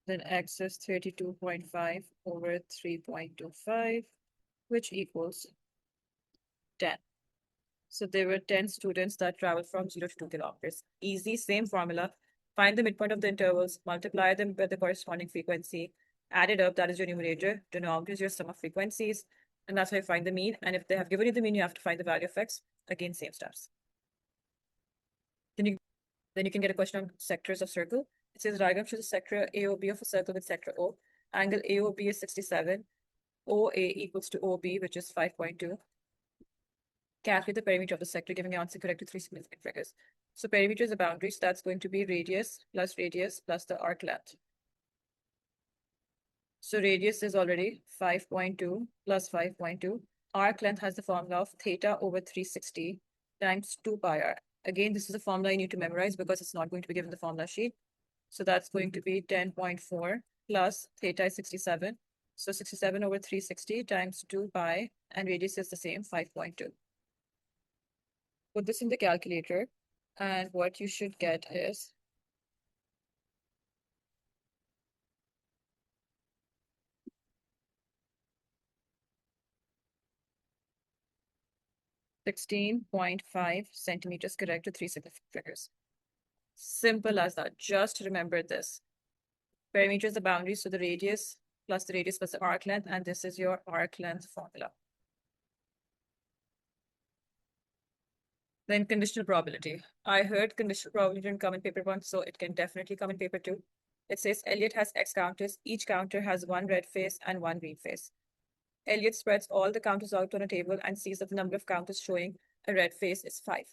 Then x is 32.5 over 3.25, which equals 10. So there were 10 students that traveled from 0 to 2 kilometers. Easy, same formula. Find the midpoint of the intervals, multiply them with the corresponding frequency, add it up, that is your numerator. Denominator is your sum of frequencies, and that's how you find the mean. And if they have given you the mean, you have to find the value of x. Again, same steps. Then you can get a question on sectors of circle. It says diagram shows a sector AOB of a circle with sector O. Angle AOB is 67. OA equals to OB, which is 5.2. Calculate the perimeter of the sector, giving the answer correct to 3 significant figures. So perimeter is a boundary, so that's going to be radius plus the arc length. So radius is already 5.2 plus 5.2. Arc length has the formula of theta over 360 times 2 pi r. Again, this is a formula you need to memorize because it's not going to be given the formula sheet. So that's going to be 10.4 plus theta is 67. So 67 over 360 times 2 pi, and radius is the same, 5.2. Put this in the calculator, and what you should get is 16.5 centimeters, correct to 3 significant figures. Simple as that. Just remember this. Perimeter is the boundary, so the radius plus the arc length, and this is your arc length formula. Then conditional probability. I heard conditional probability didn't come in paper 1, so it can definitely come in paper 2. It says Elliot has X counters. Each counter has 1 red face and 1 green face. Elliot spreads all the counters out on a table and sees that the number of counters showing a red face is 5.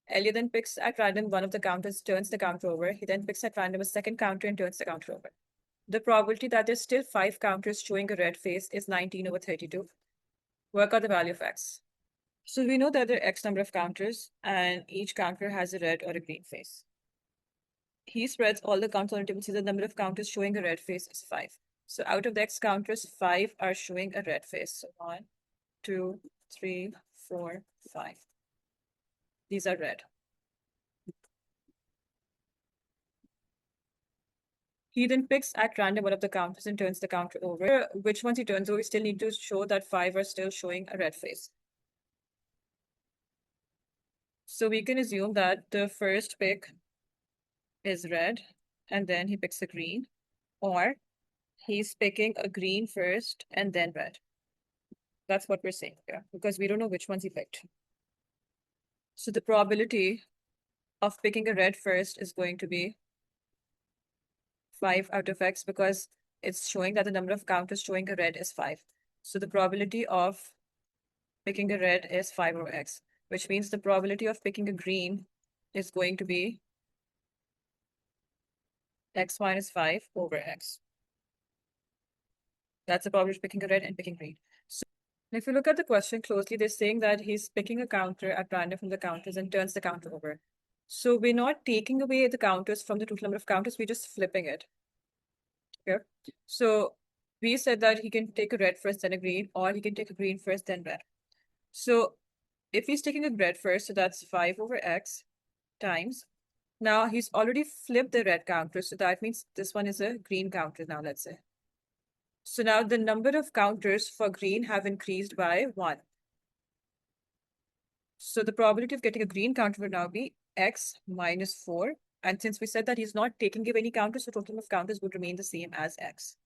Elliot then picks at random one of the counters, turns the counter over. He then picks at random a second counter and turns the counter over. The probability that there's still 5 counters showing a red face is 19 over 32. Work out the value of X. So we know that there are X number of counters, and each counter has a red or a green face. He spreads all the counters on the table, see the number of counters showing a red face is 5. So out of the X counters, 5 are showing a red face. So 1, 2, 3, 4, 5. These are red. He then picks at random one of the counters and turns the counter over. Which ones he turns over, we still need to show that 5 are still showing a red face. So we can assume that the first pick is red, and then he picks a green, or he's picking a green first and then red. That's what we're saying here, because we don't know which ones he picked. So the probability of picking a red first is going to be 5 out of x because it's showing that the number of counters showing a red is 5. So the probability of picking a red is 5 over x, which means the probability of picking a green is going to be x minus 5 over x. That's the probability of picking a red and picking green. So if you look at the question closely, they're saying that he's picking a counter at random from the counters and turns the counter over. So we're not taking away the counters from the total number of counters, we're just flipping it. Okay. So we said that he can take a red first, then a green, or he can take a green first, then red. So if he's taking a red first, so that's 5 over x times. Now he's already flipped the red counter, so that means this one is a green counter now, let's say. So now the number of counters for green have increased by 1. So the probability of getting a green counter would now be x minus 4. And since we said that he's not taking away any counters, the total of counters would remain the same as x.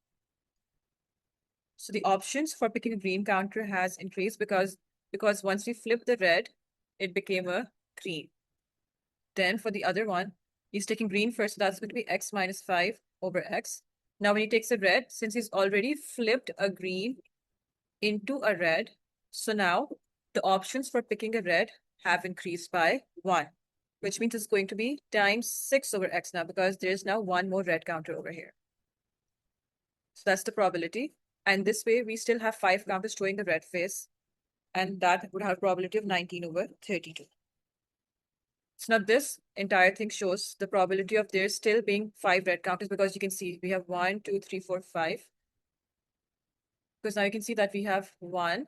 So the options for picking a green counter has increased because once we flipped the red, it became a green. Then for the other one, he's taking green first, so that's going to be x minus 5 over x. Now when he takes a red, since he's already flipped a green into a red, so now the options for picking a red have increased by 1, which means it's going to be times 6 over x now because there's now one more red counter over here. So that's the probability. And this way, we still have 5 counters showing the red face, and that would have a probability of 19 over 32. So now this entire thing shows the probability of there still being 5 red counters because you can see we have 1, 2, 3, 4, 5. Because now you can see that we have 1,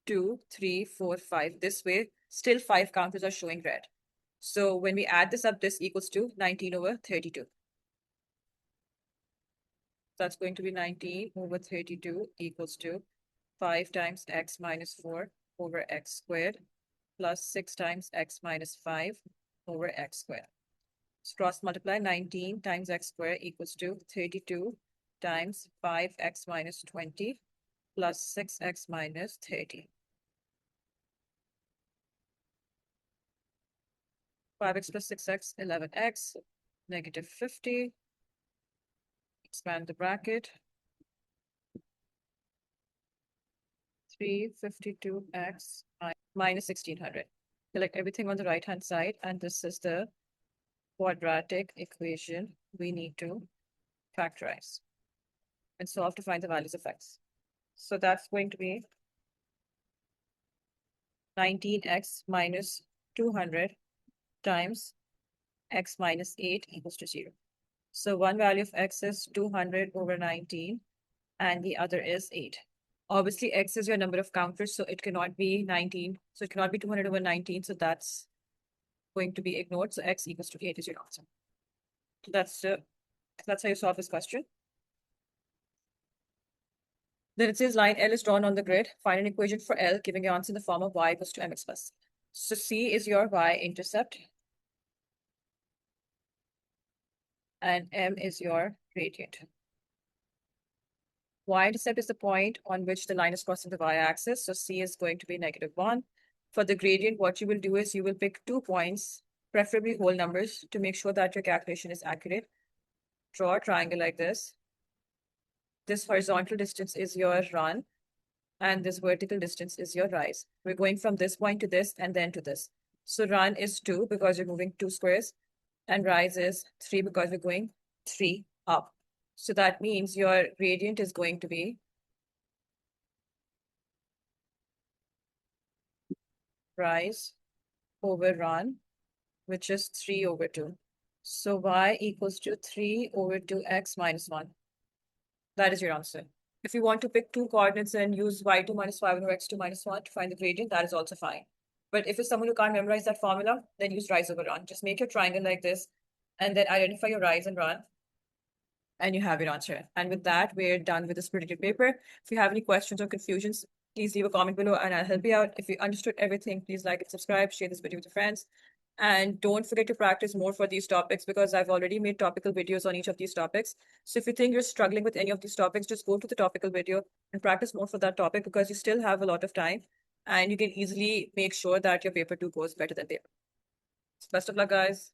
2, 3, 4, 5. This way, still 5 counters are showing red. So when we add this up, this equals to 19 over 32. That's going to be 19 over 32 equals to 5 times x minus 4 over x squared plus 6 times x minus 5 over x squared. So cross multiply 19 times x squared equals to 32 times 5x minus 20 plus 6x minus 30. 5x plus 6x, 11x, negative 50. Expand the bracket. 352x minus 1600. Select everything on the right-hand side, and this is the quadratic equation we need to factorize and solve to find the values of x. So that's going to be 19x minus 200 times x minus 8 equals to 0. So one value of x is 200 over 19, and the other is 8. Obviously, x is your number of counters, so it cannot be 19. So it cannot be 200 over 19, so that's going to be ignored. So x equals to 8 is your answer. So that's how you solve this question. Then it says line L is drawn on the grid. Find an equation for L, giving your answer in the form of y equals to mx plus. So C is your y-intercept, and m is your gradient. Y-intercept is the point on which the line is crossing the y-axis. So C is going to be -1. For the gradient, what you will do is you will pick 2 points, preferably whole numbers, to make sure that your calculation is accurate. Draw a triangle like this. This horizontal distance is your run, and this vertical distance is your rise. We're going from this point to this and then to this. So run is 2 because you're moving 2 squares, and rise is 3 because we're going 3 up. So that means your gradient is going to be rise over run, which is 3 over 2. So y equals to 3 over 2x minus 1. That is your answer. If you want to pick 2 coordinates and use y2 minus 5 over x2 minus 1 to find the gradient, that is also fine. But if you're someone who can't memorize that formula, then use rise over run. Just make your triangle like this, and then identify your rise and run, and you have your answer. And with that, we're done with this predicted paper. If you have any questions or confusions, please leave a comment below and I'll help you out. If you understood everything, please like and subscribe, share this video with your friends. And don't forget to practice more for these topics because I've already made topical videos on each of these topics. So if you think you're struggling with any of these topics, just go to the topical video and practice more for that topic because you still have a lot of time and you can easily make sure that your paper 2 goes better than paper. So best of luck, guys.